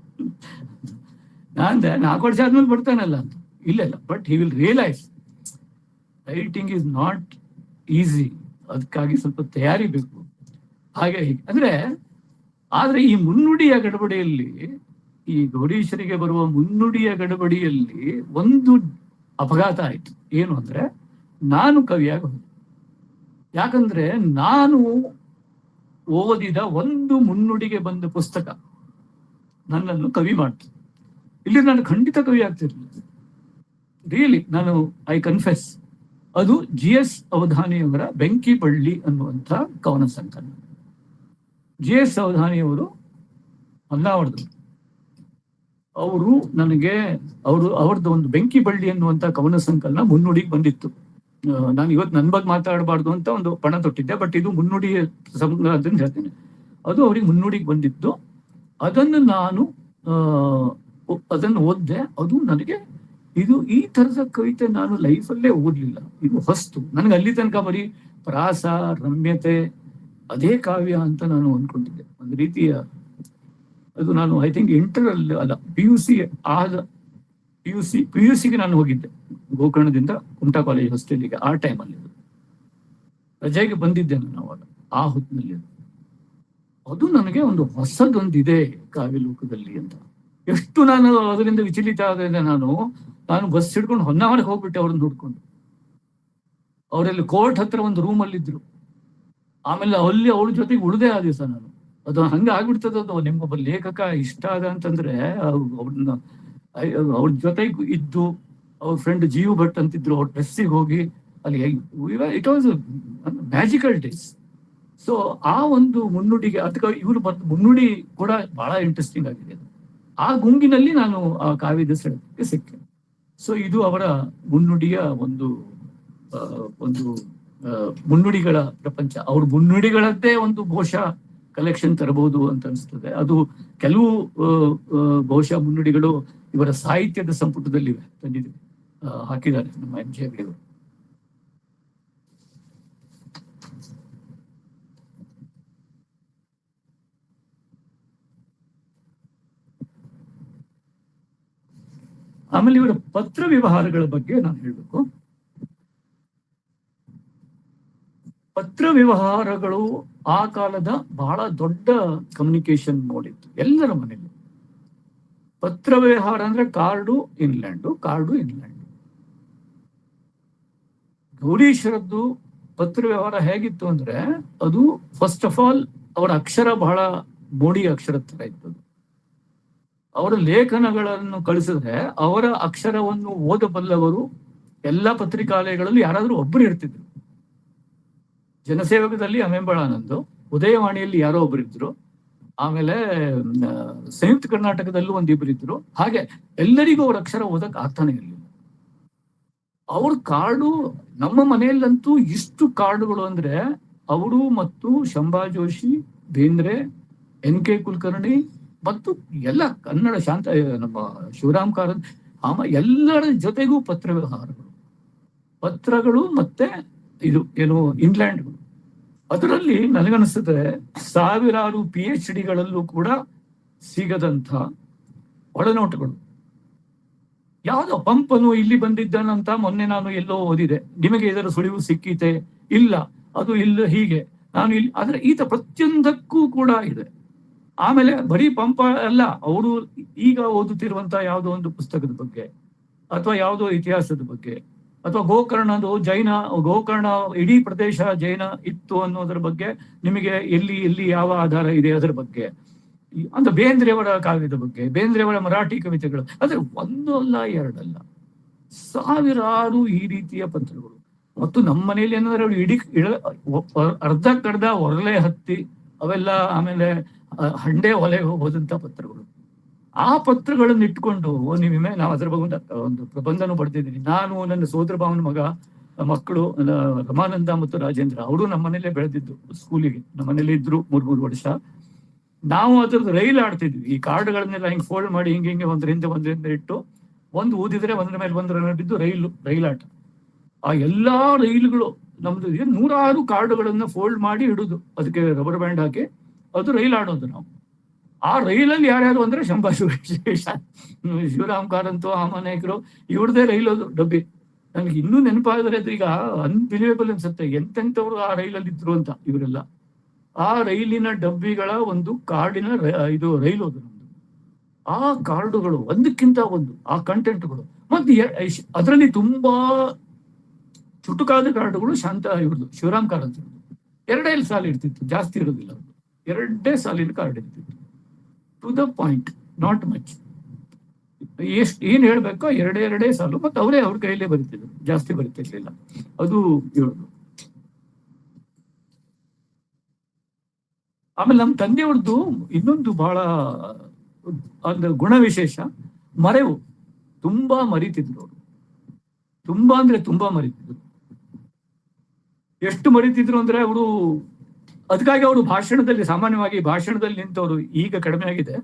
ನಾನಂದೆ 4 ವರ್ಷ ಆದ್ಮೇಲೆ ಬರ್ತಾನಲ್ಲ ಅಂತ. ಇಲ್ಲ, but he will realise writing is not easy, ಅದಕ್ಕಾಗಿ ಸ್ವಲ್ಪ ತಯಾರಿ ಬೇಕು. ಹಾಗೆ ಅಂದ್ರೆ ಆದ್ರೆ ಈ ಮುನ್ನುಡಿಯ ಗಡಬಡಿಯಲ್ಲಿ, ಈ ಗೌರೀಶರಿಗೆ ಬರುವ ಮುನ್ನುಡಿಯ ಗಡಬಡಿಯಲ್ಲಿ ಒಂದು ಅಪಘಾತ ಆಯ್ತು. ಏನು ಅಂದ್ರೆ, ನಾನು ಕವಿಯಾಗಿ ಹೋದೆ. ಯಾಕಂದ್ರೆ ನಾನು ಓದಿದ ಒಂದು ಮುನ್ನುಡಿಗೆ ಬಂದ ಪುಸ್ತಕ ನನ್ನನ್ನು ಕವಿ ಮಾಡ್ತು. ಇಲ್ಲಿ ನಾನು ಖಂಡಿತ ಕವಿ ಆಗ್ತಿರ್ಲಿಲ್ಲ. ರಿಯಲಿ, ನಾನು ಐ ಕನ್ಫೆಸ್, ಅದು GS ಅವಧಾನಿಯವರ ಬೆಂಕಿ ಬಳ್ಳಿ ಅನ್ನುವಂಥ ಕವನ ಸಂಕಲನ. GS ಅವಧಾನಿಯವರು ಹೊನ್ನಾವರದು. ಅವರು ನನಗೆ ಅವ್ರದ್ದು ಒಂದು ಬೆಂಕಿ ಬಳ್ಳಿ ಅನ್ನುವಂಥ ಕವನ ಸಂಕಲನ ಮುನ್ನುಡಿಗೆ ಬಂದಿತ್ತು. ನಾನು ಇವತ್ತು ನನ್ನ ಬಗ್ಗೆ ಮಾತಾಡಬಾರ್ದು ಅಂತ ಒಂದು ಪಣ ತೊಟ್ಟಿದ್ದೆ, ಬಟ್ ಇದು ಮುನ್ನುಡಿ ಅದನ್ನು ಹೇಳ್ತೇನೆ. ಅದು ಅವ್ರಿಗೆ ಮುನ್ನುಡಿಗೆ ಬಂದಿತ್ತು. ಅದನ್ನು ನಾನು ಅದನ್ನು ಓದಿದೆ. ಅದು ನನಗೆ ಈ ತರದ ಕವಿತೆ ನಾನು ಲೈಫಲ್ಲೇ ಓದಲಿಲ್ಲ. ಇದು ಹೊಸ್ತು ನನಗೆ. ಅಲ್ಲಿ ತನಕ ಬರೀ ಪ್ರಾಸ, ರಮ್ಯತೆ, ಅದೇ ಕಾವ್ಯ ಅಂತ ನಾನು ಅಂದ್ಕೊಂಡಿದ್ದೆ. ಒಂದು ರೀತಿಯ ಅದು ನಾನು ಐ ಥಿಂಕ್ ಇಂಟರ್ ಅಲ್ಲ ಪಿ ಯು ಸಿಗೆ ನಾನು ಹೋಗಿದ್ದೆ ಗೋಕರ್ಣದಿಂದ ಕುಮಟಾ ಕಾಲೇಜ್ ಹಾಸ್ಟೆಲಿಗೆ. ಆ ಟೈಮಲ್ಲಿ ರಜೆಗೆ ಬಂದಿದ್ದೆ ನಾನು ಅವಾಗ, ಆ ಹೊತ್ತಿನಲ್ಲಿ. ಅದು ನನಗೆ ಒಂದು ಹೊಸದೊಂದಿದೆ ಕಾವ್ಯ ಲೋಕದಲ್ಲಿ ಅಂತ. ಎಷ್ಟು ನಾನು ಅದರಿಂದ ವಿಚಲಿತ ಆದ್ರೆ ನಾನು ಬಸ್ ಹಿಡ್ಕೊಂಡು ಹೊನ್ನಾವರಕ್ಕೆ ಹೋಗ್ಬಿಟ್ಟೆ ಅವ್ರನ್ನ ನೋಡ್ಕೊಂಡು. ಅವರಲ್ಲಿ ಕೋರ್ಟ್ ಹತ್ರ ಒಂದು ರೂಮಲ್ಲಿ ಇದ್ರು. ಆಮೇಲೆ ಅಲ್ಲಿ ಅವ್ರ ಜೊತೆಗೆ ಉಳಿದೆ ಆ ದಿವಸ ನಾನು. ಅದು ಹಂಗ ಆಗ್ಬಿಡ್ತದದು. ನಿಮ್ಗೊಬ್ಬ ಲೇಖಕ ಇಷ್ಟ ಆದ ಅಂತಂದ್ರೆ ಅವ್ರನ್ನ ಅವ್ರ ಜೊತೆಗೆ ಇದ್ದು, ಅವ್ರ ಫ್ರೆಂಡ್ ಜೀವ್ ಭಟ್ ಅಂತಿದ್ರು, ಅವ್ರ ಡ್ರೆಸ್ಸಿಗೆ ಹೋಗಿ ಅಲ್ಲಿ it was magical days. So ಆ ಒಂದು ಮುನ್ನುಡಿಗೆ ಅದಕ್ಕೆ ಇವರು ಮುನ್ನುಡಿ ಕೂಡ ಬಹಳ ಇಂಟ್ರೆಸ್ಟಿಂಗ್ ಆಗಿದೆ. ಆ ಗುಂಗಿನಲ್ಲಿ ನಾನು ಆ ಕಾವ್ಯದ ಸೆಳೆತಕ್ಕೆ ಸಿಕ್ಕೆ. ಸೊ ಇದು ಅವರ ಮುನ್ನುಡಿಯ ಒಂದು ಮುನ್ನುಡಿಗಳ ಪ್ರಪಂಚ. ಅವ್ರ ಮುನ್ನುಡಿಗಳದ್ದೇ ಒಂದು ಬಹುಶಃ ಕಲೆಕ್ಷನ್ ತರಬಹುದು ಅಂತ ಅನಿಸ್ತದೆ. ಅದು ಕೆಲವು ಬಹುಶಃ ಮುನ್ನುಡಿಗಳು ಇವರ ಸಾಹಿತ್ಯದ ಸಂಪುಟದಲ್ಲಿ ಹಾಕಿದ್ದಾರೆ ನಮ್ಮ MJ ಅವರು. ಆಮೇಲೆ ಇವರ ಪತ್ರ ವ್ಯವಹಾರಗಳ ಬಗ್ಗೆ ನಾನು ಹೇಳ್ಬೇಕು. ಪತ್ರ ವ್ಯವಹಾರಗಳು ಆ ಕಾಲದ ಬಹಳ ದೊಡ್ಡ ಕಮ್ಯುನಿಕೇಶನ್ ಮೋಡ್ ಇತ್ತು ಎಲ್ಲರ ಮನೆಯಲ್ಲಿ. ಪತ್ರ ವ್ಯವಹಾರ ಅಂದ್ರೆ ಕಾರ್ಡು ಇನ್ಲ್ಯಾಂಡು. ಗೌರೀಶ್ವರದ್ದು ಪತ್ರ ವ್ಯವಹಾರ ಹೇಗಿತ್ತು ಅಂದ್ರೆ, ಅದು ಫಸ್ಟ್ ಆಫ್ ಆಲ್ ಅವರ ಅಕ್ಷರ ಬಹಳ ಮೋಡಿ ಅಕ್ಷರದ ತರ ಇತ್ತು. ಅವರ ಲೇಖನಗಳನ್ನು ಕಳಿಸಿದ್ರೆ ಅವರ ಅಕ್ಷರವನ್ನು ಓದಬಲ್ಲವರು ಎಲ್ಲ ಪತ್ರಿಕಾಲಯಗಳಲ್ಲಿ ಯಾರಾದ್ರೂ ಒಬ್ಬರು ಇರ್ತಿದ್ರು. ಜನಸೇವಕದಲ್ಲಿ ಅಮೆಂಬಳಾನಂದು, ಉದಯವಾಣಿಯಲ್ಲಿ ಯಾರೋ ಒಬ್ಬರಿದ್ರು, ಆಮೇಲೆ ಸಂಯುಕ್ತ ಕರ್ನಾಟಕದಲ್ಲೂ ಒಂದಿಬ್ರು ಇದ್ರು. ಹಾಗೆ ಎಲ್ಲರಿಗೂ ಅವ್ರ ಅಕ್ಷರ ಓದಕ್ ಆಗ್ತಾನೆ ಇರಲಿಲ್ಲ. ಅವ್ರ ಕಾರ್ಡು, ನಮ್ಮ ಮನೆಯಲ್ಲಂತೂ ಇಷ್ಟು ಕಾರ್ಡುಗಳು ಅಂದ್ರೆ ಅವರು ಮತ್ತು ಶಂಭಾ ಜೋಶಿ, ಬೇಂದ್ರೆ, NK ಕುಲಕರ್ಣಿ ಮತ್ತು ಎಲ್ಲ ಕನ್ನಡ ನಮ್ಮ ಶಿವರಾಮ್ ಕಾರಂತ್, ಎಲ್ಲರ ಜೊತೆಗೂ ಪತ್ರ ಪತ್ರಗಳು ಮತ್ತೆ ಇದು ಇಂಗ್ಲೆಂಡ್ಗಳು. ಅದರಲ್ಲಿ ನನಗನ್ನಿಸ್ತದೆ ಸಾವಿರಾರು PhDಗಳಲ್ಲೂ ಕೂಡ ಸಿಗದಂಥ ಒಳನೋಟಗಳು. ಯಾವ್ದೋ ಪಂಪನು ಇಲ್ಲಿ ಬಂದಿದ್ದಾನಂತ ಮೊನ್ನೆ ನಾನು ಎಲ್ಲೋ ಓದಿದೆ, ನಿಮಗೆ ಇದರ ಸುಳಿವು ಸಿಕ್ಕೀತೆ? ಇಲ್ಲ, ಅದು ಇಲ್ಲ, ಹೀಗೆ ನಾನು ಇಲ್ಲಿ. ಆದ್ರೆ ಈತ ಪ್ರತಿಯೊಂದಕ್ಕೂ ಕೂಡ ಇದೆ. ಆಮೇಲೆ ಬರೀ ಪಂಪ ಅಲ್ಲ, ಅವರು ಈಗ ಓದುತ್ತಿರುವಂತ ಯಾವುದೋ ಒಂದು ಪುಸ್ತಕದ ಬಗ್ಗೆ, ಅಥವಾ ಯಾವುದೋ ಇತಿಹಾಸದ ಬಗ್ಗೆ, ಅಥವಾ ಗೋಕರ್ಣ ಇಡೀ ಪ್ರದೇಶ ಜೈನ ಇತ್ತು ಅನ್ನೋದ್ರ ಬಗ್ಗೆ ನಿಮಗೆ ಎಲ್ಲಿ ಯಾವ ಆಧಾರ ಇದೆ ಅದರ ಬಗ್ಗೆ, ಅಂತ ಬೇಂದ್ರೆಯವರ ಕಾವ್ಯದ ಬಗ್ಗೆ, ಬೇಂದ್ರೆಯವರ ಮರಾಠಿ ಕವಿತೆಗಳು, ಆದ್ರೆ ಒಂದು ಅಲ್ಲ ಎರಡಲ್ಲ, ಸಾವಿರಾರು ಈ ರೀತಿಯ ಪತ್ರಗಳು. ಮತ್ತು ನಮ್ಮ ಮನೆಯಲ್ಲಿ ಏನಂದ್ರೆ ಅವ್ರು ಅರ್ಧ ಕಡ್ದ ಒರಲೆ ಹತ್ತಿ ಅವೆಲ್ಲ, ಆಮೇಲೆ ಹಂಡೆ ಒಲೆಗೆ ಹೋದಂತ ಪತ್ರಗಳು. ಆ ಪತ್ರಗಳನ್ನು ಇಟ್ಕೊಂಡು ನಾವು ಅದ್ರ ಬಗ್ಗೆ ಒಂದು ಪ್ರಬಂಧನೂ ಬರೆದಿದ್ದೀನಿ. ನಾನು, ನನ್ನ ಸೋದರ ಭಾವನ ಮಕ್ಕಳು ರಮಾನಂದ ಮತ್ತು ರಾಜೇಂದ್ರ, ಅವರು ನಮ್ಮ ಮನೇಲೆ ಬೆಳೆದಿದ್ದು, ಸ್ಕೂಲಿಗೆ ನಮ್ಮ ಮನೇಲಿ ಇದ್ರು 3 ವರ್ಷ. ನಾವು ಅದ್ರದ್ದು ರೈಲ್ ಆಡ್ತಿದ್ವಿ. ಈ ಕಾರ್ಡ್ಗಳನ್ನೆಲ್ಲ ಹಿಂಗೆ ಫೋಲ್ಡ್ ಮಾಡಿ ಹಿಂಗೆ ಒಂದರಿಂದ ಇಟ್ಟು ಒಂದು ಊದಿದ್ರೆ ಒಂದ್ರ ಮೇಲೆ ಒಂದರ ಬಿದ್ದು ರೈಲಾಟ. ಆ ಎಲ್ಲಾ ರೈಲುಗಳು ನಮ್ದು 106 ಕಾರ್ಡುಗಳನ್ನ ಫೋಲ್ಡ್ ಮಾಡಿ ಇಡುದು, ಅದಕ್ಕೆ ರಬ್ಬರ್ ಬ್ಯಾಂಡ್ ಹಾಕಿ ಅದು ರೈಲ್ ಆಡೋದು ನಾವು. ಆ ರೈಲಲ್ಲಿ ಯಾರ್ಯಾರು ಅಂದ್ರೆ ಶಂಭಾ ಶಿವರಾಮ್ ಕಾರಂತು, ಆಮನಾಯಕರು, ಇವ್ರದೇ ರೈಲೋದು ಡಬ್ಬಿ. ನನಗೆ ಇನ್ನೂ ನೆನಪಾದ್ರೆ ಅದು ಈಗ ಅನ್ಬಿಲಿವೇಬಲ್ ಅನ್ಸುತ್ತೆ, ಎಂತೆಂಥವ್ರು ಆ ರೈಲಲ್ಲಿ ಇದ್ರು ಅಂತ. ಇವರೆಲ್ಲ ಆ ರೈಲಿನ ಡಬ್ಬಿಗಳ ಒಂದು ಕಾರ್ಡಿನ ರೈಲು ಅದು ನಮ್ದು. ಆ ಕಾರ್ಡುಗಳು ಒಂದಕ್ಕಿಂತ ಒಂದು, ಆ ಕಂಟೆಂಟ್ಗಳು. ಮತ್ತೆ ಅದರಲ್ಲಿ ತುಂಬಾ ಚುಟುಕಾದ ಕಾರ್ಡುಗಳು ಇವ್ರದ್ದು ಶಿವರಾಮ್ ಕಾರಂತ್ 2 ಸಾಲು ಇರ್ತಿತ್ತು, ಜಾಸ್ತಿ ಇರೋದಿಲ್ಲ. ಅವ್ರದ್ದು 2 ಸಾಲಿನ ಕಾರ್ಡ್ ಇರ್ತಿತ್ತು, to the point, not much. ಏನ್ ಹೇಳ್ಬೇಕೋ ಎರಡೇ ಸಾಲು, ಮತ್ತೆ ಅವರೇ ಅವ್ರ ಕೈಯಲ್ಲೇ ಬರೀತಿದ್ರು, ಜಾಸ್ತಿ ಬರೀತಿರ್ಲಿಲ್ಲ. ಅದು ಹೇಳುದು. ಆಮೇಲೆ ನಮ್ಮ ತಂದೆಯವ್ರದ್ದು ಇನ್ನೊಂದು ಬಹಳ ಒಂದು ಗುಣ ವಿಶೇಷ, ಮರೆವು. ತುಂಬಾ ಮರಿತಿದ್ರು ಅವರು, ತುಂಬಾ ಅಂದ್ರೆ ತುಂಬಾ ಮರಿತಿದ್ರು. ಎಷ್ಟು ಮರಿತಿದ್ರು ಅಂದ್ರೆ ಅವರು, ಅದಕ್ಕಾಗಿ ಅವರು ಭಾಷಣದಲ್ಲಿ, ಸಾಮಾನ್ಯವಾಗಿ ಭಾಷಣದಲ್ಲಿ ನಿಂತವರು, ಈಗ ಕಡಿಮೆ ಆಗಿದೆ,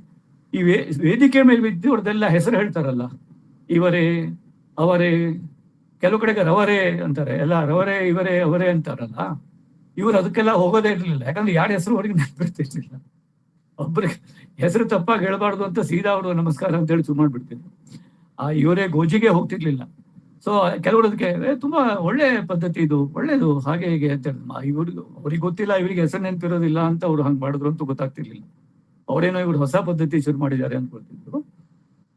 ಈ ವೇದಿಕೆ ಮೇಲೆ ಬಿದ್ದು ಅವ್ರದ್ದೆಲ್ಲ ಹೆಸರು ಹೇಳ್ತಾರಲ್ಲ, ಇವರೇ ಅವರೇ, ಕೆಲವು ಕಡೆಗೆ ರವರೇ ಅಂತಾರೆ, ಎಲ್ಲ ರವರೇ ಇವರೇ ಅವರೇ ಅಂತಾರಲ್ಲ, ಇವ್ರು ಅದಕ್ಕೆಲ್ಲ ಹೋಗೋದೇ ಇರ್ಲಿಲ್ಲ. ಯಾಕಂದ್ರೆ ಯಾರ ಹೆಸರು ಅವ್ರಿಗೆ ನೆನಪಿರ್ತಿರ್ಲಿಲ್ಲ. ಒಬ್ಬರಿಗೆ ಹೆಸರು ತಪ್ಪಾಗಿ ಹೇಳ್ಬಾರ್ದು ಅಂತ ಸೀದಾ ಅವರು ನಮಸ್ಕಾರ ಅಂತ ಹೇಳಿ ಶುರು ಮಾಡ್ಬಿಡ್ತಿದ್ರು. ಇವರೇ ಗೋಜಿಗೆ ಹೋಗ್ತಿರ್ಲಿಲ್ಲ. ಸೊ ಕೆಲವರು ಅದಕ್ಕೆ ತುಂಬಾ ಒಳ್ಳೆ ಪದ್ಧತಿ, ಇದು ಒಳ್ಳೇದು, ಹಾಗೆ ಹೀಗೆ ಅಂತ ಹೇಳಿ ಅವ್ರಿಗೆ ಗೊತ್ತಿಲ್ಲ, ಇವರಿಗೆ ಹೆಸರು ನೆನಪಿರೋದಿಲ್ಲ ಅಂತ ಅವ್ರು ಹಂಗ್ ಮಾಡಿದ್ರು ಅಂತ ಗೊತ್ತಾಗ್ತಿರ್ಲಿಲ್ಲ. ಅವರೇನೋ ಇವ್ರು ಹೊಸ ಪದ್ಧತಿ ಶುರು ಮಾಡಿದ್ದಾರೆ ಅನ್ಕೊಳ್ತಿದ್ರು.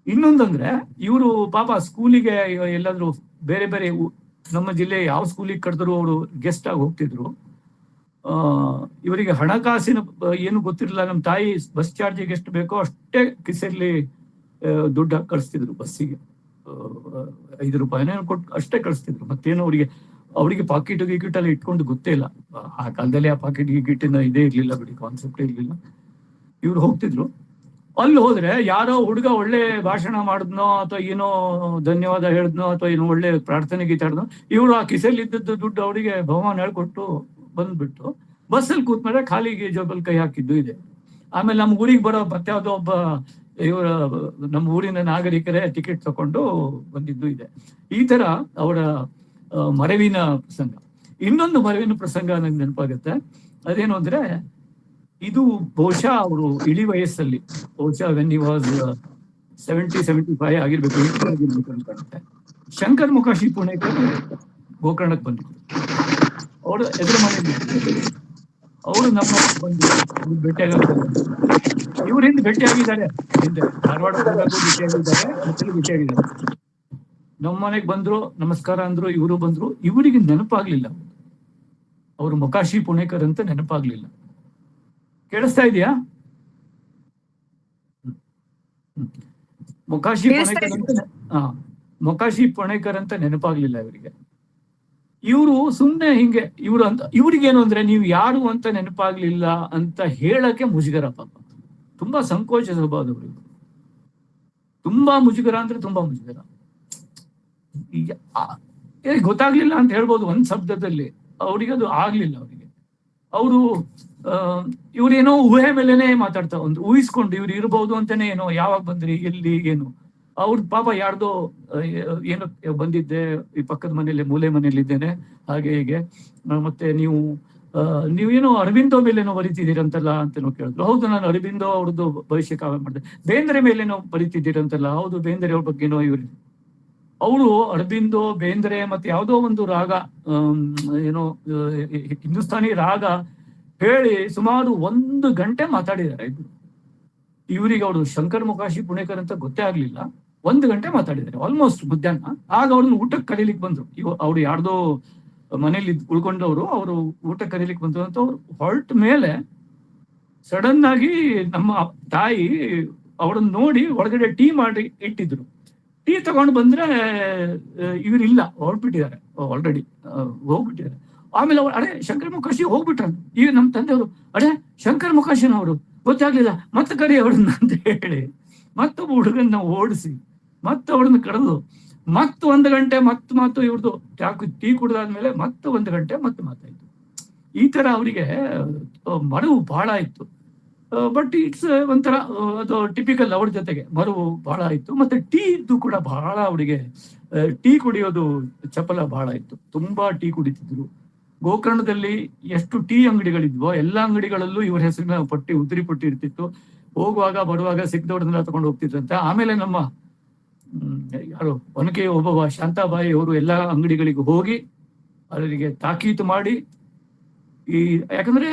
ಇನ್ನೊಂದಂದ್ರೆ, ಇವರು ಪಾಪ ಸ್ಕೂಲಿಗೆ ಎಲ್ಲಾದ್ರೂ ಬೇರೆ ಬೇರೆ ನಮ್ಮ ಜಿಲ್ಲೆ ಯಾವ ಸ್ಕೂಲಿಗೆ ಕರೆದ್ರು ಅವರು ಗೆಸ್ಟ್ ಆಗಿ ಹೋಗ್ತಿದ್ರು. ಇವರಿಗೆ ಹಣಕಾಸಿನ ಏನು ಗೊತ್ತಿರಲಿಲ್ಲ. ನಮ್ಮ ತಾಯಿ ಬಸ್ ಚಾರ್ಜಿಗೆ ಎಷ್ಟು ಬೇಕೋ ಅಷ್ಟೇ ಕಿಸೆಯಲ್ಲಿ ದುಡ್ಡು ಕಳಿಸ್ತಿದ್ರು ಬಸ್ಸಿಗೆ. 5 ರೂಪಾಯಿನೇ ಕೊಟ್ಟು ಅಷ್ಟೇ ಕಳಿಸ್ತಿದ್ರು. ಮತ್ತೇನು ಅವರಿಗೆ ಪಾಕೆಟ್ ಗಿಕೆಟ್ ಎಲ್ಲ ಇಟ್ಕೊಂಡು ಗೊತ್ತೇ ಇಲ್ಲ. ಆ ಕಾಲದಲ್ಲಿ ಆ ಪಾಕೆಟ್ ಗಿಕೆಟಿನ ಇದೇ ಇರ್ಲಿಲ್ಲ ಬಿಡಿ, ಕಾನ್ಸೆಪ್ಟೇ ಇರ್ಲಿಲ್ಲ. ಇವ್ರು ಹೋಗ್ತಿದ್ರು. ಅಲ್ಲಿ ಹೋದ್ರೆ ಯಾರೋ ಹುಡುಗ ಒಳ್ಳೆ ಭಾಷಣ ಮಾಡಿದ್ನೋ ಅಥವಾ ಏನೋ ಧನ್ಯವಾದ ಹೇಳಿದ್ನೋ ಅಥವಾ ಏನೋ ಒಳ್ಳೆ ಪ್ರಾರ್ಥನೆ ಗೀತೆ ಹೇಳಿದ್ನೋ, ಇವ್ರು ಆ ಕಿಸೆಯಲ್ಲಿ ಇದ್ದದ್ದು ದುಡ್ಡು ಅವರಿಗೆ ಬಹುಮಾನ ಹೇಳ್ಕೊಟ್ಟು ಬಂದ್ಬಿಟ್ಟು ಬಸ್ಸಲ್ಲಿ ಕೂತ್ಮೇಲೆ ಖಾಲಿಗೆ ಜೋಬಲ್ ಕೈ ಹಾಕಿದ್ದು ಇದೆ. ಆಮೇಲೆ ನಮ್ಮ ಊರಿಗೆ ಬರೋ ಮತ್ತೆ ಯಾವುದೋ ಒಬ್ಬ ಇವರ ನಮ್ಮ ಊರಿನ ನಾಗರಿಕರೇ ಟಿಕೆಟ್ ತಕೊಂಡು ಬಂದಿದ್ದು ಇದೆ. ಈ ತರ ಅವರ ಮರೆವಿನ ಪ್ರಸಂಗ. ಇನ್ನೊಂದು ಮರೆವಿನ ಪ್ರಸಂಗ ನಂಗೆ ನೆನಪಾಗುತ್ತೆ. ಅದೇನು ಅಂದ್ರೆ, ಇದು ಬಹುಶಃ ಅವರು ಇಳಿ ವಯಸ್ಸಲ್ಲಿ, ಬಹುಶಃ ವೆನ್ ಹಿ ವಾಸ್ 70-75 ಆಗಿರ್ಬೇಕು ಅನ್ಸುತ್ತೆ, ಶಂಕರ್ ಮುಖಾಶಿ ಪುಣೇಕರ್ ಗೋಕರ್ಣಕ್ಕೆ ಬಂದಿದ್ರು. ಅವರು ಎದುರು ಮನೆಯಲ್ಲಿ ಅವರು ನಮ್ಮ ಬಂದು ಇವ್ರ ಹಿಂದೆ ಭೇಟಿಯಾಗಿದ್ದಾರೆ, ಹಿಂದೆ ಧಾರವಾಡ ಭೇಟಿಯಾಗಿದ್ದಾರೆ, ಮತ್ತೆ ಭೇಟಿಯಾಗಿದ್ದಾರೆ. ನಮ್ಮ ಮನೆಗೆ ಬಂದ್ರು, ನಮಸ್ಕಾರ ಅಂದ್ರು, ಇವರು ಬಂದ್ರು. ಇವರಿಗೆ ನೆನಪಾಗ್ಲಿಲ್ಲ ಅವರು ಮೊಕಾಶಿ ಪುಣೇಕರ್ ಅಂತ ನೆನಪಾಗ್ಲಿಲ್ಲ. ಕೇಳಿಸ್ತಾ ಇದೆಯಾ? ಮೊಕಾಶಿ ಪುಣೇಕರ್ ಅಂತ ಮೊಕಾಶಿ ಪುಣೇಕರ್ ಅಂತ ನೆನಪಾಗ್ಲಿಲ್ಲ ಇವರಿಗೆ. ಇವರು ಸುಮ್ನೆ ಹಿಂಗೆ ಇವ್ರಿಗೇನು ಅಂದ್ರೆ, ನೀವು ಯಾರು ಅಂತ ನೆನಪಾಗ್ಲಿಲ್ಲ ಅಂತ ಹೇಳಕ್ಕೆ ಮುಜುಗರ. ಪಾಪ ತುಂಬಾ ಸಂಕೋಚ ಸ್ವಭಾವದವರು, ತುಂಬಾ ಮುಜುಗರ ಅಂದ್ರೆ ತುಂಬಾ ಮುಜುಗರ. ಗೊತ್ತಾಗ್ಲಿಲ್ಲ ಅಂತ ಹೇಳ್ಬೋದು ಒಂದ್ ಶಬ್ದದಲ್ಲಿ, ಅವ್ರಿಗೆ ಅದು ಆಗ್ಲಿಲ್ಲ. ಅವರು ಇವ್ರೇನೋ ಊಹೆ ಮೇಲೆನೆ ಮಾತಾಡ್ತಾ, ಒಂದು ಊಹಿಸ್ಕೊಂಡು ಇವ್ರು ಇರ್ಬೋದು ಅಂತಾನೆ, ಏನೋ ಯಾವಾಗ ಬಂದ್ರಿ, ಎಲ್ಲಿ, ಏನು. ಅವ್ರ ಪಾಪ ಯಾರ್ದೋ ಏನೋ ಬಂದಿದ್ದೆ, ಈ ಪಕ್ಕದ ಮನೇಲಿ ಮೂಲೆ ಮನೇಲಿ ಇದ್ದೇನೆ, ಹಾಗೆ ಹೀಗೆ, ಮತ್ತೆ ನೀವೇನೋ ಅರವಿಂದೋ ಮೇಲೇನೋ ಬರೀತಿದ್ದೀರಂತಲ್ಲ ಅಂತನೋ ಕೇಳಿದ್ರು. ಹೌದು, ನಾನು ಅರವಿಂದೋ ಅವ್ರದ್ದು ಭವಿಷ್ಯ ಕಾವ್ಯ ಮಾಡಿದೆ. ಬೇಂದ್ರೆ ಮೇಲೇನೋ ಬರೀತಿದ್ದೀರಂತಲ್ಲ, ಹೌದು, ಬೇಂದ್ರೆ ಅವ್ರ ಬಗ್ಗೆನೋ. ಅವರು ಅರವಿಂದೋ, ಬೇಂದ್ರೆ ಮತ್ತೆ ಯಾವುದೋ ಒಂದು ರಾಗ, ಏನೋ ಹಿಂದೂಸ್ತಾನಿ ರಾಗ ಹೇಳಿ ಸುಮಾರು 1 ಗಂಟೆ ಮಾತಾಡಿದ್ದಾರೆ. ಇವರಿಗೆ ಅವರು ಶಂಕರ್ ಮುಖಾಶಿ ಪುಣೇಕರ್ ಅಂತ ಗೊತ್ತೇ ಆಗ್ಲಿಲ್ಲ. 1 ಗಂಟೆ ಮಾತಾಡಿದ್ದಾರೆ, ಆಲ್ಮೋಸ್ಟ್ ಮಧ್ಯಾಹ್ನ. ಆಗ ಅವ್ರನ್ನ ಊಟಕ್ಕೆ ಕರೀಲಿಕ್ಕೆ ಬಂದ್ರು. ಅವ್ರು ಯಾರ್ದೋ ಮನೇಲಿ ಉಳ್ಕೊಂಡವ್ರು, ಅವರು ಊಟಕ್ಕೆ ಕರೀಲಿಕ್ಕೆ ಬಂದ್ರು ಅಂತ. ಅವ್ರು ಹೊರಟ ಮೇಲೆ ಸಡನ್ ಆಗಿ ನಮ್ಮ ತಾಯಿ ಅವ್ರನ್ನ ನೋಡಿ ಒಳಗಡೆ ಟೀ ಮಾಡಿ ಇಟ್ಟಿದ್ರು. ಟೀ ತಗೊಂಡು ಬಂದ್ರೆ ಇವರಿಲ್ಲ, ಹೊರಟ್ಬಿಟ್ಟಿದ್ದಾರೆ, ಆಲ್ರೆಡಿ ಹೋಗ್ಬಿಟ್ಟಿದ್ದಾರೆ. ಆಮೇಲೆ ಅವ್ರು, ಅರೆ ಶಂಕರ್ ಮುಖಾಶಿ ಹೋಗ್ಬಿಟ್ರ. ಈಗ ನಮ್ಮ ತಂದೆಯವರು, ಅರೆ ಶಂಕರ್ ಮುಖಾಶಿನವರು ಗೊತ್ತಾಗ್ಲಿಲ್ಲ, ಮತ್ತೆ ಕರಿ ಅವ್ರನ್ನ ಅಂತ ಹೇಳಿ ಮತ್ತೊಬ್ಬ ಹುಡುಗನ್ನ ಓಡಿಸಿ ಮತ್ತೆ ಅವ್ರನ್ನ ಕರೆದು ಮತ್ತೆ 1 ಗಂಟೆ ಮಾತು ಇವ್ರದ್ದು ಟೀ ಕುಡ್ದಾದ್ಮೇಲೆ ಮತ್ತೆ 1 ಗಂಟೆ ಮತ್ತೆ ಮಾತಾಯ್ತು. ಈ ತರ ಅವರಿಗೆ ಮರವು ಬಹಳ ಇತ್ತು. ಬಟ್ ಇಟ್ಸ್ ಒಂಥರ ಅದು ಟಿಪಿಕಲ್ ಅವ್ರ ಜೊತೆಗೆ ಮರವು ಬಹಳ ಇತ್ತು. ಮತ್ತೆ ಟೀ ಇದ್ದು ಕೂಡ ಬಹಳ ಅವರಿಗೆ ಟೀ ಕುಡಿಯೋದು ಚಪಲ ಬಹಳ ಇತ್ತು. ತುಂಬಾ ಟೀ ಕುಡಿತಿದ್ರು. ಗೋಕರ್ಣದಲ್ಲಿ ಎಷ್ಟು ಟೀ ಅಂಗಡಿಗಳಿದ್ವೋ ಎಲ್ಲಾ ಅಂಗಡಿಗಳಲ್ಲೂ ಇವ್ರ ಹೆಸರಿನ ಉದುರಿ ಪಟ್ಟಿ ಇರ್ತಿತ್ತು. ಹೋಗುವಾಗ ಬರುವಾಗ ಸಿಕ್ಕದವ್ರನ್ನೆಲ್ಲ ತಗೊಂಡು ಹೋಗ್ತಿದ್ರಂತೆ. ಆಮೇಲೆ ನಮ್ಮ ಯಾರು ಒನಕೆ ಒಬ್ಬ ಶಾಂತಾಬಾಯಿ ಅವರು ಎಲ್ಲಾ ಅಂಗಡಿಗಳಿಗೆ ಹೋಗಿ ಅವರಿಗೆ ತಾಕೀತು ಮಾಡಿ, ಯಾಕಂದ್ರೆ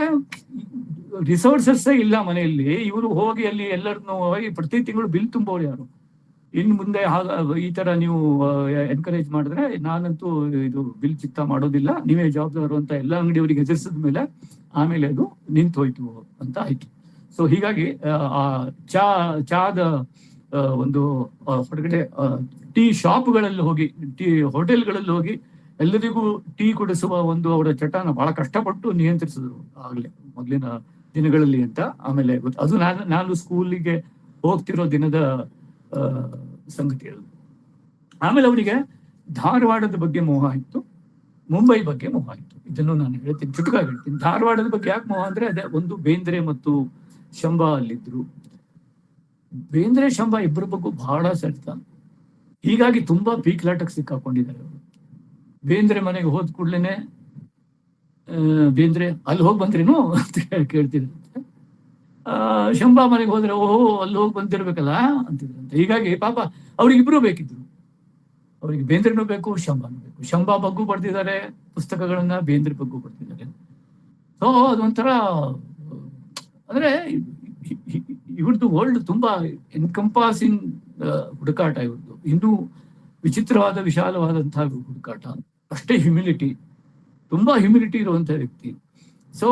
ರಿಸೋರ್ಸಸ್ ಇಲ್ಲ ಮನೆಯಲ್ಲಿ, ಇವರು ಹೋಗಿ ಅಲ್ಲಿ ಎಲ್ಲರನ್ನು ಹೋಗಿ ಪ್ರತಿ ತಿಂಗಳು ಬಿಲ್ ತುಂಬೋರು ಯಾರು. ಇನ್ನು ಮುಂದೆ ಈ ತರ ನೀವು ಎನ್ಕರೇಜ್ ಮಾಡಿದ್ರೆ ನಾನಂತೂ ಇದು ಬಿಲ್ ಚಿತ್ತ ಮಾಡೋದಿಲ್ಲ, ನೀವೇ ಜವಾಬ್ದಾರು ಅಂತ ಎಲ್ಲ ಅಂಗಡಿಯವರಿಗೆ ಹೆದರ್ಸಿದ ಮೇಲೆ ಆಮೇಲೆ ಅದು ನಿಂತು ಹೋಯ್ತು ಅಂತ ಆಯ್ತು. ಸೊ ಹೀಗಾಗಿ ಆ ಚಾದ ಒಂದು ಹೊರಗಡೆ ಟೀ ಶಾಪ್ಗಳಲ್ಲಿ ಹೋಗಿ, ಟೀ ಹೋಟೆಲ್ಗಳಲ್ಲಿ ಹೋಗಿ ಎಲ್ಲರಿಗೂ ಟೀ ಕುಡಿಸುವ ಒಂದು ಅವರ ಚಟನ ಬಹಳ ಕಷ್ಟಪಟ್ಟು ನಿಯಂತ್ರಿಸಿದ್ರು ಆಗ್ಲೇ ಮೊದಲಿನ ದಿನಗಳಲ್ಲಿ ಅಂತ. ಆಮೇಲೆ ಅದು ನಾನು ಸ್ಕೂಲಿಗೆ ಹೋಗ್ತಿರೋ ದಿನದ ಸಂಗತಿ ಅದು. ಆಮೇಲೆ ಅವರಿಗೆ ಧಾರವಾಡದ ಬಗ್ಗೆ ಮೋಹ ಇತ್ತು, ಮುಂಬೈ ಬಗ್ಗೆ ಮೋಹ ಇತ್ತು. ಇದನ್ನು ನಾನು ಹೇಳ್ತೀನಿ, ಚುಟುಕಾಗಿ ಹೇಳ್ತೀನಿ. ಧಾರವಾಡದ ಬಗ್ಗೆ ಯಾಕೆ ಮೋಹ ಅಂದ್ರೆ ಅದೇ ಒಂದು ಬೇಂದ್ರೆ ಮತ್ತು ಶಂಬಾ ಅಲ್ಲಿದ್ರು. ಬೇಂದ್ರೆ ಶಂಬಾ ಇಬ್ಬರ ಬಗ್ಗೆ ಬಹಳ ಸೆಳೆತ, ಹೀಗಾಗಿ ತುಂಬಾ ಪೀಕ್ಲಾಟಕ್ಕೆ ಸಿಕ್ಕಾಕೊಂಡಿದ್ದಾರೆ ಅವರು. ಬೇಂದ್ರೆ ಮನೆಗೆ ಹೋದ ಕೂಡ್ಲೇನೆ ಬೇಂದ್ರೆ ಅಲ್ಲಿ ಹೋಗಿ ಬಂದ್ರೇನು ಅಂತ ಕೇಳ್ತಿದ್ರಂತೆ. ಶಂಬಾ ಮನೆಗೆ ಹೋದ್ರೆ ಓಹೋ ಅಲ್ಲಿ ಹೋಗಿ ಬಂದಿರ್ಬೇಕಲ್ಲ ಅಂತಿದ್ರಂತೆ. ಹೀಗಾಗಿ ಪಾಪ ಅವ್ರಿಗಿಬ್ರು ಬೇಕಿದ್ರು, ಅವ್ರಿಗೆ ಬೇಂದ್ರೆನೂ ಬೇಕು, ಶಂಬಾನೂ ಬೇಕು. ಶಂಬಾ ಬಗ್ಗೂ ಬರ್ತಿದ್ದಾರೆ ಪುಸ್ತಕಗಳನ್ನ, ಬೇಂದ್ರೆ ಬಗ್ಗೂ ಬರ್ತಿದ್ದಾರೆ. ಸೊ ಅದೊಂಥರ ಅಂದ್ರೆ ಇವ್ರದ್ದು ವರ್ಲ್ಡ್ ತುಂಬಾ ಎನ್ಕಂಪಾಸಿಂಗ್ ಹುಡುಕಾಟ ಇವ್ರದ್ದು. ಇನ್ನೂ ವಿಚಿತ್ರವಾದ ವಿಶಾಲವಾದಂತಹ ಹುಡುಕಾಟ, ಅಷ್ಟೇ ಹ್ಯುಮಿಲಿಟಿ, ತುಂಬಾ ಹ್ಯುಮಿಲಿಟಿ ಇರುವಂತ ವ್ಯಕ್ತಿ. ಸೊ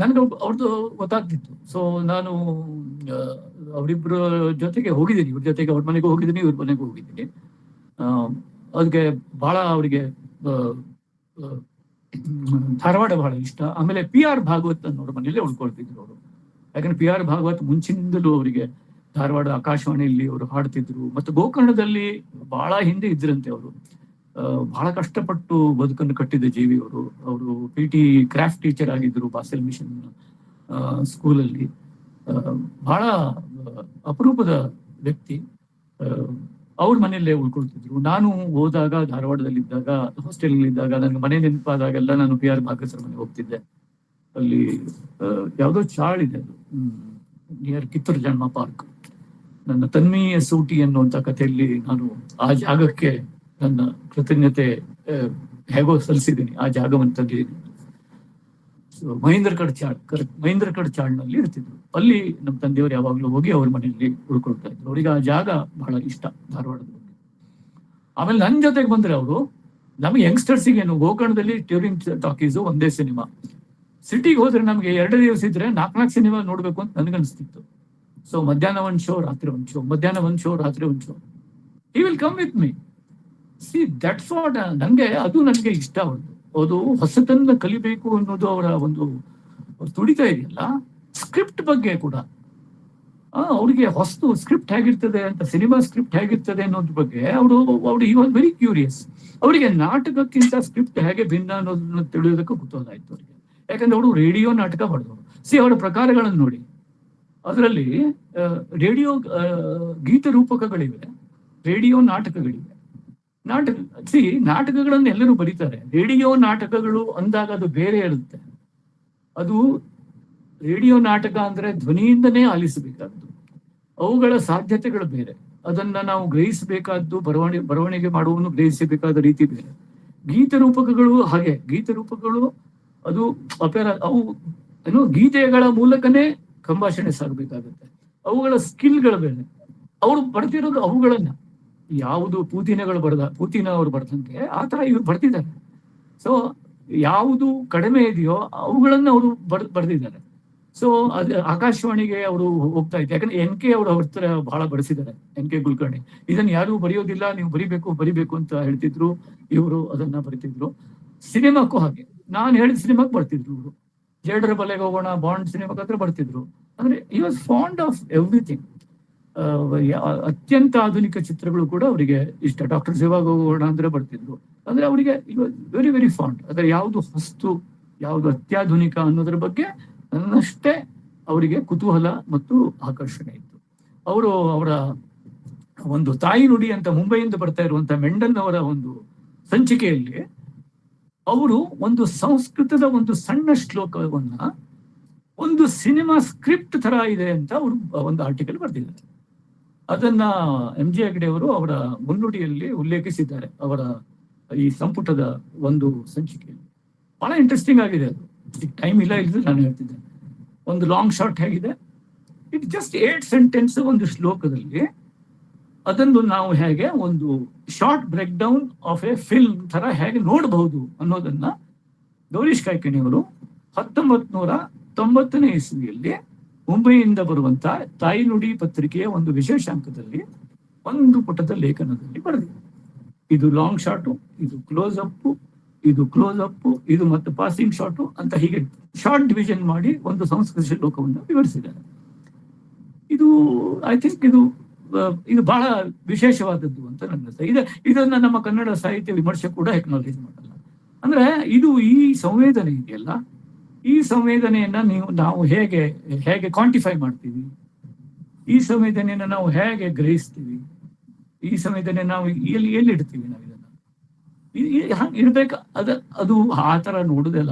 ನನಗೆ ಅವ್ರದ್ದು ಗೊತ್ತಾಗ್ತಿತ್ತು. ಸೊ ನಾನು ಅವರಿಬ್ಬರ ಜೊತೆಗೆ ಹೋಗಿದ್ದೀನಿ, ಇವ್ರ ಜೊತೆಗೆ ಅವ್ರ ಮನೆಗೂ ಹೋಗಿದ್ದೀನಿ, ಇವ್ರ ಮನೆಗೂ ಹೋಗಿದ್ದೀನಿ. ಅದಕ್ಕೆ ಬಹಳ ಅವರಿಗೆ ಧಾರವಾಡ ಬಹಳ ಇಷ್ಟ. ಆಮೇಲೆ PR ಭಾಗವತ್ ಅನ್ನೋರ ಮನೆಯಲ್ಲೇ ಉಳ್ಕೊಳ್ತಿದ್ರು ಅವರು. ಯಾಕಂದ್ರೆ PR ಭಾಗವತ್ ಮುಂಚಿನಿಂದಲೂ ಅವರಿಗೆ ಧಾರವಾಡ ಆಕಾಶವಾಣಿಯಲ್ಲಿ ಅವರು ಹಾಡ್ತಿದ್ರು. ಮತ್ತು ಗೋಕರ್ಣದಲ್ಲಿ ಬಹಳ ಹಿಂದೆ ಇದ್ರಂತೆ ಅವರು. ಬಹಳ ಕಷ್ಟಪಟ್ಟು ಬದುಕನ್ನು ಕಟ್ಟಿದ ಜೀವಿ ಅವರು. ಅವರು PT ಕ್ರಾಫ್ಟ್ ಟೀಚರ್ ಆಗಿದ್ರು ಬಾಸೆಲ್ ಮಿಷನ್ ಸ್ಕೂಲಲ್ಲಿ. ಬಹಳ ಅಪರೂಪದ ವ್ಯಕ್ತಿ. ಅವ್ರ ಮನೆಯಲ್ಲೇ ಉಳ್ಕೊಳ್ತಿದ್ರು. ನಾನು ಹೋದಾಗ, ಧಾರವಾಡದಲ್ಲಿದ್ದಾಗ, ಹಾಸ್ಟೆಲ್ನಲ್ಲಿದ್ದಾಗ ನನಗೆ ಮನೆ ನೆನಪಾದಾಗೆಲ್ಲ ನಾನು PR ಭಾಗವತರ ಮನೆಗೆ ಹೋಗ್ತಿದ್ದೆ. ಅಲ್ಲಿ ಯಾವುದೋ ಚಾಳ್ ಇದೆ, ಅದು ನಿಯರ್ ಕಿತ್ತೂರು ಜನ್ಮ ಪಾರ್ಕ್. ನನ್ನ ತನ್ಮೀಯ ಸೂಟಿ ಅನ್ನುವಂಥ ಕಥೆಯಲ್ಲಿ ನಾನು ಆ ಜಾಗಕ್ಕೆ ನನ್ನ ಕೃತಜ್ಞತೆ ಹೇಗೋ ಸಲ್ಲಿಸಿದ್ದೀನಿ. ಆ ಜಾಗವನ್ನು ತಂದಿದ್ದೀನಿ. ಮಹೇಂದ್ರಗಢ ಚಾಳ್ನಲ್ಲಿ ಇರ್ತಿದ್ರು. ಅಲ್ಲಿ ನಮ್ಮ ತಂದೆಯವರು ಯಾವಾಗಲೂ ಹೋಗಿ ಅವ್ರ ಮನೆಯಲ್ಲಿ ಉಳ್ಕೊಳ್ತಾ ಇದ್ರು. ಅವ್ರಿಗೆ ಆ ಜಾಗ ಬಹಳ ಇಷ್ಟ, ಧಾರವಾಡದ ಬಗ್ಗೆ. ಆಮೇಲೆ ನನ್ನ ಜೊತೆಗೆ ಬಂದ್ರೆ ಅವರು, ನಮಗೆ ಯಂಗ್ಸ್ಟರ್ಸಿಗೇನು, ಗೋಕರ್ಣದಲ್ಲಿ ಟ್ಯೂರಿಂಗ್ ಟಾಕೀಸು ಒಂದೇ ಸಿನಿಮಾ. ಸಿಟಿಗೆ ಹೋದ್ರೆ ನಮ್ಗೆ 2 ದಿವಸ ಇದ್ರೆ 4 ಸಿನಿಮಾ ನೋಡ್ಬೇಕು ಅಂತ ನನಗನ್ಸ್ತಿತ್ತು. ಸೊ ಮಧ್ಯಾಹ್ನ ಒಂದು ಶೋ, ರಾತ್ರಿ ಒಂದು ಶೋ, ಮಧ್ಯಾಹ್ನ ಒಂದು ಶೋ, ರಾತ್ರಿ ಒಂದು show. He will come with me. See that's what ನನಗೆ ಇಷ್ಟ. ಅದು ಹೊಸತನ್ನ ಕಲಿಬೇಕು ಅನ್ನೋದು ಅವರ ಒಂದು ತುಡಿತಾ ಇದೆಯಲ್ಲ. ಸ್ಕ್ರಿಪ್ಟ್ ಬಗ್ಗೆ ಕೂಡ ಅವ್ರಿಗೆ ಹೊಸತು ಸ್ಕ್ರಿಪ್ಟ್ ಹೇಗಿರ್ತದೆ ಅಂತ, ಸಿನಿಮಾ ಸ್ಕ್ರಿಪ್ಟ್ ಹೇಗಿರ್ತದೆ ಅನ್ನೋದ್ರ ಬಗ್ಗೆ ಅವರು ಈ ವಾಸ್ ವೆರಿ ಕ್ಯೂರಿಯಸ್. ಅವರಿಗೆ ನಾಟಕಕ್ಕಿಂತ ಸ್ಕ್ರಿಪ್ಟ್ ಹೇಗೆ ಭಿನ್ನ ಅನ್ನೋದನ್ನ ತಿಳಿಯೋದಕ್ಕೆ ಕುತೂಹಲ ಆಯ್ತು ಅವರಿಗೆ. ಯಾಕಂದ್ರೆ ಅವರು ರೇಡಿಯೋ ನಾಟಕ ಮಾಡಿದವರು. ಅವರ ಪ್ರಕಾರಗಳನ್ನು ನೋಡಿ, ಅದರಲ್ಲಿ ರೇಡಿಯೋ ಗೀತ ರೂಪಕಗಳಿವೆ, ರೇಡಿಯೋ ನಾಟಕಗಳಿವೆ. ನಾಟಕಗಳನ್ನು ಎಲ್ಲರೂ ಬರೀತಾರೆ. ರೇಡಿಯೋ ನಾಟಕಗಳು ಅಂದಾಗ ಅದು ಬೇರೆ ಇರುತ್ತೆ. ಅದು ರೇಡಿಯೋ ನಾಟಕ ಅಂದ್ರೆ ಧ್ವನಿಯಿಂದನೇ ಆಲಿಸಬೇಕಾದ್ದು, ಅವುಗಳ ಸಾಧ್ಯತೆಗಳು ಬೇರೆ. ಅದನ್ನ ನಾವು ಗ್ರಹಿಸಬೇಕಾದ್ದು, ಬರವಣಿಗೆ ಮಾಡುವನು ಗ್ರಹಿಸಬೇಕಾದ ರೀತಿ ಬೇರೆ. ಗೀತ ರೂಪಕಗಳು ಹಾಗೆ. ಗೀತ ರೂಪಕಗಳು ಅದು ಅವು ಗೀತೆಗಳ ಮೂಲಕನೇ ಸಂಭಾಷಣೆ ಸಾಗಬೇಕಾಗುತ್ತೆ. ಅವುಗಳ ಸ್ಕಿಲ್ಗಳು ಬೇರೆ. ಅವರು ಬರ್ತಿರೋದು ಅವುಗಳನ್ನ, ಯಾವುದು ಪೂತಿನ ಅವರು ಬರ್ದಂಗೆ ಆ ತರ ಇವ್ರು ಬರ್ತಿದ್ದಾರೆ. ಸೊ ಯಾವುದು ಕಡಿಮೆ ಇದೆಯೋ ಅವುಗಳನ್ನ ಅವರು ಬರ್ದಿದ್ದಾರೆ. ಸೊ ಅದು ಆಕಾಶವಾಣಿಗೆ ಅವರು ಹೋಗ್ತಾ ಇದ್ದಾರೆ. ಯಾಕಂದ್ರೆ NK ಅವರು ಅವ್ರ ಹತ್ರ ಬಹಳ ಬಡಿಸಿದ್ದಾರೆ, NK ಕುಲಕರ್ಣಿ. ಇದನ್ನ ಯಾರು ಬರೆಯೋದಿಲ್ಲ, ನೀವು ಬರಿಬೇಕು ಅಂತ ಹೇಳ್ತಿದ್ರು. ಇವರು ಅದನ್ನ ಬರಿತಿದ್ರು. ಸಿನಿಮಾಕ್ಕೂ ಹಾಗೆ, ನಾನು ಹೇಳಿದ ಸಿನಿಮಾಕ್ಕೆ ಬರ್ತಿದ್ರು ಇವರು. ಜೇಡರ ಬಲೆಗೆ ಹೋಗೋಣ, ಬಾಂಡ್ ಸಿನಿಮಾಕ್ಕೆ ಹತ್ರ ಬರ್ತಿದ್ರು. ಅಂದ್ರೆ ಈ ವಾಸ್ ಫಾಂಡ್ ಆಫ್ ಎವ್ರಿಥಿಂಗ್. ಅತ್ಯಂತ ಆಧುನಿಕ ಚಿತ್ರಗಳು ಕೂಡ ಅವರಿಗೆ ಇಷ್ಟ. ಡಾಕ್ಟರ್ ಸೇವಾಗ ಹೋಗೋಣ ಅಂದ್ರೆ ಬರ್ತಿದ್ರು. ಅಂದ್ರೆ ಅವರಿಗೆ ವೆರಿ ವೆರಿ ಫಾಂಡ್. ಅಂದ್ರೆ ಯಾವುದು ಹೊಸ್ತು, ಯಾವುದು ಅತ್ಯಾಧುನಿಕ ಅನ್ನೋದ್ರ ಬಗ್ಗೆ ನನ್ನಷ್ಟೇ ಅವರಿಗೆ ಕುತೂಹಲ ಮತ್ತು ಆಕರ್ಷಣೆ ಇತ್ತು. ಅವರ ಒಂದು ತಾಯಿ ನುಡಿ ಅಂತ ಮುಂಬೈಯಿಂದ ಬರ್ತಾ ಇರುವಂತಹ ಮೆಂಡನ್ ಅವರ ಒಂದು ಸಂಚಿಕೆಯಲ್ಲಿ ಅವರು ಒಂದು ಸಂಸ್ಕೃತದ ಒಂದು ಸಣ್ಣ ಶ್ಲೋಕವನ್ನ ಒಂದು ಸಿನಿಮಾ ಸ್ಕ್ರಿಪ್ಟ್ ತರ ಇದೆ ಅಂತ ಅವರು ಒಂದು ಆರ್ಟಿಕಲ್ ಬರ್ತಿದ್ದಾರೆ. ಅದನ್ನ MG ಹೆಗ್ಡೆ ಅವರು ಅವರ ಮುನ್ನುಡಿಯಲ್ಲಿ ಉಲ್ಲೇಖಿಸಿದ್ದಾರೆ, ಅವರ ಈ ಸಂಪುಟದ ಒಂದು ಸಂಚಿಕೆಯಲ್ಲಿ. ಬಹಳ ಇಂಟ್ರೆಸ್ಟಿಂಗ್ ಆಗಿದೆ ಅದು. ಟೈಮ್ ಇಲ್ಲ ಇಲ್ಲದೆ ನಾನು ಹೇಳ್ತಿದ್ದೇನೆ. ಒಂದು ಲಾಂಗ್ ಶಾರ್ಟ್ ಹೇಗಿದೆ, ಇಟ್ ಜಸ್ಟ್ 8 ಸೆಂಟೆನ್ಸ್ ಒಂದು ಶ್ಲೋಕದಲ್ಲಿ. ಅದನ್ನು ನಾವು ಹೇಗೆ ಒಂದು short break down of a film ತರ ಹೇಗೆ ನೋಡಬಹುದು ಅನ್ನೋದನ್ನ ಗೌರೀಶ್ ಕಾಯ್ಕಿಣಿಯವರು 1990ನೇ ಇಸ್ವಿಯಲ್ಲಿ ಮುಂಬೈಯಿಂದ ಬರುವಂತ ತಾಯಿ ನುಡಿ ಪತ್ರಿಕೆಯ ಒಂದು ವಿಶೇಷಾಂಕದಲ್ಲಿ ಒಂದು ಪುಟದ ಲೇಖನದಲ್ಲಿ ಬರೆದಿದೆ. ಇದು ಲಾಂಗ್ ಶಾಟು, ಇದು ಕ್ಲೋಸ್ ಅಪ್, ಇದು ಕ್ಲೋಸ್ ಅಪ್, ಇದು ಮತ್ತೆ ಪಾಸಿಂಗ್ ಶಾಟು ಅಂತ ಹೀಗೆ ಶಾರ್ಟ್ ಡಿವಿಷನ್ ಮಾಡಿ ಒಂದು ಸಂಸ್ಕೃತ ಶ್ಲೋಕವನ್ನು ವಿವರಿಸಿದ್ದಾರೆ. ಇದು ಐ ಥಿಂಕ್ ಇದು ಬಹಳ ವಿಶೇಷವಾದದ್ದು ಅಂತ ನನ್ನ ಇದನ್ನ ನಮ್ಮ ಕನ್ನಡ ಸಾಹಿತ್ಯ ವಿಮರ್ಶೆ ಕೂಡ ಎಕ್ನಾಲೇಜ್ ಮಾಡಲ್ಲ. ಅಂದ್ರೆ ಇದು ಈ ಸಂವೇದನೆ ಇದೆಯಲ್ಲ, ಈ ಸಂವೇದನೆಯನ್ನ ನಾವು ಹೇಗೆ ಕ್ವಾಂಟಿಫೈ ಮಾಡ್ತೀವಿ, ಈ ಸಂವೇದನೆಯನ್ನ ನಾವು ಹೇಗೆ ಗ್ರಹಿಸ್ತೀವಿ, ಈ ಸಂವೇದನೆ ನಾವು ಎಲ್ಲಿ ಇಡ್ತೀವಿ ನಾವು ಇದನ್ನ ಇಡ್ಬೇಕು. ಅದು ಆ ತರ ನೋಡುದಲ್ಲ,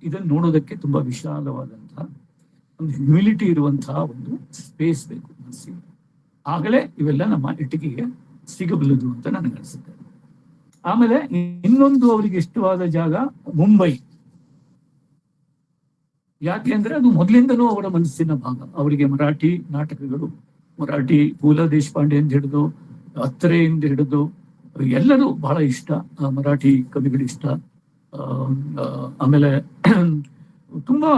ಇದನ್ನ ನೋಡೋದಕ್ಕೆ ತುಂಬಾ ವಿಶಾಲವಾದಂತಹ ಒಂದು ಹ್ಯೂಮಿಲಿಟಿ ಇರುವಂತಹ ಒಂದು ಸ್ಪೇಸ್ ಬೇಕು ಮನಸ್ಸಿಗೆ. ಆಗಲೇ ಇವೆಲ್ಲ ನಮ್ಮ ಇಟ್ಟಿಗೆಗೆ ಸಿಗಬಲ್ಲದು ಅಂತ ನನಗನ್ಸುತ್ತೆ. ಆಮೇಲೆ ಇನ್ನೊಂದು ಅವರಿಗೆ ಇಷ್ಟವಾದ ಜಾಗ ಮುಂಬೈ. ಯಾಕೆ ಅಂದ್ರೆ ಅದು ಮೊದಲಿಂದನೂ ಅವರ ಮನಸ್ಸಿನ ಭಾಗ. ಅವರಿಗೆ ಮರಾಠಿ ನಾಟಕಗಳು, ಮರಾಠಿ ಪೂಲ ದೇಶಪಾಂಡೆಯಿಂದ ಹಿಡಿದು ಅತ್ತರೆಯಿಂದ ಹಿಡಿದು ಎಲ್ಲರೂ ಬಹಳ ಇಷ್ಟ. ಮರಾಠಿ ಕವಿಗಳು ಇಷ್ಟ. ಆಮೇಲೆ ತುಂಬಾ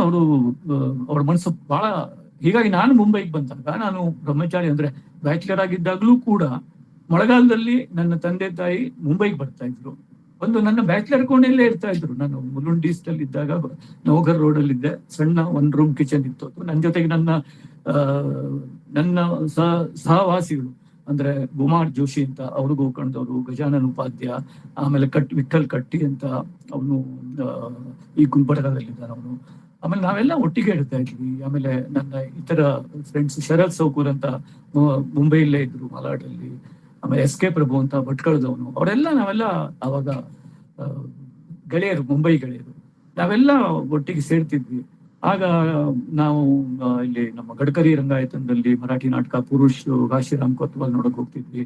ಅವ್ರ ಮನಸ್ಸು ಬಹಳ. ಹೀಗಾಗಿ ನಾನು ಮುಂಬೈಗೆ ಬಂದಾಗ, ನಾನು ಬ್ರಹ್ಮಚಾರಿ ಅಂದ್ರೆ ಬ್ಯಾಚುಲರ್ ಆಗಿದ್ದಾಗಲೂ ಕೂಡ ಮಳೆಗಾಲದಲ್ಲಿ ನನ್ನ ತಂದೆ ತಾಯಿ ಮುಂಬೈಗೆ ಬರ್ತಾ ಇದ್ರು. ನನ್ನ ಬ್ಯಾಚುಲರ್ ಕೋಣೆಯಲ್ಲೇ ಇರ್ತಾ ಇದ್ರು. ನಾನು ಮುಲುಂಡೀಸ್ ಅಲ್ಲಿ ಇದ್ದಾಗ ನವಘರ್ ರೋಡ್ ಅಲ್ಲಿ ಇದ್ದೆ. ಸಣ್ಣ 1 ರೂಮ್ ಕಿಚನ್ ಇತ್ತು. ನನ್ನ ಜೊತೆಗೆ ನನ್ನ ಸಹವಾಸಿಗಳು ಅಂದ್ರೆ ಗುಮಾರ್ ಜೋಶಿ ಅಂತ, ಅವರು ಗೋಕರ್ಣದವರು, ಗಜಾನನ್ ಉಪಾಧ್ಯ, ಆಮೇಲೆ ವಿಠಲ್ ಕಟ್ಟಿ ಅಂತ ಅವನು ಈ ಗುಲ್ಬರ್ಗಾದಲ್ಲಿದ್ದಾನೆ ಅವನು. ಆಮೇಲೆ ನಾವೆಲ್ಲ ಒಟ್ಟಿಗೆ ಇರ್ತಾ ಇದ್ವಿ. ಆಮೇಲೆ ನನ್ನ ಇತರ ಫ್ರೆಂಡ್ಸ್ ಶರತ್ ಸೌಕೂರ್ ಅಂತ ಮುಂಬೈಯಲ್ಲೇ ಇದ್ರು, ಮಲಾಡಲ್ಲಿ. ಆಮೇಲೆ SK ಪ್ರಭು ಅಂತ ಭಟ್ಕಳದವನು. ನಾವೆಲ್ಲ ಅವಾಗ ಗೆಳೆಯರು, ಮುಂಬೈ ಗೆಳೆಯರು. ನಾವೆಲ್ಲ ಒಟ್ಟಿಗೆ ಸೇರ್ತಿದ್ವಿ. ಆಗ ನಾವು ಇಲ್ಲಿ ನಮ್ಮ ಗಡ್ಕರಿ ರಂಗಾಯತನದಲ್ಲಿ ಮರಾಠಿ ನಾಟಕ ಪುರುಷ್ ಕಾಶಿರಾಮ್ ಕೊತ್ವಾಲ್ ನೋಡಕ್ ಹೋಗ್ತಿದ್ವಿ.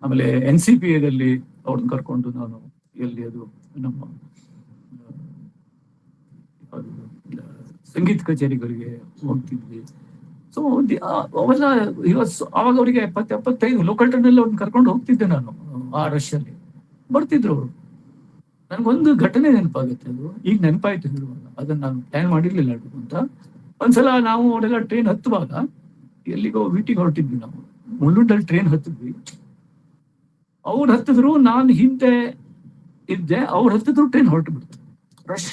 ಆಮೇಲೆ NCPAದಲ್ಲಿ ಅವ್ರನ್ನ ಕರ್ಕೊಂಡು ನಾನು ಅದು ನಮ್ಮ ಸಂಗೀತ ಕಚೇರಿಗಳಿಗೆ ಹೋಗ್ತಿದ್ವಿ. ಸೊ ಅವೆಲ್ಲ ಅವಾಗ ಅವರಿಗೆ 70-75 ಲೋಕಲ್ ಟ್ರೈನಲ್ಲಿ ಅವ್ರನ್ನ ಕರ್ಕೊಂಡು ಹೋಗ್ತಿದ್ದೆ ನಾನು. ಆ ರಶ್ ಅಲ್ಲಿ ಬರ್ತಿದ್ರು ಅವರು. ನನ್ಗೊಂದು ಘಟನೆ ನೆನಪಾಗುತ್ತೆ. ಅದು ಈಗ ನೆನಪಾಯ್ತು ಹೇಳುವಾಗ. ಅದನ್ನ ನಾನು ಪ್ಲಾನ್ ಮಾಡಿರ್ಲಿಲ್ಲ ಅಂತ. ಒಂದ್ಸಲ ನಾವು ಅವರೆಲ್ಲ ಟ್ರೈನ್ ಹತ್ತುವಾಗ ಎಲ್ಲಿಗೋ ವಿಟಿಗೆ ಹೊರಟಿದ್ವಿ. ನಾವು ಮುಳ್ಳುಂಡಲ್ಲಿ ಟ್ರೈನ್ ಹತ್ತಿದ್ವಿ. ಅವ್ರು ಹತ್ತಿದ್ರು, ನಾನು ಹಿಂದೆ ಇದ್ದೆ. ಅವ್ರು ಹತ್ತಿದ್ರು, ಟ್ರೈನ್ ಹೊರಟು ಬಿಡ್ತು. ರಶ್.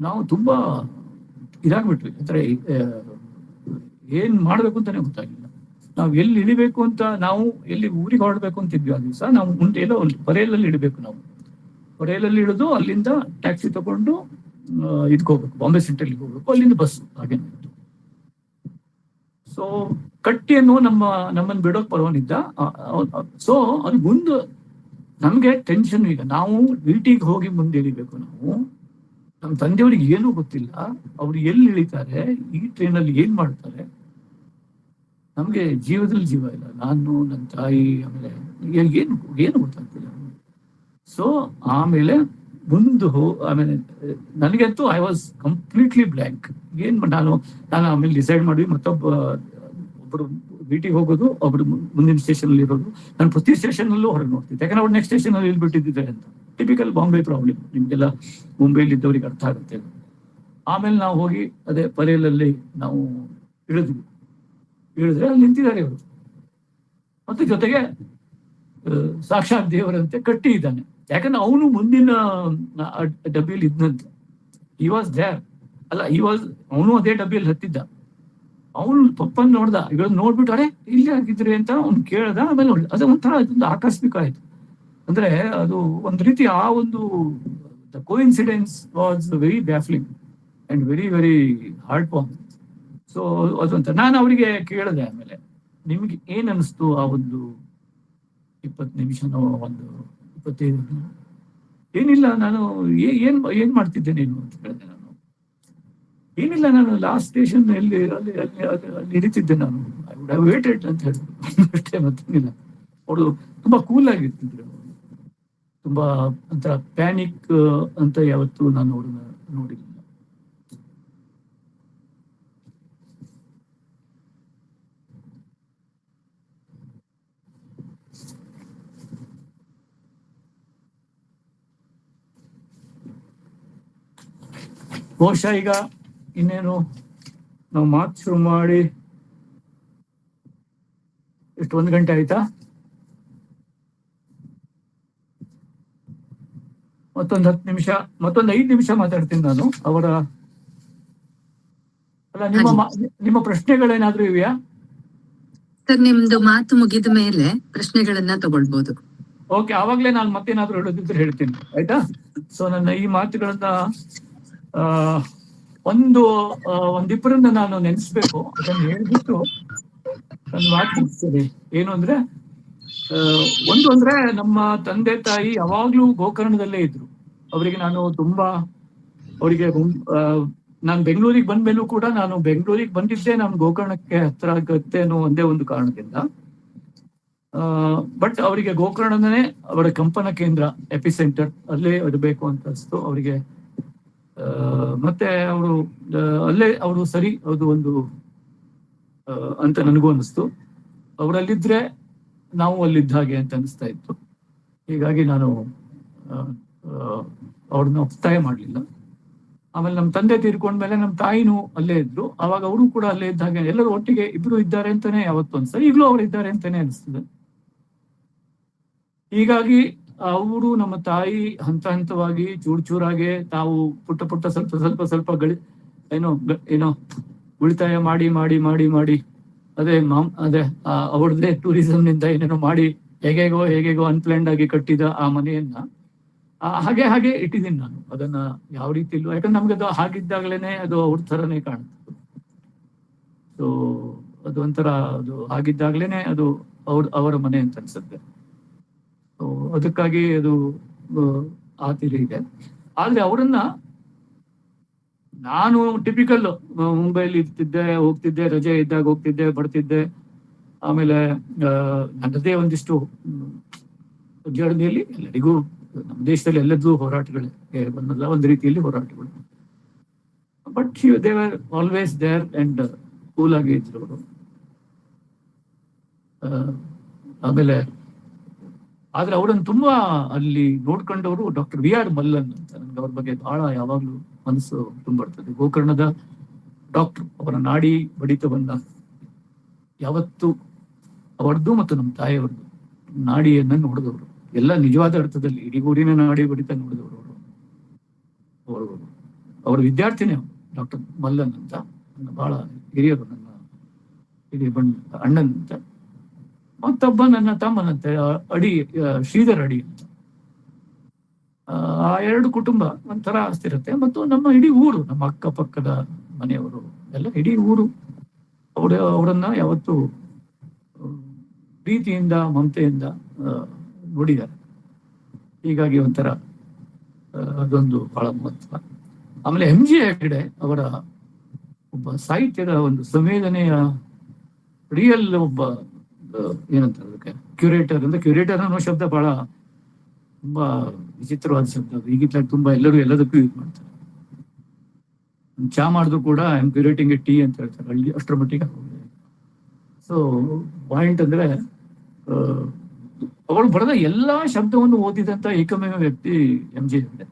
ನಾವು ತುಂಬಾ ಇದಾಗ್ಬಿಟ್ವಿ. ಅಂದ್ರೆ ಏನ್ ಮಾಡ್ಬೇಕು ಅಂತಾನೆ ಗೊತ್ತಾಗಿಲ್ಲ. ನಾವು ಎಲ್ಲಿ ಇಳಿಬೇಕು ಅಂತ, ನಾವು ಎಲ್ಲಿ ಊರಿಗೆ ಹೊರಡ್ಬೇಕು ಅಂತಿದ್ವಿ ಆ ದಿವಸ. ನಾವು ಮುಂದೆ ಎಲ್ಲೋ ಪರೇಲಲ್ಲಿ ಇಡಬೇಕು. ನಾವು ಪರೇಲಲ್ಲಿ ಇಳಿದು ಅಲ್ಲಿಂದ ಟ್ಯಾಕ್ಸಿ ತಗೊಂಡು ಹೋಗ್ಬೇಕು, ಬಾಂಬೆ ಸೆಂಟ್ರಲ್ಗೆ ಹೋಗ್ಬೇಕು. ಅಲ್ಲಿಂದ ಬಸ್ ಹಾಗೇನೆ. ಸೊ ಕಟ್ಟಿಯನ್ನು ನಮ್ಮನ್ನು ಬಿಡೋಕ್ ಬರೋನಿದ್ದ. ಸೊ ಅದು ಮುಂದೆ ನಮ್ಗೆ ಟೆನ್ಷನ್. ಈಗ ನಾವು ವಿಟಿಗೆ ಹೋಗಿ ಮುಂದೆ ಇಳಿಬೇಕು. ನಾವು ನಮ್ಮ ತಂದೆಯವ್ರಿಗೆ ಏನೂ ಗೊತ್ತಿಲ್ಲ. ಅವ್ರು ಎಲ್ಲಿ ಇಳಿತಾರೆ, ಈ ಟ್ರೈನಲ್ಲಿ ಏನ್ ಮಾಡ್ತಾರೆ, ನಮ್ಗೆ ಜೀವದಲ್ಲಿ ಜೀವ ಇಲ್ಲ. ನಾನು, ನನ್ನ ತಾಯಿ, ಆಮೇಲೆ ಏನು ಗೊತ್ತಾಗ್ತಿಲ್ಲ. ಸೊ ಆಮೇಲೆ ಆಮೇಲೆ ನನಗಂತೂ ಐ ವಾಸ್ ಕಂಪ್ಲೀಟ್ಲಿ ಬ್ಲ್ಯಾಂಕ್. ನಾನು ಆಮೇಲೆ ಡಿಸೈಡ್ ಮಾಡಿ ಒಬ್ಬರು ವಿಟಿಗೆ ಹೋಗೋದು, ಒಬ್ರು ಮುಂದಿನ ಸ್ಟೇಷನ್ ಅಲ್ಲಿ ಇರೋದು. ನಾನು ಪ್ರತಿ ಸ್ಟೇಷನ್ ಅಲ್ಲೂ ಹೊರಗೆ ನೋಡ್ತಿದ್ದೆ. ಯಾಕಂದ್ರೆ ಅವ್ರು ನೆಕ್ಸ್ಟ್ ಸ್ಟೇಷನ್ ಅಲ್ಲಿ ಇಲ್ಬಿಟ್ಟಿದ್ದೆ ಅಂತ. Typical Bombay problem. ನಿಮ್ಗೆಲ್ಲ ಮುಂಬೈಲಿ ಇದ್ದವ್ರಿಗೆ ಅರ್ಥ ಆಗುತ್ತೆ. ಆಮೇಲೆ ನಾವು ಹೋಗಿ ಅದೇ ಪರೇಲಲ್ಲಿ ನಾವು ಇಳಿದ್ವಿ. ಇಳಿದ್ರೆ ಅಲ್ಲಿ ನಿಂತಿದ್ದಾರೆ ಇವರು. ಮತ್ತೆ ಜೊತೆಗೆ ಸಾಕ್ಷಾತ್ ದೇವರಂತೆ ಕಟ್ಟಿ ಇದ್ದಾನೆ. ಯಾಕಂದ್ರೆ ಅವನು ಮುಂದಿನ ಡಬ್ಬಿಯಲ್ಲಿ ಇದ್ನಂತೆ. He was there. ಅಲ್ಲ, ಅವನು ಅದೇ ಡಬ್ಬಿಯಲ್ಲಿ ಹತ್ತಿದ್ದ. ಅವನು ಪಪ್ಪನ್ ನೋಡ್ದ. ಇವಾಗ ನೋಡ್ಬಿಟ್ಟು ಅರೆ ಇಲ್ಲಿ ಆಗಿದ್ರಿ ಅಂತ ಅವ್ನು ಕೇಳ್ದ. ಆಮೇಲೆ ಅದು ಒಂಥರ ಅದೊಂದು ಆಕಸ್ಮಿಕ ಆಯ್ತು. ಅಂದ್ರೆ ಅದು ಒಂದು ರೀತಿ ಆ ಒಂದು coincidence was very baffling and very very heart warm. So ಅದಂತ ನಾನು ಅವರಿಗೆ ಕೇಳಿದೆ. ಆಮೇಲೆ ನಿಮ್ಗೆ ಏನ್ ಅನಿಸ್ತು ಆ ಒಂದು 20 ನಿಮಿಷನೋ 25? ಏನಿಲ್ಲ, ನಾನು ಏನ್ ಮಾಡ್ತಿದ್ದೆ ನೀನು ಅಂತ ಹೇಳಿದೆ. ನಾನು ಏನಿಲ್ಲ, ನಾನು ಲಾಸ್ಟ್ ಸ್ಟೇಷನ್ ಅಲ್ಲಿ ಇಳಿತಿದ್ದೆ. ನಾನು ಐ ವುಡ್ ಹ್ಯಾವ್ ವೇಟೆಡ್ ಅಂತ ಹೇಳಿದ್ರು ಅಷ್ಟೇ, ಮತ್ತೇನಿಲ್ಲ. ಅವರು ತುಂಬಾ ಕೂಲ್ ಆಗಿರ್ತಿದ್ರು. ತುಂಬಾ ಒಂಥರ ಪ್ಯಾನಿಕ್ ಅಂತ ಯಾವತ್ತೂ ನಾನು ಅವ್ರನ್ನ ನೋಡಿಲ್ಲ. ಬಹುಶಃ ಈಗ ಇನ್ನೇನು ನಾವು ಮಾತು ಶುರು ಮಾಡಿ ಎಷ್ಟು 1 ಗಂಟೆ ಆಯ್ತಾ? ಮತ್ತೊಂದು 10 ನಿಮಿಷ, ಮತ್ತೊಂದು 5 ನಿಮಿಷ ಮಾತಾಡ್ತೀನಿ ನಾನು. ಅವರ ಅಲ್ಲ, ನಿಮ್ಮ ಪ್ರಶ್ನೆಗಳೇನಾದ್ರೂ ಇವೆಯಾ? ಸರ್, ನಿಮ್ದು ಮಾತು ಮುಗಿದ ಮೇಲೆ ಪ್ರಶ್ನೆಗಳನ್ನ ತಗೊಳ್ಬಹುದು. ಓಕೆ, ಆವಾಗ್ಲೇ ನಾನು ಮತ್ತೇನಾದ್ರೂ ಹೇಳೋದಿದ್ರೆ ಹೇಳ್ತೀನಿ, ಆಯ್ತಾ? ಸೊ ನನ್ನ ಈ ಮಾತುಗಳನ್ನ ಒಂದಿಬ್ಬರನ್ನ ನಾನು ನೆನೆಸ್ಬೇಕು. ಅದನ್ನು ಹೇಳ್ಬಿಟ್ಟು ನನ್ನ ಮಾತು ಮುಗಿಸ್ತೇನೆ. ಏನು ಅಂದ್ರೆ, ಒಂದು ಅಂದ್ರೆ ನಮ್ಮ ತಂದೆ ತಾಯಿ ಯಾವಾಗ್ಲೂ ಗೋಕರ್ಣದಲ್ಲೇ ಇದ್ರು. ಅವರಿಗೆ ನಾನು ತುಂಬಾ ನಾನು ಬೆಂಗಳೂರಿಗೆ ಬಂದ್ಮೇಲೂ ಕೂಡ, ನಾನು ಬೆಂಗಳೂರಿಗೆ ಬಂದಿದ್ದೆ ನಾನು ಗೋಕರ್ಣಕ್ಕೆ ಹತ್ರ ಆಗತ್ತೆ ಅನ್ನೋ ಒಂದೇ ಒಂದು ಕಾರಣದಿಂದ. ಬಟ್ ಅವರಿಗೆ ಗೋಕರ್ಣನೇ ಅವರ ಕಂಪನ ಕೇಂದ್ರ, ಎಪಿಸೆಂಟರ್, ಅಲ್ಲೇ ಇರಬೇಕು ಅಂತ ಅನಿಸ್ತು ಅವರಿಗೆ. ಮತ್ತೆ ಅವರು ಸರಿ, ಅದು ಒಂದು ಅಂತ ನನಗೂ ಅನಿಸ್ತು. ಅವರಲ್ಲಿದ್ರೆ ನಾವು ಅಲ್ಲಿದ್ದ ಹಾಗೆ ಅಂತ ಅನಿಸ್ತಾ ಇತ್ತು. ಹೀಗಾಗಿ ನಾನು ಅವ್ರನ್ನ ಒತ್ತಾಯ ಮಾಡಲಿಲ್ಲ. ಆಮೇಲೆ ನಮ್ಮ ತಂದೆ ತೀರ್ಕೊಂಡ್ಮೇಲೆ ನಮ್ಮ ತಾಯಿನೂ ಅಲ್ಲೇ ಇದ್ರು. ಅವಾಗ ಅವರು ಕೂಡ ಅಲ್ಲೇ ಇದ್ದ ಹಾಗೆ, ಎಲ್ಲರೂ ಒಟ್ಟಿಗೆ ಇಬ್ರು ಇದ್ದಾರೆ ಅಂತಾನೆ ಯಾವತ್ತು ಅನ್ಸ್ತದೆ. ಈಗಲೂ ಅವ್ರು ಇದ್ದಾರೆ ಅಂತಾನೆ ಅನಿಸ್ತದೆ. ಹೀಗಾಗಿ ಅವರು, ನಮ್ಮ ತಾಯಿ, ಹಂತ ಹಂತವಾಗಿ ಚೂರಾಗಿ ತಾವು ಪುಟ್ಟ ಸ್ವಲ್ಪ ಏನೋ ಉಳಿತಾಯ ಮಾಡಿ ಅದೇ ಅವ್ರದ್ದೇ ಟೂರಿಸಂ ನಿಂದ ಏನೇನೋ ಮಾಡಿ ಹೇಗೇಗೋ ಅನ್ಪ್ಲಾನ್ಡ್ ಆಗಿ ಕಟ್ಟಿದ ಆ ಮನೆಯನ್ನ ಹಾಗೆ ಇಟ್ಟಿದ್ದೀನಿ ನಾನು. ಅದನ್ನ ಯಾವ ರೀತಿ ಇಲ್ವೋ, ಯಾಕಂದ್ರೆ ನಮ್ಗೆ ಅದು ಹಾಗಿದ್ದಾಗಲೇನೆ ಅದು ಅವ್ರ ಥರನೇ ಕಾಣುತ್ತೆ. ಸೊ ಅದು ಒಂಥರ, ಅದು ಆಗಿದ್ದಾಗ್ಲೇನೆ ಅದು ಅವರ ಮನೆ ಅಂತ ಅನ್ಸುತ್ತೆ. ಸೊ ಅದಕ್ಕಾಗಿ ಅದು ಆ ತೀರಿ ಇದೆ. ಆದ್ರೆ ಅವರನ್ನ ನಾನು ಟಿಪಿಕಲ್ ಮುಂಬೈಲಿ ಇರ್ತಿದ್ದೆ, ಹೋಗ್ತಿದ್ದೆ, ರಜೆ ಇದ್ದಾಗ ಹೋಗ್ತಿದ್ದೆ, ಬರ್ತಿದ್ದೆ. ಆಮೇಲೆ ನನ್ನದೇ ಒಂದಿಷ್ಟು ಜರ್ನಿಯಲ್ಲಿ ಎಲ್ಲರಿಗೂ, ನಮ್ಮ ದೇಶದಲ್ಲಿ ಎಲ್ಲದೂ ಹೋರಾಟಗಳೇ, ಒಂದು ರೀತಿಯಲ್ಲಿ ಹೋರಾಟಗಳು. But they were always there and cool ಆಗಿ ಇದ್ರು ಅವರು. ಆಮೇಲೆ ಆದ್ರೆ ಅವರನ್ನು ತುಂಬಾ ಅಲ್ಲಿ ನೋಡ್ಕೊಂಡವರು ಡಾಕ್ಟರ್ ವಿ.ಆರ್. ಮಲ್ಲನ್ ಅಂತ. ನನ್ಗೆ ಅವ್ರ ಬಗ್ಗೆ ಬಹಳ ಯಾವಾಗ್ಲೂ ಮನಸ್ಸು ತುಂಬರ್ತದೆ. ಗೋಕರ್ಣದ ಡಾಕ್ಟರ್, ಅವರ ನಾಡಿ ಬಡಿತವನ್ನ ಯಾವತ್ತು ಅವರದ್ದು ಮತ್ತು ನಮ್ಮ ತಾಯಿಯವ್ರದ್ದು ನಾಡಿಯನ್ನ ನೋಡಿದವರು, ಎಲ್ಲ ನಿಜವಾದ ಅರ್ಥದಲ್ಲಿ ಇಡೀ ಊರಿನ ನಾಡಿ ಬಡಿತ ನೋಡಿದವರು ಅವರು. ಅವರ ವಿದ್ಯಾರ್ಥಿನೇ ಡಾಕ್ಟರ್ ಮಲ್ಲನ್ ಅಂತ, ನನ್ನ ಬಹಳ ಹಿರಿಯರು, ನನ್ನ ಹಿರಿಯ ಅಣ್ಣನ್ ಅಂತ. ಮತ್ತೊಬ್ಬ ನನ್ನ ತಮ್ಮನಂತೆ ಶ್ರೀಧರ್ ಅಡಿ ಅಂತ. ಆ ಎರಡು ಕುಟುಂಬ ಒಂಥರ ಅಸ್ಥಿರತೆ. ಮತ್ತು ನಮ್ಮ ಇಡೀ ಊರು, ನಮ್ಮ ಅಕ್ಕಪಕ್ಕದ ಮನೆಯವರು ಎಲ್ಲ, ಇಡೀ ಊರು ಅವರನ್ನ ಯಾವತ್ತು ಪ್ರೀತಿಯಿಂದ, ಮಮತೆಯಿಂದ ನೋಡಿದ್ದಾರೆ. ಹೀಗಾಗಿ ಒಂಥರ ಅದೊಂದು ಬಹಳ ಮಹತ್ವ. ಆಮೇಲೆ ಎಂ.ಜಿ. ಹೆಗ್ಡೆ ಅವರ ಒಬ್ಬ ಸಾಹಿತ್ಯದ ಒಂದು ಸಂವೇದನೆಯ ರಿಯಲ್ ಒಬ್ಬ ಏನಂತಾರೆ ಅದಕ್ಕೆ, ಕ್ಯೂರೇಟರ್ ಅಂತ. ಕ್ಯೂರೇಟರ್ ಅನ್ನೋ ಶಬ್ದ ಬಹಳ ತುಂಬಾ ವಿಚಿತ್ರವಾದ ಶಬ್ದ. ಅದು ಈಗಿದ್ದಾಗ ತುಂಬಾ ಎಲ್ಲರೂ ಎಲ್ಲದಕ್ಕೂ ಯೂಸ್ ಮಾಡ್ತಾರೆ. ಚಾ ಮಾಡಿದ್ರು ಕೂಡ ಐ ಆಮ್ ಕ್ಯೂರೇಟಿಂಗ್ ಎ ಟೀ ಅಂತ ಹೇಳ್ತಾರೆ, ಅಲ್ಲಿ ಅಷ್ಟರ ಮಟ್ಟಿಗೆ. ಸೊ ಪಾಯಿಂಟ್ ಅಂದ್ರೆ, ಅವಳು ಬರೆದ ಎಲ್ಲಾ ಶಬ್ದವನ್ನು ಓದಿದಂತ ಏಕಮೇವ ವ್ಯಕ್ತಿ ಎಂ.ಜಿ. ಹೆಗ್ಡೆ.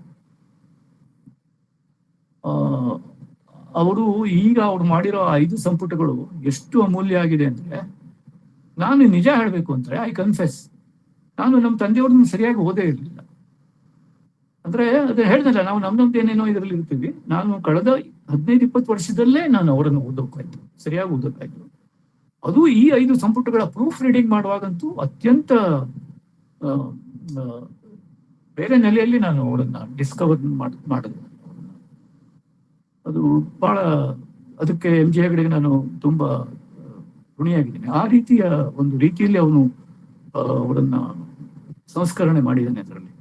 ಅವರು ಈಗ ಅವ್ರು ಮಾಡಿರೋ 5 ಸಂಪುಟಗಳು ಎಷ್ಟು ಅಮೂಲ್ಯ ಆಗಿದೆ ಅಂದ್ರೆ, ನಾನು ನಿಜ ಹೇಳ್ಬೇಕು ಅಂದ್ರೆ, ಐ ಕನ್ಫೆಸ್, ನಾನು ನಮ್ಮ ತಂದೆಯವ್ರನ್ನ ಸರಿಯಾಗಿ ಓದೇ ಇರಲಿಲ್ಲ. ಅಂದ್ರೆ ಅದೇ ಹೇಳ್ದಲ್ಲ, ನಾವು ನಮ್ದು ಏನೇನೋ ಇದರಲ್ಲಿ ಇರ್ತೀವಿ. ನಾನು ಕಳೆದ 15-20 ವರ್ಷದಲ್ಲೇ ನಾನು ಅವರನ್ನು ಓದೋಕಾಯ್ತು, ಸರಿಯಾಗಿ ಓದೋಕಾಯ್ತು. ಅದು ಈ 5 ಸಂಪುಟಗಳ ಪ್ರೂಫ್ ರೀಡಿಂಗ್ ಮಾಡುವಾಗಂತೂ ಅತ್ಯಂತ ಬೇರೆ ನೆಲೆಯಲ್ಲಿ ನಾನು ಅವರನ್ನ ಡಿಸ್ಕವರ್ ಮಾಡಿದೆ. ಅದು ಬಹಳ, ಅದಕ್ಕೆ ಎಂ.ಜಿ. ಹೆಗ್ಡೆಗೆ ನಾನು ತುಂಬಾ ಋಣಿಯಾಗಿದ್ದೀನಿ. ಆ ರೀತಿಯ ಒಂದು ರೀತಿಯಲ್ಲಿ ಅವನು ಅವರನ್ನ ಸಂಸ್ಕರಣೆ ಮಾಡಿದ್ದಾನೆ. ಅದರಲ್ಲಿ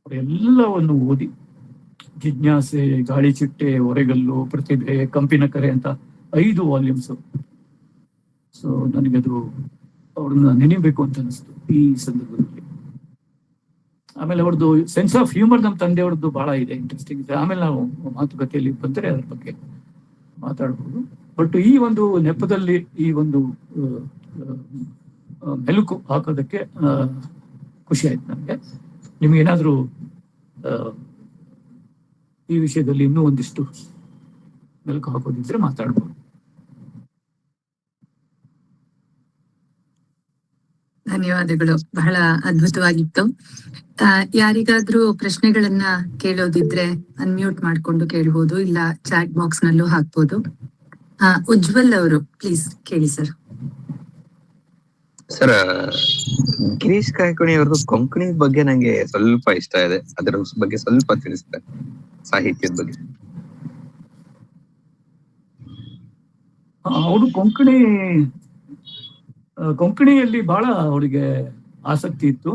ಅವರೆಲ್ಲವನ್ನು ಓದಿ, ಜಿಜ್ಞಾಸೆ, ಗಾಳಿ ಚಿಟ್ಟೆ, ಒರೆಗಲ್ಲು, ಪ್ರತಿಭೆ, ಕಂಪಿನ ಕರೆ ಅಂತ 5 ವಾಲ್ಯೂಮ್ಸ್. ಸೊ ನನಗದು ಅವ್ರನ್ನ ನೆನೆಯಬೇಕು ಅಂತ ಅನಿಸ್ತು ಈ ಸಂದರ್ಭದಲ್ಲಿ. ಆಮೇಲೆ ಅವ್ರದ್ದು ಸೆನ್ಸ್ ಆಫ್ ಹ್ಯೂಮರ್ ನಮ್ಮ ತಂದೆಯವ್ರದ್ದು ಬಹಳ ಇದೆ, ಇಂಟ್ರೆಸ್ಟಿಂಗ್ ಇದೆ. ಆಮೇಲೆ ನಾವು ಮಾತುಕತೆಯಲ್ಲಿ ಬಂದರೆ ಅದ್ರ ಬಗ್ಗೆ ಮಾತಾಡ್ಬೋದು. ಬಟ್ ಈ ಒಂದು ನೆಪದಲ್ಲಿ ಈ ಒಂದು ಮೆಲುಕು ಹಾಕೋದಕ್ಕೆ ಖುಷಿ ಆಯ್ತು ನನಗೆ. ನಿಮ್ಗೇನಾದ್ರೂ ಈ ವಿಷಯದಲ್ಲಿ ಇನ್ನೂ ಒಂದಿಷ್ಟು ಮೆಲುಕು ಹಾಕೋದಿದ್ರೆ ಮಾತಾಡ್ಬೋದು. ಧನ್ಯವಾದಗಳು. ಬಹಳ ಅದ್ಭುತವಾಗಿತ್ತು. ಯಾರಿಗಾದ್ರೂ ಪ್ರಶ್ನೆಗಳನ್ನ ಕೇಳೋದಿದ್ರೆ ಅನ್ಮ್ಯೂಟ್ ಮಾಡ್ಕೊಂಡು ಕೇಳ್ಬೋದು, ಇಲ್ಲ ಚಾಟ್ ಬಾಕ್ಸ್ ನಲ್ಲೂ ಹಾಕ್ಬೋದು. ಉಜ್ವಲ್ ಅವರು ಪ್ಲೀಸ್ ಕೇಳಿ ಸರ್. ಸರ್, ಗಿರೀಶ್ ಕಾಯ್ಕಿಣಿ ಅವ್ರದ್ದು ಕೊಂಕಣಿ ಬಗ್ಗೆ ನಂಗೆ ಸ್ವಲ್ಪ ಇಷ್ಟ ಇದೆ. ಅದರ ಬಗ್ಗೆ ಸ್ವಲ್ಪ ತಿಳಿಸ್ತಾರೆ, ಸಾಹಿತ್ಯದ ಬಗ್ಗೆ. ಅವರು ಕೊಂಕಣಿಯಲ್ಲಿ ಬಹಳ ಅವರಿಗೆ ಆಸಕ್ತಿ ಇತ್ತು.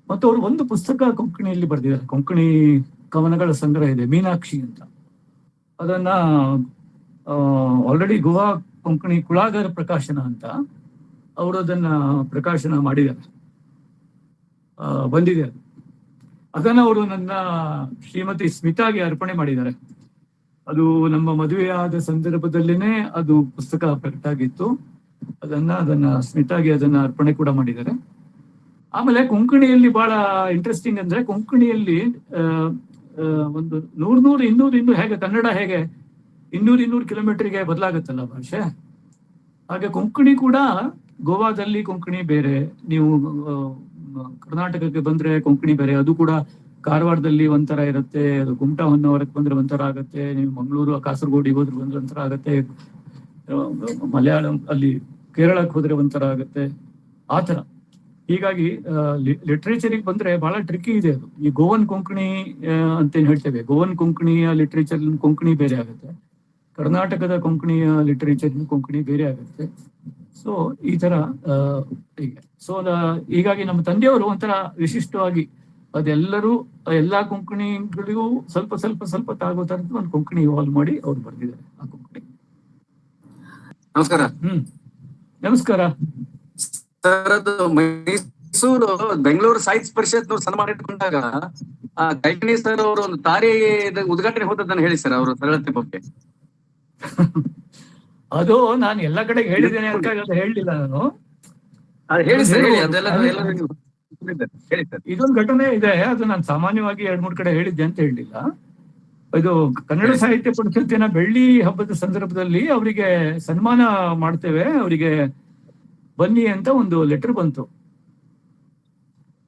ಮತ್ತು ಅವರು ಒಂದು ಪುಸ್ತಕ ಕೊಂಕಣಿಯಲ್ಲಿ ಬರೆದಿದ್ದಾರೆ. ಕೊಂಕಣಿ ಕವನಗಳ ಸಂಗ್ರಹ ಇದೆ, ಮೀನಾಕ್ಷಿ ಅಂತ. ಅದನ್ನ ಆಲ್ರೆಡಿ ಗೋವಾ ಕೊಂಕಣಿ ಕುಳಾಗರ ಪ್ರಕಾಶನ ಅಂತ ಅವರು ಅದನ್ನ ಪ್ರಕಾಶನ ಮಾಡಿದ್ದಾರೆ, ಬಂದಿದೆ ಅದು. ಅದನ್ನ ಅವರು ನನ್ನ ಶ್ರೀಮತಿ ಸ್ಮಿತಾಗೆ ಅರ್ಪಣೆ ಮಾಡಿದ್ದಾರೆ. ಅದು ನಮ್ಮ ಮದುವೆಯಾದ ಸಂದರ್ಭದಲ್ಲೇನೆ ಅದು ಪುಸ್ತಕ ಪ್ರಕಟ ಆಗಿತ್ತು. ಅದನ್ನ ಸ್ಮಿತಾಗೆ ಅದನ್ನ ಅರ್ಪಣೆ ಕೂಡ ಮಾಡಿದ್ದಾರೆ. ಆಮೇಲೆ ಕೊಂಕಣಿಯಲ್ಲಿ ಬಹಳ ಇಂಟ್ರೆಸ್ಟಿಂಗ್ ಅಂದ್ರೆ, ಕೊಂಕಣಿಯಲ್ಲಿ ಒಂದು 100-200 ಹೇಗೆ ಕನ್ನಡ ಹೇಗೆ 200 ಕಿಲೋಮೀಟರ್ಗೆ ಬದಲಾಗುತ್ತಲ್ಲ ಭಾಷೆ, ಹಾಗೆ ಕೊಂಕಣಿ ಕೂಡ ಗೋವಾದಲ್ಲಿ ಕೊಂಕಣಿ ಬೇರೆ, ನೀವು ಕರ್ನಾಟಕಕ್ಕೆ ಬಂದ್ರೆ ಕೊಂಕಣಿ ಬೇರೆ. ಅದು ಕೂಡ ಕಾರವಾರದಲ್ಲಿ ಒಂಥರ ಇರುತ್ತೆ, ಅದು ಕುಮಟಾ ಹೊನ್ನಾವರಕ್ಕೆ ಬಂದ್ರೆ ಒಂಥರ ಆಗತ್ತೆ, ನೀವು ಮಂಗಳೂರು ಕಾಸರಗೋಡಿಗೆ ಹೋದ್ರೆ ಬಂದ್ರೆ ಒಂಥರ ಆಗತ್ತೆ, ಮಲಯಾಳಂ ಅಲ್ಲಿ ಕೇರಳಕ್ಕೆ ಹೋದ್ರೆ ಒಂಥರ ಆಗತ್ತೆ, ಆತರ. ಹೀಗಾಗಿ ಲಿಟ್ರೇಚರಿಗೆ ಬಂದ್ರೆ ಬಹಳ ಟ್ರಿಕ್ಕಿ ಇದೆ ಅದು. ಈ ಗೋವನ್ ಕೊಂಕಣಿ ಅಂತೇನ್ ಹೇಳ್ತೇವೆ, ಗೋವನ್ ಕೊಂಕಣಿಯ ಲಿಟ್ರೇಚರ್ ಕೊಂಕಣಿ ಬೇರೆ ಆಗುತ್ತೆ, ಕರ್ನಾಟಕದ ಕೊಂಕಣಿಯ ಲಿಟ್ರೇಚರ್ ಕೊಂಕಣಿ ಬೇರೆ ಆಗುತ್ತೆ. ಸೊ ಈ ತರ ಹೀಗೆ. ಸೊ ಹೀಗಾಗಿ ನಮ್ಮ ತಂದೆಯವರು ಒಂಥರ ವಿಶಿಷ್ಟವಾಗಿ ಅದೆಲ್ಲರೂ ಎಲ್ಲಾ ಕೊಂಕಣಿಗಳಿಗೂ ಸ್ವಲ್ಪ ಸ್ವಲ್ಪ ಸ್ವಲ್ಪ ತಾಗೋ ತರದ್ದು ಒಂದು ಕೊಂಕಣಿ ಇವಾಲ್ವ್ ಮಾಡಿ ಅವ್ರು ಬರ್ದಿದ್ದಾರೆ ಆ ಕೊಂಕಣಿ. ನಮಸ್ಕಾರ. ನಮಸ್ಕಾರ ಸರ್, ಅದು ಮೈಸೂರು ಬೆಂಗಳೂರು ಸಾಹಿತ್ಯ ಪರಿಷತ್ ಸನ್ಮಾನ ಇಟ್ಕೊಂಡಾಗ ಕೈಕಣಿ ಸರ್ ಅವರು ಒಂದು ತಾರಿ ಉದ್ಘಾಟನೆ ಹೋದದ್ದನ್ನು ಹೇಳಿ ಸರ್, ಅವರು ಸರಳತೆ ಬಗ್ಗೆ. ಅದು ನಾನು ಎಲ್ಲ ಕಡೆ ಹೇಳಿದ್ದೇನೆ ಅಂತ ಹೇಳಲಿಲ್ಲ ನಾನು. ಹೇಳಿ ಸರ್, ಹೇಳಿ. ಅದೆಲ್ಲ ಹೇಳಿ ಸರ್. ಇದೊಂದು ಘಟನೆ ಇದೆ, ಅದು ನಾನು ಸಾಮಾನ್ಯವಾಗಿ 2-3 ಕಡೆ ಹೇಳಿದ್ದೆ ಅಂತ ಹೇಳಲಿಲ್ಲ. ಇದು ಕನ್ನಡ ಸಾಹಿತ್ಯ ಪರಿಷತ್ತಿನ ಬೆಳ್ಳಿ ಹಬ್ಬದ ಸಂದರ್ಭದಲ್ಲಿ ಅವರಿಗೆ ಸನ್ಮಾನ ಮಾಡ್ತೇವೆ, ಅವರಿಗೆ ಬನ್ನಿ ಅಂತ ಒಂದು ಲೆಟರ್ ಬಂತು.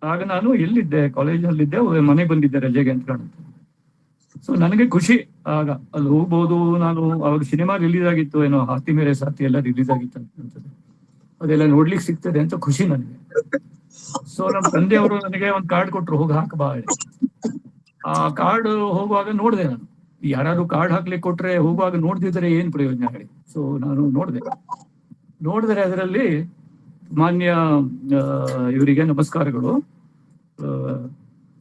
ಆಗ ನಾನು ಎಲ್ಲಿದ್ದೆ, ಕಾಲೇಜಿನಲ್ಲಿದ್ದೆ, ಮನೆಗೆ ಬಂದಿದ್ದೆ ರಜೆಗೆ ಅಂತ ಕಾಣುತ್ತೆ. ಸೊ ನನಗೆ ಖುಷಿ, ಆಗ ಅಲ್ಲಿ ಹೋಗ್ಬೋದು. ನಾನು ಅವಾಗ ಸಿನಿಮಾ ರಿಲೀಸ್ ಆಗಿತ್ತು, ಏನೋ ಹಾತಿ ಮೇರೆ ಸಾತಿ ಎಲ್ಲ ರಿಲೀಸ್ ಆಗಿತ್ತು ಅಂತ, ಅದೆಲ್ಲ ನೋಡ್ಲಿಕ್ಕೆ ಸಿಗ್ತದೆ ಅಂತ ಖುಷಿ ನನಗೆ. ಸೊ ನಮ್ಮ ತಂದೆಯವರು ನನಗೆ ಒಂದು ಕಾರ್ಡ್ ಕೊಟ್ರು, ಹೋಗಿ ಹಾಕಬಾ. ಆ ಕಾರ್ಡ್ ಹೋಗುವಾಗ ನೋಡಿದೆ ನಾನು, ಯಾರು ಕಾರ್ಡ್ ಹಾಕ್ಲಿಕ್ಕೆ ಕೊಟ್ರೆ ಹೋಗುವಾಗ ನೋಡ್ದಿದ್ರೆ ಏನ್ ಪ್ರಯೋಜನ ಹೇಳಿ. ಸೊ ನಾನು ನೋಡಿದ್ರೆ ಅದರಲ್ಲಿ ಮಾನ್ಯ ಇವರಿಗೆ ನಮಸ್ಕಾರಗಳು,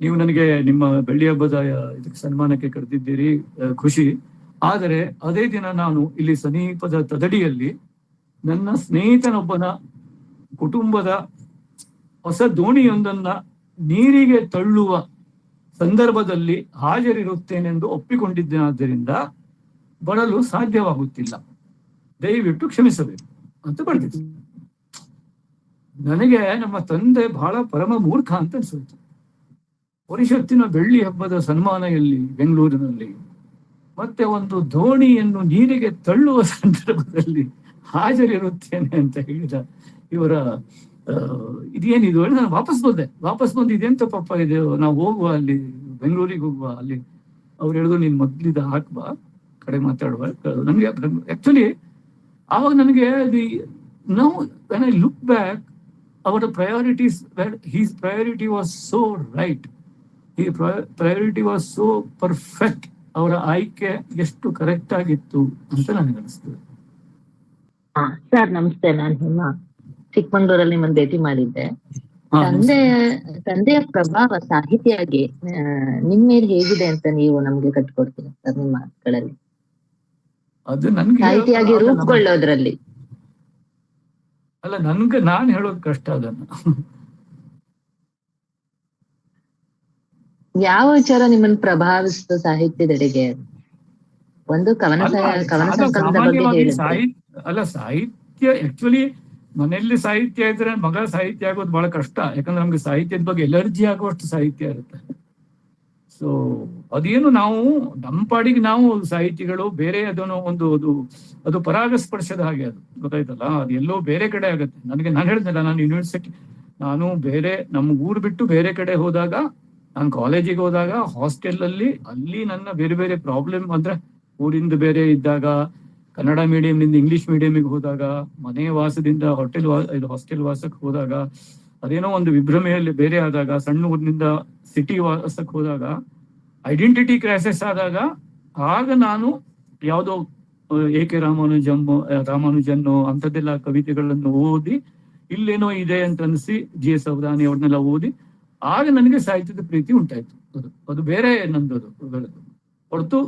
ನೀವು ನನಗೆ ನಿಮ್ಮ ಬೆಳ್ಳಿ ಹಬ್ಬದ ಇದಕ್ಕೆ ಸನ್ಮಾನಕ್ಕೆ ಕರೆದಿದ್ದೀರಿ, ಖುಷಿ. ಆದರೆ ಅದೇ ದಿನ ನಾನು ಇಲ್ಲಿ ಸಮೀಪದ ತದಡಿಯಲ್ಲಿ ನನ್ನ ಸ್ನೇಹಿತನೊಬ್ಬನ ಕುಟುಂಬದ ಹೊಸ ದೋಣಿಯೊಂದನ್ನ ನೀರಿಗೆ ತಳ್ಳುವ ಸಂದರ್ಭದಲ್ಲಿ ಹಾಜರಿರುತ್ತೇನೆಂದು ಒಪ್ಪಿಕೊಂಡಿದ್ದೇನಾದ್ದರಿಂದ ಬರಲು ಸಾಧ್ಯವಾಗುತ್ತಿಲ್ಲ, ದಯವಿಟ್ಟು ಕ್ಷಮಿಸಬೇಕು ಅಂತ ಬರ್ತಿತ್ತು. ನನಗೆ ನಮ್ಮ ತಂದೆ ಬಹಳ ಪರಮ ಮೂರ್ಖ ಅಂತ ಅನ್ಸುತ್ತೆ. ಪರಿಷತ್ತಿನ ಬೆಳ್ಳಿ ಹಬ್ಬದ ಸನ್ಮಾನ ಎಲ್ಲಿ ಬೆಂಗಳೂರಿನಲ್ಲಿ, ಮತ್ತೆ ಒಂದು ದೋಣಿಯನ್ನು ನೀರಿಗೆ ತಳ್ಳುವ ಸಂದರ್ಭದಲ್ಲಿ ಹಾಜರಿರುತ್ತೇನೆ ಅಂತ ಹೇಳಿದ ಇವರ ಇದೇನಿದು. ನಾನು ವಾಪಸ್ ಬಂದು ಇದೆಂತ ಪಪ್ಪ ಇದೆ, ನಾವು ಹೋಗುವ ಅಲ್ಲಿ ಬೆಂಗಳೂರಿಗೆ ಹೋಗುವ, ಅಲ್ಲಿ ಅವ್ರು ಹೇಳಿದ್ರು ನೀನ್ ಮೊದ್ಲಿದ ಹಾಕ್ಬಾ, ಕಡೆ ಮಾತಾಡುವ. ನನಗೆ ಆಕ್ಚುಲಿ ಆವಾಗ ನನಗೆ now when I look back, our priorities, his priority was so right, his priority was so perfect, ಅವರ ಆಯ್ಕೆ ಎಷ್ಟು ಕರೆಕ್ಟ್ ಆಗಿತ್ತು ಅಂತ ನನಗೆ ಅನಿಸ್ತದೆ. ಸರ್ ನಮಸ್ತೆ, ನಾನು ಹೇಮಾ, ಚಿಕ್ಕಮಂಗ್ಳೂರಲ್ಲಿ ನಿಮ್ಮನ್ನು ಭೇಟಿ ಮಾಡಿದ್ದೆ. ತಂದೆಯ ಪ್ರಭಾವ ಸಾಹಿತಿಯಾಗಿ ನಿಮ್ಮ ಮೇಲೆ ಹೇಗಿದೆ ಅಂತ ನೀವು ನಮ್ಗೆ ಕಟ್ಕೊಡ್ತೀರಾ ಸರ್, ನಿಮ್ಮ ಮಾತುಗಳಲ್ಲಿ? ಅದು ನನ್ಗೆ ಸಾಹಿತಿಯಾಗಿ ರೂಪುಗೊಳ್ಳೋದ್ರಲ್ಲಿ ಅಲ್ಲ, ನಾನು ಹೇಳೋದು ಕಷ್ಟ. ಅದನ್ನ ಯಾವ ವಿಚಾರ ನಿಮ್ಮನ್ನು ಪ್ರಭಾವಿಸಿತು ಸಾಹಿತ್ಯದೆಡೆಗೆ? ಒಂದು ಕವನ ಸಂಕಲನದ ಬಗ್ಗೆ ಹೇಳಿದ್ರೆ. ಅಲ್ಲ, ಸಾಹಿತ್ಯ ಆಕ್ಚುಲಿ ಮನೆಯಲ್ಲಿ ಸಾಹಿತ್ಯ ಇದ್ರೆ ಮಗ ಸಾಹಿತ್ಯ ಆಗೋದು ಬಹಳ ಕಷ್ಟ. ಯಾಕಂದ್ರೆ ನಮ್ಗೆ ಸಾಹಿತ್ಯದ ಬಗ್ಗೆ ಎಲರ್ಜಿ ಆಗುವಷ್ಟು ಸಾಹಿತ್ಯ ಇರುತ್ತೆ. ಸೊ ಅದೇನು ನಾವು ನಮ್ಮ ಪಾಡಿಗೆ ನಾವು ಸಾಹಿತಿಗಳು ಬೇರೆ ಅದನ್ನು ಅದು ಪರಾಗಸ್ಪರ್ಶದ ಹಾಗೆ, ಅದು ಗೊತ್ತಾಯ್ತಲ್ಲ, ಅದು ಎಲ್ಲೋ ಬೇರೆ ಕಡೆ ಆಗುತ್ತೆ. ನಾನು ಹೇಳಿದ್ನಲ್ಲ, ನಾನು ನಾನು ಬೇರೆ ನಮ್ಮ ಊರು ಬಿಟ್ಟು ಬೇರೆ ಕಡೆ ಹೋದಾಗ, ನಾನು ಕಾಲೇಜಿಗೆ ಹೋದಾಗ ಹಾಸ್ಟೆಲ್ ಅಲ್ಲಿ ನನ್ನ ಬೇರೆ ಬೇರೆ ಪ್ರಾಬ್ಲಮ್, ಅಂದ್ರೆ ಊರಿಂದ ಬೇರೆ ಇದ್ದಾಗ, ಕನ್ನಡ ಮೀಡಿಯಂನಿಂದ ಇಂಗ್ಲಿಷ್ ಮೀಡಿಯಂಗೆ ಹೋದಾಗ, ಮನೆ ವಾಸದಿಂದ ಹಾಸ್ಟೆಲ್ ವಾಸಕ್ಕೆ ಹೋದಾಗ, ಅದೇನೋ ಒಂದು ವಿಭ್ರಮೆಯಲ್ಲಿ ಬೇರೆ ಆದಾಗ, ಸಣ್ಣ ಊರಿನಿಂದ ಸಿಟಿ ವಾಸಕ್ಕೆ ಹೋದಾಗ, ಐಡೆಂಟಿಟಿ ಕ್ರೈಸಿಸ್ ಆದಾಗ, ಆಗ ನಾನು ಯಾವುದೋ ಎ.ಕೆ. ರಾಮಾನುಜನ್ ಅಂಥದ್ದೆಲ್ಲ ಕವಿತೆಗಳನ್ನು ಓದಿ ಇಲ್ಲೇನೋ ಇದೆ ಅಂತ ಅನಿಸಿ, ಜಿ.ಎಸ್. ಅವಧಾನಿ ಅವ್ರನ್ನೆಲ್ಲ ಓದಿ, ಆಗ ನನಗೆ ಸಾಹಿತ್ಯದ ಪ್ರೀತಿ ಉಂಟಾಯ್ತು. ಅದು ಬೇರೆ ನಂದು ಹೊರತು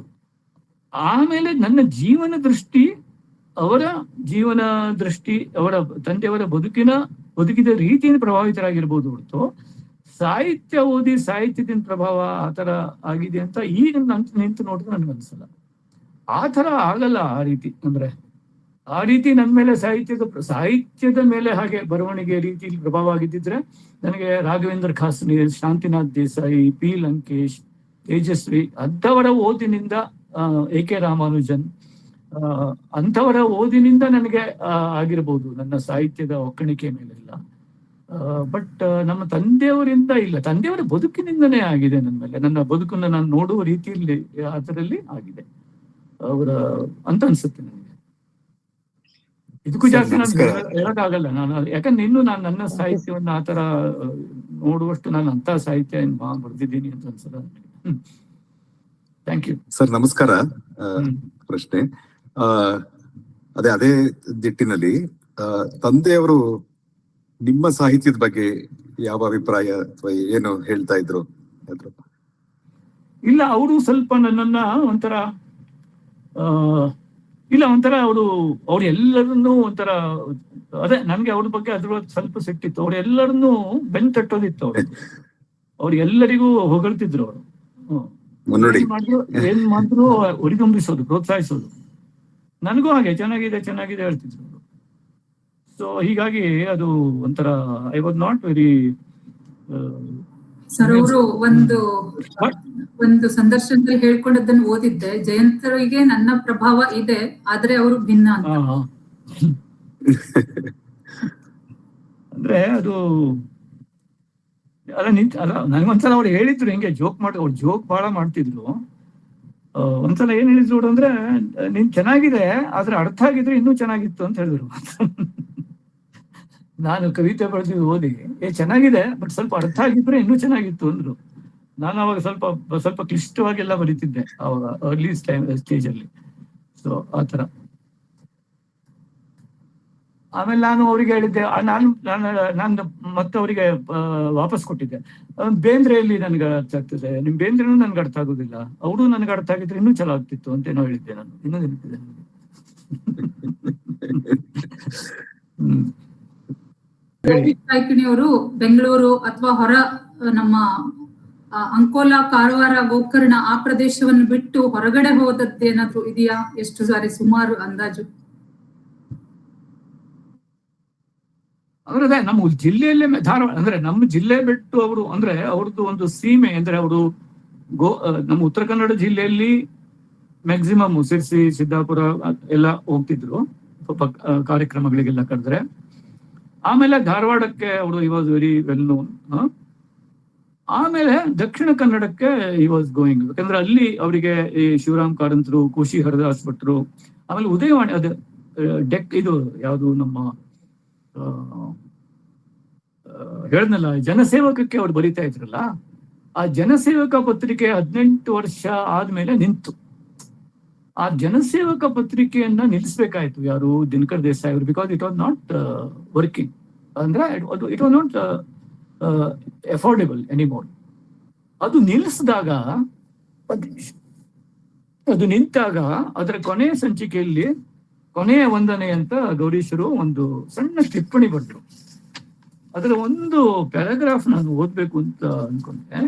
ಆಮೇಲೆ ನನ್ನ ಜೀವನ ದೃಷ್ಟಿ, ಅವರ ಜೀವನ ದೃಷ್ಟಿ, ಅವರ ತಂದೆಯವರ ಬದುಕಿದ ರೀತಿಯಿಂದ ಪ್ರಭಾವಿತರಾಗಿರ್ಬೋದು ಹೊರತು ಸಾಹಿತ್ಯ ಓದಿ ಸಾಹಿತ್ಯದಿಂದ ಪ್ರಭಾವ ಆತರ ಆಗಿದೆ ಅಂತ ಈಗ ನಿಂತು ನೋಡಿದ್ರೆ ನನ್ಗೆ ಅನ್ಸಲ್ಲ. ಆ ತರ ಆಗಲ್ಲ. ಆ ರೀತಿ ನನ್ನ ಮೇಲೆ ಸಾಹಿತ್ಯದ ಮೇಲೆ ಹಾಗೆ ಬರವಣಿಗೆ ರೀತಿಯಲ್ಲಿ ಪ್ರಭಾವ ಆಗಿದ್ದಿದ್ರೆ ನನಗೆ ರಾಘವೇಂದ್ರ ಖಾಸ್ನಿ, ಶಾಂತಿನಾಥ್ ದೇಸಾಯಿ, ಪಿ ಲಂಕೇಶ್, ತೇಜಸ್ವಿ ಅಂಥವರ ಓದಿನಿಂದ, ಎ.ಕೆ. ರಾಮಾನುಜನ್ ಅಂಥವರ ಓದಿನಿಂದ ನನಗೆ ಆಗಿರ್ಬೋದು ನನ್ನ ಸಾಹಿತ್ಯದ ಒಕ್ಕಣಿಕೆ ಮೇಲೆಲ್ಲ. ಬಟ್ ನಮ್ಮ ತಂದೆಯವರಿಂದ ಇಲ್ಲ, ತಂದೆಯವರ ಬದುಕಿನಿಂದನೇ ಆಗಿದೆ ನನ್ನ ಮೇಲೆ. ನನ್ನ ಬದುಕನ್ನು ನಾನು ನೋಡುವ ರೀತಿಯಲ್ಲಿ ಅದರಲ್ಲಿ ಆಗಿದೆ ಅವರ ಅಂತ ಅನ್ಸುತ್ತೆ ನನಗೆ. ಇದಕ್ಕೂ ಜಾಸ್ತಿ ನಾನು ಹೇಳಕ್ಕಾಗಲ್ಲ. ನಾನು ಯಾಕಂದ್ರೆ ಇನ್ನು ನಾನು ನನ್ನ ಸಾಹಿತ್ಯವನ್ನ ಆತರ ನೋಡುವಷ್ಟು ನಾನು ಅಂತ ಸಾಹಿತ್ಯ ಬರ್ದಿದ್ದೀನಿ ಅಂತ ಅನ್ಸಲ್ಲ. Thank you sir. ನಮಸ್ಕಾರ. ಪ್ರಶ್ನೆ ಅದೇ ದಿಟ್ಟಿನಲ್ಲಿ ತಂದೆಯವರು ನಿಮ್ಮ ಸಾಹಿತ್ಯದ ಬಗ್ಗೆ ಯಾವ ಅಭಿಪ್ರಾಯ ಅಥವಾ ಏನು ಹೇಳ್ತಾ ಇದ್ರು? ಇಲ್ಲ, ಅವರು ಸ್ವಲ್ಪ ನನ್ನನ್ನ ಒಂಥರ ಅವ್ರು ಎಲ್ಲರನ್ನೂ ಒಂಥರ ಅದೇ ನನ್ಗೆ ಅವ್ರ ಬಗ್ಗೆ ಅದ್ರ ಸ್ವಲ್ಪ ಸಿಟ್ಟಿತ್ತು. ಅವ್ರು ಎಲ್ಲರನ್ನೂ ಬೆನ್ ತಟ್ಟೋದಿತ್ತು. ಅವ್ರು ಎಲ್ಲರಿಗೂ ಹೊಗಳ್ತಿದ್ರು. ಅವರು ಏನ್ ಮಾಡಿದ್ರು ಉರಿದುಂಬಿಸೋದು, ಪ್ರೋತ್ಸಾಹಿಸೋದು. ನನಗೂ ಹಾಗೆ ಚೆನ್ನಾಗಿದೆ ಹೇಳ್ತಿದ್ರು. ಸೊ ಹೀಗಾಗಿ ಅದು ಒಂಥರ I was not very. Sir, ಅವರು ಒಂದು ಸಂದರ್ಶನದಲ್ಲಿ ಹೇಳ್ಕೊಂಡದ್ದನ್ನು ಓದಿದ್ದೆ. ಜಯಂತರಿಗೆ ನನ್ನ ಪ್ರಭಾವ ಇದೆ, ಆದ್ರೆ ಅವರು ಭಿನ್ನ ಅಂತ. ಅಂದ್ರೆ ಅದು ನನಗೊಂದ್ಸಲ ಅವ್ರು ಹೇಳಿದ್ರು ಹಿಂಗೆ ಅವ್ರು ಜೋಕ್ ಬಹಳ ಮಾಡ್ತಿದ್ರು. ಒಂದ್ಸಲ ಏನ್ ಹೇಳಿದ್ರು ಅಂದ್ರೆ, ನೀನ್ ಚೆನ್ನಾಗಿದೆ ಆದ್ರೆ ಅರ್ಥ ಆಗಿದ್ರೆ ಇನ್ನೂ ಚೆನ್ನಾಗಿತ್ತು ಅಂತ ಹೇಳಿದ್ರು. ನಾನು ಕವಿತೆ ಬರೆದು ಓದಿ ಚೆನ್ನಾಗಿದೆ ಬಟ್ ಸ್ವಲ್ಪ ಅರ್ಥ ಆಗಿದ್ರೆ ಇನ್ನೂ ಚೆನ್ನಾಗಿತ್ತು ಅಂದ್ರು. ನಾನು ಅವಾಗ ಸ್ವಲ್ಪ ಕ್ಲಿಷ್ಟವಾಗೆಲ್ಲ ಬರೀತಿದ್ದೆ ಅವಾಗ ಅರ್ಲಿ ಸ್ಟೇಜ್ ಅಲ್ಲಿ. ಸೊ ಆತರ. ಆಮೇಲೆ ನಾನು ಅವ್ರಿಗೆ ಹೇಳಿದ್ದೆ, ನಾನು ಮತ್ತೆ ಅವರಿಗೆ ವಾಪಸ್ ಕೊಟ್ಟಿದ್ದೆ. ಬೇಂದ್ರೆಯಲ್ಲಿ ನನ್ಗೆ ಅರ್ಥ ಆಗ್ತದೆ, ನಿಮ್ ಬೇಂದ್ರೆನೂ ನನ್ಗೆ ಅರ್ಥ ಆಗುದಿಲ್ಲ, ಅವರು ನನ್ಗೆ ಅರ್ಥ ಆಗಿದ್ರೆ ಇನ್ನೂ ಚಲೋ ಆಗ್ತಿತ್ತು ಅಂತೇನೋ ಹೇಳಿದ್ದೆ ನಾನು. ಇನ್ನೂ ನೆನಪಿದೆ ನನಗೆ. ಅವರು ಬೆಂಗಳೂರು ಅಥವಾ ಹೊರ ನಮ್ಮ ಅಂಕೋಲಾ, ಕಾರವಾರ, ಗೋಕರ್ಣ ಆ ಪ್ರದೇಶವನ್ನು ಬಿಟ್ಟು ಹೊರಗಡೆ ಹೋದದ್ದೇನಾದ್ರೂ ಇದೆಯಾ? ಎಷ್ಟು ಸಾರಿ ಸುಮಾರು ಅಂದಾಜು? ಅಂದ್ರೆ ನಮ್ಮ ಜಿಲ್ಲೆಯಲ್ಲೇ ಧಾರವಾಡ ಅಂದ್ರೆ ನಮ್ಮ ಜಿಲ್ಲೆ ಬಿಟ್ಟು ಅವರು ಅಂದ್ರೆ ಅವ್ರದ್ದು ಒಂದು ಸೀಮೆ ಅಂದ್ರೆ ಅವರು ನಮ್ಮ ಉತ್ತರ ಕನ್ನಡ ಜಿಲ್ಲೆಯಲ್ಲಿ ಮ್ಯಾಕ್ಸಿಮಮ್ ಸಿರ್ಸಿ, ಸಿದ್ದಾಪುರ ಎಲ್ಲ ಹೋಗ್ತಿದ್ರು ಕಾರ್ಯಕ್ರಮಗಳಿಗೆಲ್ಲ ಕರೆದ್ರೆ. ಆಮೇಲೆ ಧಾರವಾಡಕ್ಕೆ ಅವರು ಈ ವಾಸ್ ವೆರಿ ವೆಲ್ ನೋನ್. ಆಮೇಲೆ ದಕ್ಷಿಣ ಕನ್ನಡಕ್ಕೆ ಈ ವಾಸ್ ಗೋಯಿಂಗ್. ಯಾಕಂದ್ರೆ ಅಲ್ಲಿ ಅವರಿಗೆ ಈ ಶಿವರಾಮ್ ಕಾರಂತರು, ಖುಷಿ ಹರದಾಸ್ ಭಟ್ರು, ಆಮೇಲೆ ಉದಯವಾಣಿ ಅದು ಇದು ಯಾವುದು ನಮ್ಮ ಹೇಳಿದ್ನಲ್ಲ ಜನಸೇವಕಕ್ಕೆ ಅವ್ರು ಬರೀತಾ ಇದ್ರಲ್ಲ, ಆ ಜನಸೇವಕ ಪತ್ರಿಕೆ 18 ವರ್ಷ ಆದ್ಮೇಲೆ ನಿಂತು. ಆ ಜನಸೇವಕ ಪತ್ರಿಕೆಯನ್ನ ನಿಲ್ಲಿಸ್ಬೇಕಾಯ್ತು ಯಾರು? ದಿನಕರ್ ದೇಸಾಯಿ ಅವರು. Because it was not working. ಅಂದ್ರೆ it was not affordable anymore. ಅದು ನಿಂತಾಗ ಅದರ ಕೊನೆಯ ಸಂಚಿಕೆಯಲ್ಲಿ ಕೊನೆಯ ವಂದನೆ ಅಂತ ಗೌರೀಶರು ಒಂದು ಸಣ್ಣ ಟಿಪ್ಪಣಿ ಬರೆದ್ರು. ಅದರ ಒಂದು ಪ್ಯಾರಾಗ್ರಾಫ್ ನಾನು ಓದ್ಬೇಕು ಅಂತ ಅನ್ಕೊಂಡೆ.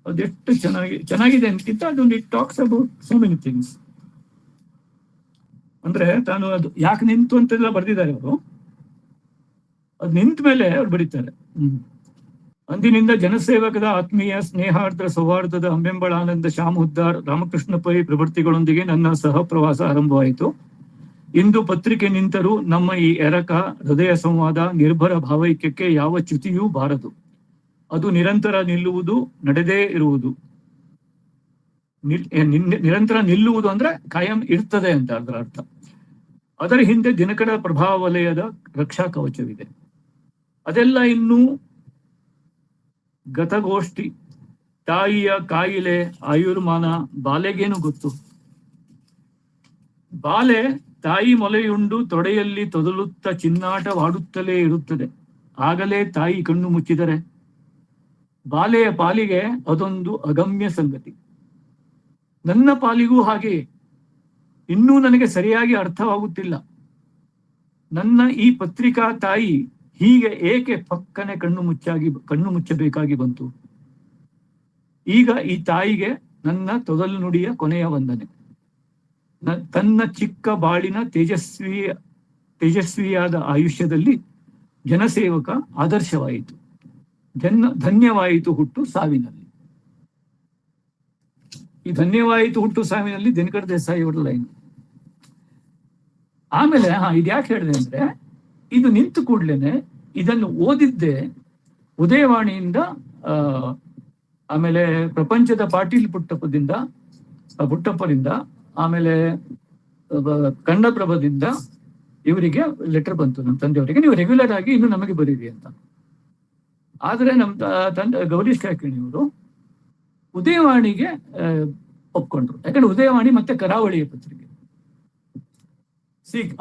ಅದೆಷ್ಟು ಚೆನ್ನಾಗಿದೆ ಅಂತಿಂತ ಅದೊಂದು it talks about so many things. ಅಂದ್ರೆ ತಾನು ಅದು ಯಾಕೆ ನಿಂತು ಅಂತೆಲ್ಲ ಬರ್ದಿದ್ದಾರೆ ಅವರು. ಅದು ನಿಂತ ಮೇಲೆ ಅವ್ರು ಬರೀತಾರೆ, ಅಂದಿನಿಂದ ಜನಸೇವಕದ ಆತ್ಮೀಯ ಸ್ನೇಹಾರ್ಥ ಸೌಹಾರ್ದದ ಅಂಬೆಂಬಳಾನಂದ ಶ್ಯಾಮ್ ಹುದ್ದಾರ್ ರಾಮಕೃಷ್ಣ ಪೈ ಪ್ರವೃತ್ತಿಗಳೊಂದಿಗೆ ನನ್ನ ಸಹ ಪ್ರವಾಸ ಆರಂಭವಾಯಿತು. ಇಂದು ಪತ್ರಿಕೆ ನಿಂತರೂ ನಮ್ಮ ಈ ಎರಕ ಹೃದಯ ಸಂವಾದ ನಿರ್ಭರ ಭಾವೈಕ್ಯಕ್ಕೆ ಯಾವ ಚ್ಯುತಿಯೂ ಬಾರದು. ಅದು ನಿರಂತರ ನಿಲ್ಲುವುದು, ನಡೆದೇ ಇರುವುದು. ನಿರಂತರ ನಿಲ್ಲುವುದು ಅಂದ್ರೆ ಕಾಯಂ ಇರ್ತದೆ ಅಂತ ಅದರ ಅರ್ಥ. ಅದರ ಹಿಂದೆ ದಿನಕರ ಪ್ರಭಾವ ವಲಯದ ರಕ್ಷಾ ಕವಚವಿದೆ. ಅದೆಲ್ಲ ಇನ್ನೂ ಗತಗೋಷ್ಠಿ. ತಾಯಿಯ ಕಾಯಿಲೆ, ಆಯುರ್ಮಾನ ಬಾಲೆಗೇನು ಗೊತ್ತು? ಬಾಲೆ ತಾಯಿ ಮೊಲೆಯುಂಡು ತೊಡೆಯಲ್ಲಿ ತೊದಲುತ್ತ ಚಿನ್ನಾಟವಾಡುತ್ತಲೇ ಇರುತ್ತದೆ. ಆಗಲೇ ತಾಯಿ ಕಣ್ಣು ಮುಚ್ಚಿದರೆ ಬಾಲೆಯ ಪಾಲಿಗೆ ಅದೊಂದು ಅಗಮ್ಯ ಸಂಗತಿ. ನನ್ನ ಪಾಲಿಗೂ ಹಾಗೆಯೇ. ಇನ್ನೂ ನನಗೆ ಸರಿಯಾಗಿ ಅರ್ಥವಾಗುತ್ತಿಲ್ಲ. ನನ್ನ ಈ ಪತ್ರಿಕಾ ತಾಯಿ ಹೀಗೆ ಏಕೆ ಪಕ್ಕನೆ ಕಣ್ಣು ಮುಚ್ಚಬೇಕಾಗಿ ಬಂತು? ಈಗ ಈ ತಾಯಿಗೆ ನನ್ನ ತೊದಲು ನುಡಿಯ ಕೊನೆಯ ವಂದನೆ. ತನ್ನ ಚಿಕ್ಕ ಬಾಳಿನ ತೇಜಸ್ವಿಯಾದ ಆಯುಷ್ಯದಲ್ಲಿ ಜನಸೇವಕ ಆದರ್ಶವಾಯಿತು. ಧನ್ಯವಾಯಿತು ಹುಟ್ಟು ಸಾವಿನಲ್ಲಿ. ಈ ಧನ್ಯವಾಯಿತು ಹುಟ್ಟು ಸಾವಿನಲ್ಲಿ ದಿನಕರ ದೇಸಾಯಿ ಅವರ ಲೈನ್. ಆಮೇಲೆ ಇದ್ಯಾಕೆ ಹೇಳಿದೆ ಅಂದ್ರೆ, ಇದು ನಿಂತು ಕೂಡ್ಲೇನೆ ಇದನ್ನು ಓದಿದ್ದೆ ಉದಯವಾಣಿಯಿಂದ, ಆಮೇಲೆ ಪ್ರಪಂಚದ ಪಾಟೀಲ್ ಪುಟ್ಟಪ್ಪರಿಂದ, ಆಮೇಲೆ ಕನ್ನಡಪ್ರಭದಿಂದ ಇವರಿಗೆ ಲೆಟರ್ ಬಂತು ನಮ್ಮ ತಂದೆಯವರಿಗೆ, ನೀವು ರೆಗ್ಯುಲರ್ ಆಗಿ ಇನ್ನು ನಮಗೆ ಬರೀರಿ ಅಂತ. ಆದ್ರೆ ನಮ್ಮ ಗೌರೀಶ್ ಕಾಯ್ಕಿಣಿಯವರು ಉದಯವಾಣಿಗೆ ಒಪ್ಕೊಂಡ್ರು. ಯಾಕಂದ್ರೆ ಉದಯವಾಣಿ ಮತ್ತೆ ಕರಾವಳಿಯ ಪತ್ರಿಕೆ.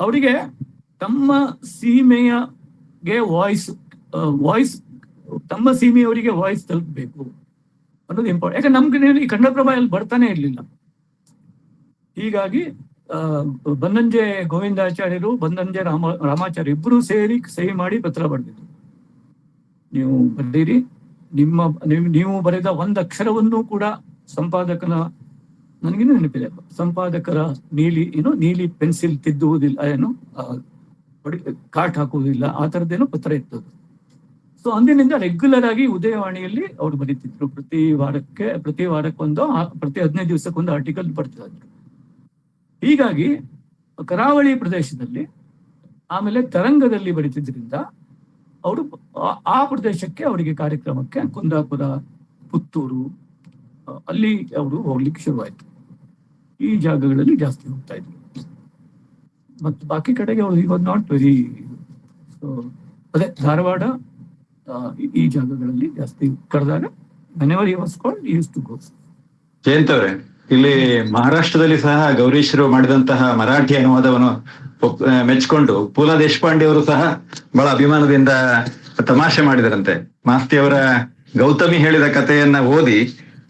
ಅವರಿಗೆ ತಮ್ಮ ಸೀಮೆಯಗೆ ವಾಯ್ಸ್ ತಮ್ಮ ಸೀಮೆಯವರಿಗೆ ವಾಯ್ಸ್ ತಲುಪಬೇಕು ಅನ್ನೋದು ಇಂಪಾರ್ಟೆಂಟ್. ಯಾಕಂದ್ರೆ ನಮ್ಗೆ ಈ ಕನ್ನಡಪ್ರಭ ಅಲ್ಲಿ ಬರ್ತಾನೆ ಇರ್ಲಿಲ್ಲ. ಹೀಗಾಗಿ ಬನ್ನಂಜೆ ಗೋವಿಂದಾಚಾರ್ಯರು, ಬನ್ನಂಜೆ ರಾಮಾಚಾರ್ಯ ಇಬ್ಬರು ಸೇರಿ ಸಹಿ ಮಾಡಿ ಪತ್ರ ಬರೆದಿದ್ರು. ನೀವು ಬರೀರಿ, ನೀವು ಬರೆದ ಒಂದು ಅಕ್ಷರವನ್ನು ಕೂಡ ಸಂಪಾದಕನ, ನನಗಿನ್ನೂ ನೆನಪಿದೆ, ಸಂಪಾದಕರ ನೀಲಿ ಪೆನ್ಸಿಲ್ ತಿದ್ದುವುದಿಲ್ಲ, ಕಾಟ್ ಹಾಕುವುದಿಲ್ಲ, ಆ ಥರದ್ದೇನೋ ಪತ್ರ ಇರ್ತದೆ. ಸೊ ಅಂದಿನಿಂದ ರೆಗ್ಯುಲರ್ ಆಗಿ ಉದಯವಾಣಿಯಲ್ಲಿ ಅವ್ರು ಬರೀತಿದ್ರು. ಪ್ರತಿ ವಾರಕ್ಕೊಂದು, ಪ್ರತಿ 15 ದಿವಸಕ್ಕೊಂದು ಆರ್ಟಿಕಲ್ ಬರ್ತಾ ಇದ್ರು. ಹೀಗಾಗಿ ಕರಾವಳಿ ಪ್ರದೇಶದಲ್ಲಿ, ಆಮೇಲೆ ತರಂಗದಲ್ಲಿ ಬರೀತಿದ್ರಿಂದ ಅವರು ಆ ಪ್ರದೇಶಕ್ಕೆ, ಅವರಿಗೆ ಕಾರ್ಯಕ್ರಮಕ್ಕೆ ಕುಂದಾಪುರ, ಪುತ್ತೂರು ಅಲ್ಲಿ ಅವರು ಹೋಗ್ಲಿಕ್ಕೆ ಶುರುವಾಯ್ತು. ಈ ಜಾಗಗಳಲ್ಲಿ ಜಾಸ್ತಿ ಹೋಗ್ತಾ ಇದ್ರು. ಮತ್ತು ಬಾಕಿ ಕಡೆಗೆ ಅವರು ಈ ವಾಸ್ ನಾಟ್ ವೆರಿ. ಸೊ ಅದೇ ಧಾರವಾಡ, ಈ ಜಾಗಗಳಲ್ಲಿ ಜಾಸ್ತಿ ಕರೆದಾಗ whenever he was called, he used to go. Jayant ಅವರೇ, ಇಲ್ಲಿ ಮಹಾರಾಷ್ಟ್ರದಲ್ಲಿ ಸಹ ಗೌರೀಶ್ರು ಮಾಡಿದಂತಹ ಮರಾಠಿ ಅನುವಾದವನ್ನು ಮೆಚ್ಕೊಂಡು ಪೂಲಾ ದೇಶಪಾಂಡೆ ಅವರು ಸಹ ಬಹಳ ಅಭಿಮಾನದಿಂದ ತಮಾಷೆ ಮಾಡಿದರಂತೆ. ಮಾಸ್ತಿ ಅವರ ಗೌತಮಿ ಹೇಳಿದ ಕಥೆಯನ್ನ ಓದಿ,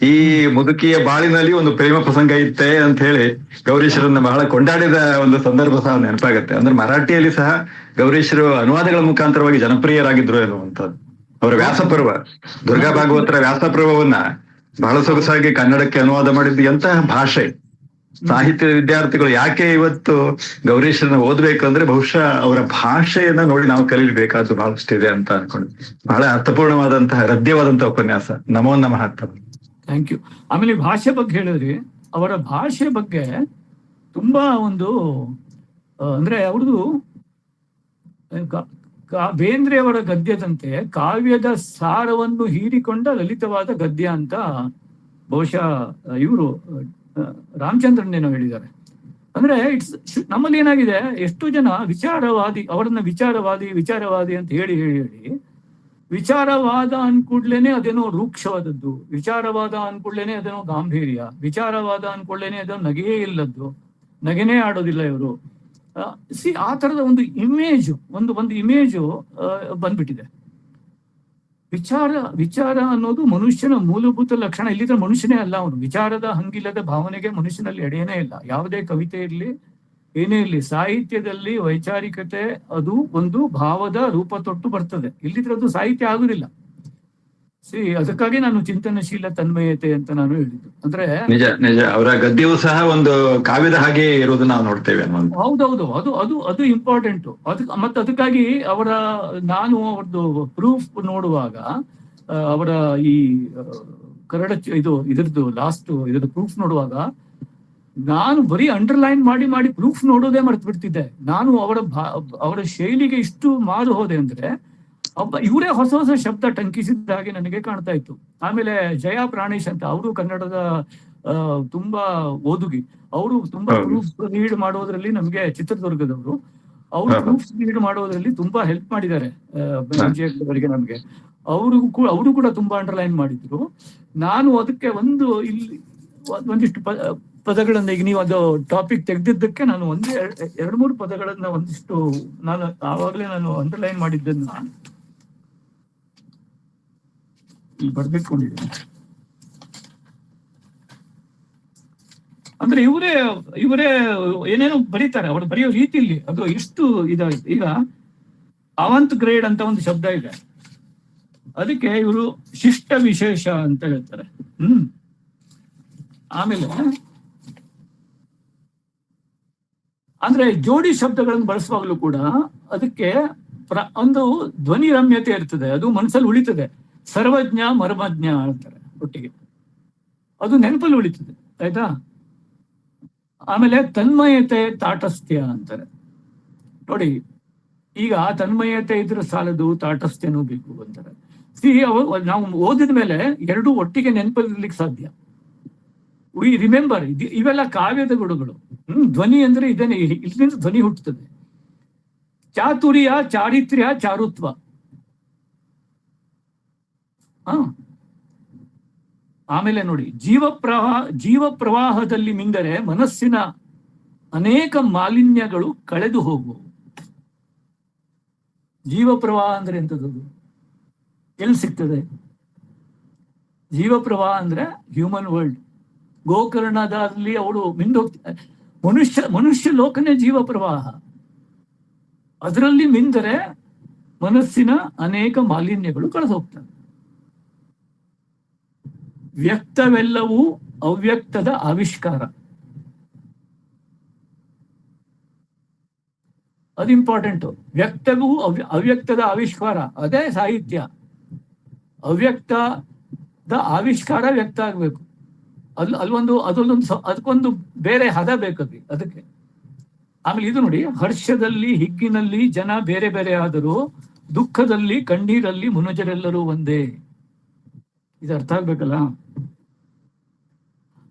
ಈ ಮುದುಕಿಯ ಬಾಳಿನಲ್ಲಿ ಒಂದು ಪ್ರೇಮ ಪ್ರಸಂಗ ಇತ್ತೆ ಅಂತ ಹೇಳಿ ಗೌರೀಶ್ವರನ್ನ ಬಹಳ ಕೊಂಡಾಡಿದ ಒಂದು ಸಂದರ್ಭ ಸಹ ನೆನಪಾಗತ್ತೆ. ಅಂದ್ರೆ ಮರಾಠಿಯಲ್ಲಿ ಸಹ ಗೌರೀಶ್ವರು ಅನುವಾದಗಳ ಮುಖಾಂತರವಾಗಿ ಜನಪ್ರಿಯರಾಗಿದ್ರು ಎನ್ನುವಂಥದ್ದು. ಅವರ ವ್ಯಾಸಪರ್ವ, ದುರ್ಗಾ ಭಾಗವತರ ವ್ಯಾಸಪರ್ವವನ್ನ ಬಹಳ ಸೊಗಸಾಗಿ ಕನ್ನಡಕ್ಕೆ ಅನುವಾದ ಮಾಡಿದ್ದು ಎಂತಹ ಭಾಷೆ! ಸಾಹಿತ್ಯದ ವಿದ್ಯಾರ್ಥಿಗಳು ಯಾಕೆ ಇವತ್ತು ಗೌರೀಶ್ವರನ್ನ ಓದ್ಬೇಕು ಅಂದ್ರೆ ಬಹುಶಃ ಅವರ ಭಾಷೆಯನ್ನ ನೋಡಿ ನಾವು ಕಲೀಬೇಕಾದ್ದು ಬಹಳಷ್ಟಿದೆ ಅಂತ ಅನ್ಕೊಂಡು. ಬಹಳ ಅರ್ಥಪೂರ್ಣವಾದಂತಹ, ಹೃದಯವಾದಂತಹ ಉಪನ್ಯಾಸ. ನಮೋ ನಮಃ. Thank you. ಆಮೇಲೆ ಭಾಷೆ ಬಗ್ಗೆ ಹೇಳಿದ್ರಿ. ಅವರ ಭಾಷೆ ಬಗ್ಗೆ ತುಂಬಾ ಒಂದು ಅಂದ್ರೆ ಅವ್ರದ್ದು ಬೇಂದ್ರೆ ಅವರ ಗದ್ಯದಂತೆ ಕಾವ್ಯದ ಸಾರವನ್ನು ಹೀರಿಕೊಂಡ ಲಲಿತವಾದ ಗದ್ಯ ಅಂತ ಬಹುಶಃ ಇವರು ರಾಮಚಂದ್ರನೇನೋ ಹೇಳಿದ್ದಾರೆ. ಅಂದ್ರೆ ನಮ್ಮಲ್ಲಿ ಏನಾಗಿದೆ, ಎಷ್ಟು ಜನ ಅವರನ್ನ ವಿಚಾರವಾದಿ ಅಂತ ಹೇಳಿ ವಿಚಾರವಾದ ಅನ್ಕೂಡ್ಲೇನೆ ಅದೇನೋ ರೂಕ್ಷವಾದದ್ದು, ವಿಚಾರವಾದ ಅನ್ಕೂಡ್ಲೇನೆ ಅದೇನೋ ಗಾಂಭೀರ್ಯ, ವಿಚಾರವಾದ ಅನ್ಕೂಡ್ಲೇನೆ ಅದೇನೋ ನಗೆಯೇ ಇಲ್ಲದ್ದು, ನಗೆನೇ ಆಡೋದಿಲ್ಲ ಇವರು. ಆ ತರದ ಒಂದು ಇಮೇಜು ಬಂದ್ಬಿಟ್ಟಿದೆ. ವಿಚಾರ ಅನ್ನೋದು ಮನುಷ್ಯನ ಮೂಲಭೂತ ಲಕ್ಷಣ. ಇಲ್ಲಿದ್ರೆ ಮನುಷ್ಯನೇ ಅಲ್ಲ ಅವನು. ವಿಚಾರದ ಹಂಗಿಲ್ಲದ ಭಾವನೆಗೆ ಮನುಷ್ಯನಲ್ಲಿ ಎಡೆಯೇ ಇಲ್ಲ. ಯಾವುದೇ ಕವಿತೆ ಇರಲಿ, ಏನೇ ಇರಲಿ, ಸಾಹಿತ್ಯದಲ್ಲಿ ವೈಚಾರಿಕತೆ ಅದು ಒಂದು ಭಾವದ ರೂಪ ತೊಟ್ಟು ಬರ್ತದೆ. ಇಲ್ಲಿದ್ರೆ ಅದು ಸಾಹಿತ್ಯ ಆಗುದಿಲ್ಲ. ಅದಕ್ಕಾಗಿ ನಾನು ಚಿಂತನಶೀಲ ತನ್ಮಯತೆ ಅಂತ ನಾನು ಹೇಳಿದ್ದು. ಅಂದ್ರೆ ನಿಜ ಅವರ ಗದ್ಯವು ಸಹ ಒಂದು ಕಾವ್ಯದ ಹಾಗೆ ಇರುವುದು ನಾವು ನೋಡ್ತೇವೆ. ಹೌದೌದು, ಅದು ಇಂಪಾರ್ಟೆಂಟ್. ಮತ್ತೆ ಅದಕ್ಕಾಗಿ ನಾನು ಅವ್ರದ್ದು ಪ್ರೂಫ್ ನೋಡುವಾಗ, ಅವರ ಈ ಇದ್ರದ್ದು ಪ್ರೂಫ್ ನೋಡುವಾಗ ನಾನು ಬರೀ ಅಂಡರ್ಲೈನ್ ಮಾಡಿ ಮಾಡಿ ಪ್ರೂಫ್ ನೋಡೋದೇ ಮರ್ತು ಬಿಡ್ತಿದ್ದೆ. ನಾನು ಅವರ ಶೈಲಿಗೆ ಇಷ್ಟು ಮಾರು ಹೋದೆ ಅಂದ್ರೆ ಇವರೇ ಹೊಸ ಹೊಸ ಶಬ್ದ ಟಂಕಿಸಿದ ಹಾಗೆ ನನಗೆ ಕಾಣ್ತಾ ಇತ್ತು. ಆಮೇಲೆ ಜಯಾ ಪ್ರಾಣೇಶ್ ಅಂತ, ಅವರು ಕನ್ನಡದ ತುಂಬಾ ಓದುಗಿ, ಅವರು ತುಂಬಾ ಪ್ರೂಫ್ ರೀಡ್ ಮಾಡೋದ್ರಲ್ಲಿ ನಮ್ಗೆ, ಚಿತ್ರದುರ್ಗದವರು, ಅವರು ಪ್ರೂಫ್ ರೀಡ್ ಮಾಡೋದ್ರಲ್ಲಿ ತುಂಬಾ ಹೆಲ್ಪ್ ಮಾಡಿದ್ದಾರೆ ಅವರಿಗೆ ನಮ್ಗೆ. ಅವರು ಕೂಡ ತುಂಬಾ ಅಂಡರ್ಲೈನ್ ಮಾಡಿದ್ರು. ನಾನು ಅದಕ್ಕೆ ಒಂದಿಷ್ಟು ಪದಗಳನ್ನ, ಈಗ ನೀವು ಅದು ಟಾಪಿಕ್ ತೆಗೆದಿದ್ದಕ್ಕೆ ನಾನು ಎರಡು ಮೂರು ಪದಗಳನ್ನ ಒಂದಿಷ್ಟು ಆವಾಗಲೇ ನಾನು ಅಂಡರ್ಲೈನ್ ಮಾಡಿದ್ದನ್ನ ಬರ್ದಿಟ್ಕೊಂಡಿದ್ದೀನಿ. ಅಂದ್ರೆ ಇವರೇ ಏನೇನೋ ಬರೀತಾರೆ, ಅವರು ಬರೆಯೋ ರೀತಿಯಲ್ಲಿ ಅದು ಎಷ್ಟು ಇದಾಯ್ತು. ಈಗ ಅವಂತ್ ಗ್ರೇಡ್ ಅಂತ ಒಂದು ಶಬ್ದ ಇದೆ, ಅದಕ್ಕೆ ಇವರು ಶಿಷ್ಟ ವಿಶೇಷ ಅಂತ ಹೇಳ್ತಾರೆ. ಆಮೇಲೆ ಅಂದ್ರೆ ಜೋಡಿ ಶಬ್ದಗಳನ್ನು ಬಳಸುವಾಗಲೂ ಕೂಡ ಅದಕ್ಕೆ ಒಂದು ಧ್ವನಿ ರಮ್ಯತೆ ಇರ್ತದೆ, ಅದು ಮನಸ್ಸಲ್ಲಿ ಉಳಿತದೆ. ಸರ್ವಜ್ಞ ಮರ್ಮಜ್ಞ ಅಂತಾರೆ ಒಟ್ಟಿಗೆ, ಅದು ನೆನಪಲ್ಲಿ ಉಳಿತದೆ, ಆಯ್ತಾ. ಆಮೇಲೆ ತನ್ಮಯತೆ ತಾಟಸ್ಥ್ಯ ಅಂತಾರೆ ನೋಡಿ. ಈಗ ತನ್ಮಯತೆ ಇದ್ರೆ ಸಾಲದು, ತಾಟಸ್ಥ್ಯನೂ ಬೇಕು ಅಂತಾರೆ. ನಾವು ಓದಿದ ಮೇಲೆ ಎರಡೂ ಒಟ್ಟಿಗೆ ನೆನಪಲ್ಲಿರ್ಲಿಕ್ಕೆ ಸಾಧ್ಯ. ವಿ ರಿಮೆಂಬರ್, ಇವೆಲ್ಲ ಕಾವ್ಯದ ಗುಣಗಳು. ಧ್ವನಿ ಅಂದ್ರೆ ಇದನ್ನೇ, ಇಲ್ಲಿಂದ ಧ್ವನಿ ಹುಟ್ಟುತ್ತದೆ. ಚಾತುರ್ಯ, ಚಾರಿತ್ರ್ಯ, ಚಾರುತ್ವ. ಆಮೇಲೆ ನೋಡಿ, ಜೀವ ಪ್ರವಾಹದಲ್ಲಿ ಮಿಂದರೆ ಮನಸ್ಸಿನ ಅನೇಕ ಮಾಲಿನ್ಯಗಳು ಕಳೆದು ಹೋಗುವು. ಜೀವ ಪ್ರವಾಹ ಅಂದ್ರೆ ಎಂಥದ್ದು, ಎಲ್ಲಿ ಸಿಗ್ತದೆ? ಜೀವ ಪ್ರವಾಹ ಅಂದ್ರೆ ಹ್ಯೂಮನ್ ವರ್ಲ್ಡ್. ಗೋಕರ್ಣದಲ್ಲಿ ಅವಳು ಮಿಂದೋಗ್ತಾರೆ. ಮನುಷ್ಯ ಲೋಕನೇ ಜೀವ ಪ್ರವಾಹ. ಅದರಲ್ಲಿ ಮಿಂದರೆ ಮನಸ್ಸಿನ ಅನೇಕ ಮಾಲಿನ್ಯಗಳು ಕಳೆದು ಹೋಗ್ತವೆ. ವ್ಯಕ್ತವೆಲ್ಲವೂ ಅವ್ಯಕ್ತದ ಆವಿಷ್ಕಾರ. ಅದು ಇಂಪಾರ್ಟೆಂಟು. ವ್ಯಕ್ತವೂ ಅವ್ಯಕ್ತದ ಆವಿಷ್ಕಾರ, ಅದೇ ಸಾಹಿತ್ಯ. ಅವ್ಯಕ್ತದ ಆವಿಷ್ಕಾರ ವ್ಯಕ್ತ ಆಗ್ಬೇಕು. ಅದಕ್ಕೊಂದು ಬೇರೆ ಹದ ಬೇಕದು ಅದಕ್ಕೆ. ಆಮೇಲೆ ಇದು ನೋಡಿ, ಹರ್ಷದಲ್ಲಿ ಹಿಗ್ಗಿನಲ್ಲಿ ಜನ ಬೇರೆ ಬೇರೆ ಆದರೂ, ದುಃಖದಲ್ಲಿ ಕಣ್ಣೀರಲ್ಲಿ ಮನುಜರೆಲ್ಲರೂ ಒಂದೇ. ಇದು ಅರ್ಥ ಆಗ್ಬೇಕಲ್ಲ.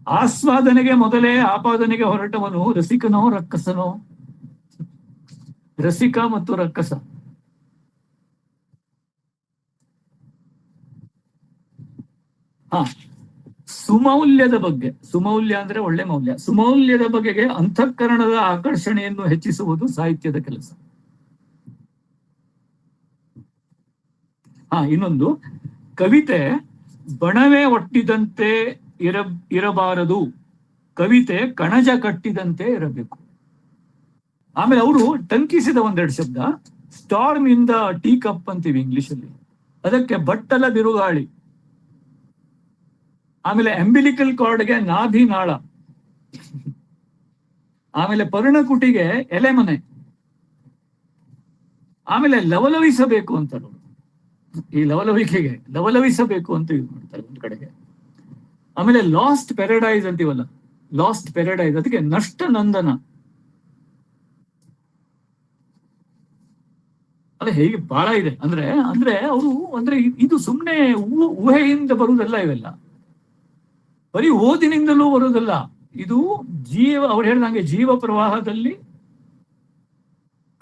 ಆಸ್ವಾದನೆಗೆ ಮೊದಲೇ ಆಪಾದನೆಗೆ ಹೊರಟವನು ರಸಿಕನೋ ರಕ್ಕಸನೋ? ರಸಿಕ ಮತ್ತು ರಕ್ಕಸ. ಸುಮೌಲ್ಯದ ಬಗ್ಗೆ, ಸುಮೌಲ್ಯ ಅಂದ್ರೆ ಒಳ್ಳೆ ಮೌಲ್ಯ, ಸುಮೌಲ್ಯದ ಬಗೆಗೆ ಅಂತಃಕರಣದ ಆಕರ್ಷಣೆಯನ್ನು ಹೆಚ್ಚಿಸುವುದು ಸಾಹಿತ್ಯದ ಕೆಲಸ. ಇನ್ನೊಂದು, ಕವಿತೆ ಬಣವೆ ಒಟ್ಟಿದಂತೆ ಇರಬಾರದು, ಕವಿತೆ ಕಣಜ ಕಟ್ಟಿದಂತೆ ಇರಬೇಕು. ಆಮೇಲೆ ಅವರು ಟಂಕಿಸಿದ ಒಂದೆರಡು ಶಬ್ದ, storm in the tea cup ಅಂತೀವಿ ಇಂಗ್ಲಿಷಲ್ಲಿ, ಅದಕ್ಕೆ ಬಟ್ಟಲ ಬಿರುಗಾಳಿ. ಆಮೇಲೆ ಅಂಬಿಲಿಕಲ್ ಕಾರ್ಡ್ಗೆ ನಾಭಿ ನಾಳ. ಆಮೇಲೆ ಪರ್ಣಕುಟಿಗೆ ಎಲೆಮನೆ. ಆಮೇಲೆ ಲವಲವಿಸಬೇಕು ಅಂತ, ಈ ಲವಲವಿಕೆಗೆ ಲವಲವಿಸಬೇಕು ಅಂತ ಯೂಸ್ ಮಾಡ್ತಾರೆ ಒಂದ್ ಕಡೆಗೆ. ಆಮೇಲೆ ಲಾಸ್ಟ್ ಪ್ಯಾರಡೈಸ್ ಅಂತೀವಲ್ಲ, ಲಾಸ್ಟ್ ಪ್ಯಾರಡೈಸ್, ಅದಕ್ಕೆ ನಷ್ಟ ನಂದನ. ಅಲ್ಲ, ಹೇಗೆ ಬಹಳ ಇದೆ. ಅಂದ್ರೆ ಇದು ಸುಮ್ಮನೆ ಊಹೆಯಿಂದ ಬರುವುದಲ್ಲ, ಇವೆಲ್ಲ ಬರೀ ಓದಿನಿಂದಲೂ ಬರುವುದಲ್ಲ. ಇದು ಅವ್ರು ಹೇಳ್ದಂಗೆ ಜೀವ ಪ್ರವಾಹದಲ್ಲಿ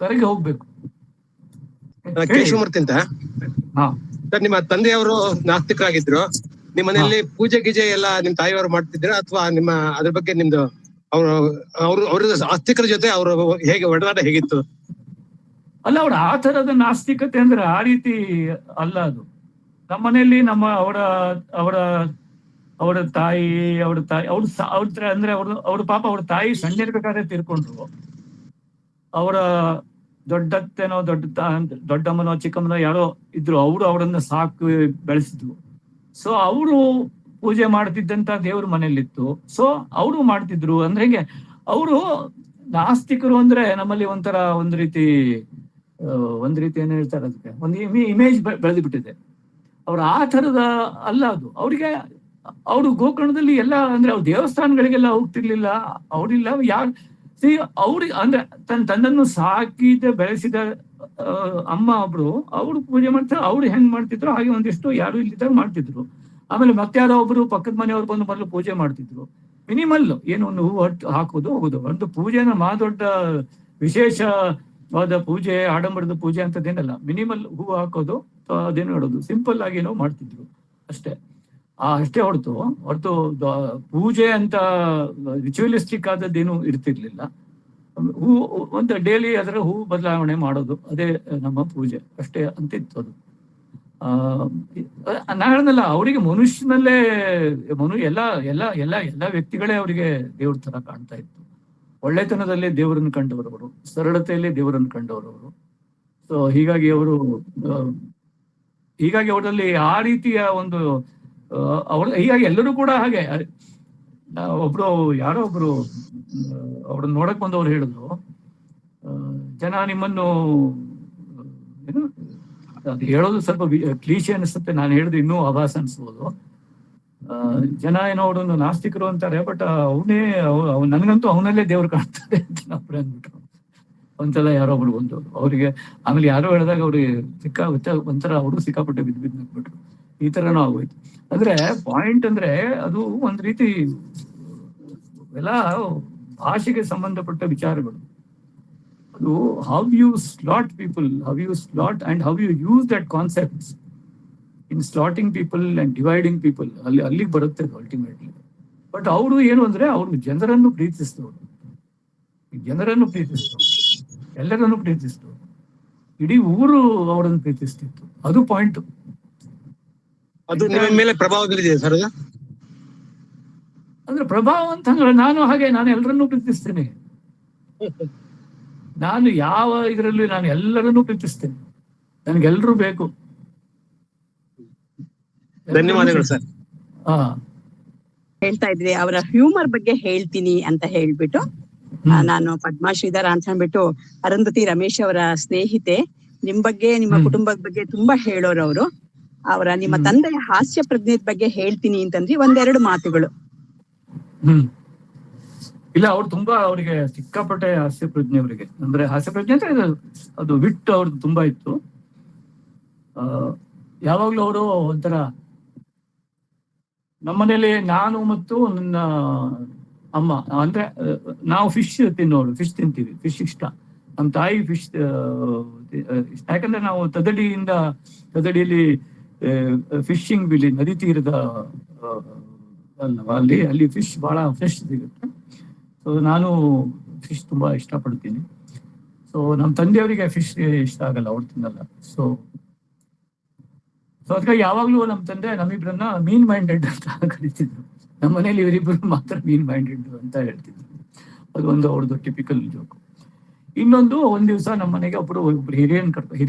ಕರಗಿ ಹೋಗ್ಬೇಕು. ಕೇಶವಮೂರ್ತಿ ಅಂತ ಸರ್, ನಿಮ್ಮ ತಂದೆಯವರು ನಾಸ್ತಿಕರಾಗಿದ್ರು. ನಿಮ್ಮ ಮನೆಯಲ್ಲಿ ಪೂಜೆ ಗೀಜೆ ಎಲ್ಲ ನಿಮ್ ತಾಯಿಯವರು ಮಾಡ್ತಿದ್ರ, ಅಥವಾ ನಿಮ್ಮ ಅದ್ರ ಬಗ್ಗೆ ನಿಮ್ದು ಅವ್ರ ಆಸ್ತಿಕರ ಜೊತೆ ಅವರು ಹೇಗೆ ಒಡನಾಟ ಹೇಗಿತ್ತು? ಅಲ್ಲ, ಅವ್ರ ಆ ತರದ ನಾಸ್ತಿಕತೆ ಅಂದ್ರೆ ಆ ರೀತಿ ಅಲ್ಲ ಅದು. ನಮ್ಮ ಮನೆಯಲ್ಲಿ ಅವರ ತಾಯಿ ಅಂದ್ರೆ ಅವ್ರ ಪಾಪ ಅವ್ರ ತಾಯಿ ಸಣ್ಣಿರ್ಬೇಕಾದ್ರೆ ತೀರ್ಕೊಂಡ್ರು. ಅವರ ದೊಡ್ಡತ್ತೇನೋ ದೊಡ್ಡಮ್ಮನೋ ಚಿಕ್ಕಮ್ಮನೋ ಯಾರೋ ಇದ್ರು, ಅವರು ಅವರನ್ನ ಸಾಕು ಬೆಳೆಸಿದ್ರು. ಸೊ ಅವರು ಪೂಜೆ ಮಾಡ್ತಿದ್ದಂತ ದೇವ್ರ ಮನೇಲಿತ್ತು. ಸೊ ಅವರು ಮಾಡ್ತಿದ್ರು. ಅಂದ್ರೆ ಹೇಗೆ, ಅವರು ನಾಸ್ತಿಕರು ಅಂದ್ರೆ ನಮ್ಮಲ್ಲಿ ಒಂದ್ ರೀತಿ ಏನ್ ಹೇಳ್ತಾರೆ, ಅದಕ್ಕೆ ಒಂದು ಇಮೇಜ್ ಬೆಳೆದು ಬಿಟ್ಟಿದೆ. ಅವ್ರು ಆ ಥರದ ಅಲ್ಲ ಅದು. ಅವ್ರಿಗೆ ಅವರು ಗೋಕರ್ಣದಲ್ಲಿ ಎಲ್ಲ ಅಂದ್ರೆ ಅವ್ರ ದೇವಸ್ಥಾನಗಳಿಗೆಲ್ಲ ಹೋಗ್ತಿರ್ಲಿಲ್ಲ. ಅವರಿಲ್ಲ ಯಾರು ಅವ್ರಿಗೆ ಅಂದ್ರೆ ತನ್ನನ್ನು ಸಾಕಿದ ಬೆಳೆಸಿದ ಅಮ್ಮ ಒಬ್ರು ಅವ್ರು ಪೂಜೆ ಮಾಡ್ತಾರೆ. ಅವ್ರು ಹೆಂಗ್ ಮಾಡ್ತಿದ್ರು ಹಾಗೆ ಒಂದಿಷ್ಟು ಯಾರು ಇಲ್ಲಿದ್ದಾಗ ಮಾಡ್ತಿದ್ರು. ಆಮೇಲೆ ಮತ್ತೆ ಯಾರೋ ಒಬ್ರು ಪಕ್ಕದ ಮನೆಯವ್ರು ಬಂದು ಮೊದಲು ಪೂಜೆ ಮಾಡ್ತಿದ್ರು. ಮಿನಿಮಲ್ ಏನು ಒಂದು ಹೂ ಹಾಕೋದು ಹೋಗುದು. ಒಂದು ಪೂಜೆನ ದೊಡ್ಡ ವಿಶೇಷವಾದ ಪೂಜೆ, ಆಡಂಬರದ ಪೂಜೆ ಅಂತದೇನಲ್ಲ. ಮಿನಿಮಲ್ ಹೂ ಹಾಕೋದು, ಅದೇನು ಹೇಳೋದು, ಸಿಂಪಲ್ ಆಗಿ ಏನೋ ಮಾಡ್ತಿದ್ರು ಅಷ್ಟೇ. ಅಷ್ಟೇ ಹೊರತು ಪೂಜೆ ಅಂತ ರಿಚುವಲಿಸ್ಟಿಕ್ ಆದದ್ದೇನು ಇರ್ತಿರ್ಲಿಲ್ಲ. ಹೂ ಒಂದು ಡೈಲಿ ಅದರ ಹೂ ಬದಲಾವಣೆ ಮಾಡೋದು, ಅದೇ ನಮ್ಮ ಪೂಜೆ ಅಷ್ಟೇ ಅಂತಿತ್ತು ಅದು. ನಾ ಹೇಳ್ದಲ್ಲ, ಅವರಿಗೆ ಮನುಷ್ಯನಲ್ಲೇ ಎಲ್ಲ ಎಲ್ಲ ಎಲ್ಲ ಎಲ್ಲ ವ್ಯಕ್ತಿಗಳೇ ಅವರಿಗೆ ದೇವ್ರ ತರ ಕಾಣ್ತಾ ಇತ್ತು. ಒಳ್ಳೆತನದಲ್ಲೇ ದೇವರನ್ನು ಕಂಡವರವರು, ಸರಳತೆಯಲ್ಲೇ ದೇವರನ್ನು ಕಂಡವರವರು. ಸೊ ಹೀಗಾಗಿ ಅವರಲ್ಲಿ ಆ ರೀತಿಯ ಒಂದು ಹೀಗಾಗಿ ಎಲ್ಲರೂ ಕೂಡ ಹಾಗೆ. ಯಾರೋ ಒಬ್ರು ಅವ್ರನ್ನ ನೋಡಕ್ ಬಂದವ್ರು ಹೇಳಿದ್ರು, ಜನ ನಿಮ್ಮನ್ನು ಏನು ಅದು ಹೇಳೋದು ಸ್ವಲ್ಪ ಕ್ಲೀಶೆ ಅನಿಸುತ್ತೆ, ನಾನು ಹೇಳಿದ್ರೆ ಇನ್ನೂ ಆಭಾಸ ಅನ್ಸ್ಬೋದು. ಜನ ಏನೋ ಅವ್ರನ್ನು ನಾಸ್ತಿಕರು ಅಂತಾರೆ, ಬಟ್ ನನ್ಗಂತೂ ಅವನಲ್ಲೇ ದೇವ್ರು ಕಾಣ್ತಾರೆ ಅಂತ ನಾವು ಅಂದ್ಬಿಟ್ರು. ಒಂದ್ಸಲ ಯಾರೊಬ್ರು ಬಂದು ಅವ್ರಿಗೆ, ಆಮೇಲೆ ಯಾರೋ ಹೇಳಿದಾಗ ಅವ್ರಿಗೆ ಒಂಥರ ಅವರು ಸಿಕ್ಕಾಪಟ್ಟೆ ಬಿದ್ದು ಹಾಕ್ಬಿಟ್ರು. ಈ ತರನೂ ಆಗೋಯ್ತು. ಅಂದ್ರೆ ಪಾಯಿಂಟ್ ಅಂದ್ರೆ ಅದು ಒಂದ್ ರೀತಿ ಎಲ್ಲ ಭಾಷೆಗೆ ಸಂಬಂಧಪಟ್ಟ ವಿಚಾರಗಳು. ಅದು how you slot people, how you slot and how you use that concepts in slotting people and dividing people, ಅಲ್ಲಿಗೆ ಬರುತ್ತೆ ಅಲ್ಟಿಮೇಟ್ಲಿ. ಬಟ್ ಅವರು ಏನು ಅಂದ್ರೆ ಅವರು ಜನರನ್ನು ಪ್ರೀತಿಸಿದವರು, ಎಲ್ಲರನ್ನು ಪ್ರೀತಿಸಿದವರು, ಇಡೀ ಊರು ಅವರನ್ನು ಪ್ರೀತಿಸ್ತಿತ್ತು. ಅದು ಪಾಯಿಂಟ್. ಅದು ನಿಮ್ಮ ಮೇಲೆ ಪ್ರಭಾವ ಬೀರಿದೆ ಸರ್? ಅಂದ್ರೆ ಪ್ರಭಾವ ಅಂತ ನಾನು ಎಲ್ಲರನ್ನೂ ಪ್ರೀತಿಸ್ತೇನೆ. ನಾನು ಯಾವ ಇದರಲ್ಲಿ ನಾನು ಎಲ್ಲರನ್ನೂ ಪ್ರೀತಿಸ್ತೇನೆ. ನನಗೆಲ್ಲರೂ ಬೇಕು. ಧನ್ಯವಾದಗಳು ಸರ್. ಹೇಳ್ತಾ ಇದ್ರಿ ಅವರ ಹ್ಯೂಮರ್ ಬಗ್ಗೆ ಹೇಳ್ತೀನಿ ಅಂತ ಹೇಳ್ಬಿಟ್ಟು, ನಾನು ಪದ್ಮಾ ಶ್ರೀಧರ್ ಅಂತ ಅಂದ್ಬಿಟ್ಟು ಅರುಂಧತಿ ರಮೇಶ್ ಅವರ ಸ್ನೇಹಿತೆ. ನಿಮ್ ಬಗ್ಗೆ, ನಿಮ್ಮ ಕುಟುಂಬದ ಬಗ್ಗೆ ತುಂಬಾ ಹೇಳೋರು ಅವರು. ನಿಮ್ಮ ತಂದೆಯ ಹಾಸ್ಯ ಪ್ರಜ್ಞೆ ಬಗ್ಗೆ ಹೇಳ್ತೀನಿ ಅಂತಂದ್ರಿ, ಒಂದೆರಡು ಮಾತುಗಳು. ಇಲ್ಲ, ಅವರಿಗೆ ಸಿಕ್ಕಾಪಟ್ಟೆ ಹಾಸ್ಯ ಪ್ರಜ್ಞೆ. ಅವರಿಗೆ ಅಂದ್ರೆ ಹಾಸ್ಯ ಪ್ರಜ್ಞೆ ಅಂದ್ರೆ ಅದು ಬಿಟ್ಟು ಅವ್ರದ್ದು ತುಂಬಾ ಇತ್ತು. ಯಾವಾಗ್ಲೂ ಅವರು ಒಂಥರ, ನಮ್ಮನೇಲಿ ನಾನು ಮತ್ತು ನನ್ನ ಅಮ್ಮ ಅಂದ್ರೆ ನಾವು ಫಿಶ್ ತಿನ್ನೋರು, ಫಿಶ್ ತಿಂತೀವಿ, ಫಿಶ್ ಇಷ್ಟ. ನಮ್ಮ ತಾಯಿ ಫಿಶ್ ಯಾಕಂದ್ರೆ ನಾವು ತದಡಿಯಲ್ಲಿ ಫಿಶಿಂಗ್ ಬಿಲಿ ನದಿ ತೀರದ ಅಲ್ಲಿ ಫಿಶ್ ಬಹಳ ಫ್ರೆಶ್ ಸಿಗುತ್ತೆ. ಸೊ ನಾನು ಫಿಶ್ ತುಂಬಾ ಇಷ್ಟಪಡ್ತೀನಿ. ಸೊ ನಮ್ಮ ತಂದೆಯವರಿಗೆ ಫಿಶ್ ಇಷ್ಟ ಆಗಲ್ಲ, ಅವ್ರು ತಿನ್ನಲ್ಲ. ಸೊ ಅದಕ್ಕಾಗಿ ಯಾವಾಗ್ಲೂ ನಮ್ಮ ತಂದೆ ನಮ್ಮಿಬ್ರನ್ನ ಮೀನ್ ಮೈಂಡೆಡ್ ಅಂತ ಕರೀತಿದ್ರು. ನಮ್ಮ ಮನೇಲಿ ಇವರಿಬ್ಬರು ಮಾತ್ರ ಮೀನ್ ಮೈಂಡೆಡ್ ಅಂತ ಹೇಳ್ತಿದ್ರು. ಅದೊಂದು ಅವ್ರದ್ದು ಟಿಪಿಕಲ್ ಜೋಕು. ಇನ್ನೊಂದು, ಒಂದ್ ದಿವಸ ನಮ್ಮ ಮನೆಗೆ ಒಬ್ರು ಹಿರಿಯರನ್ನ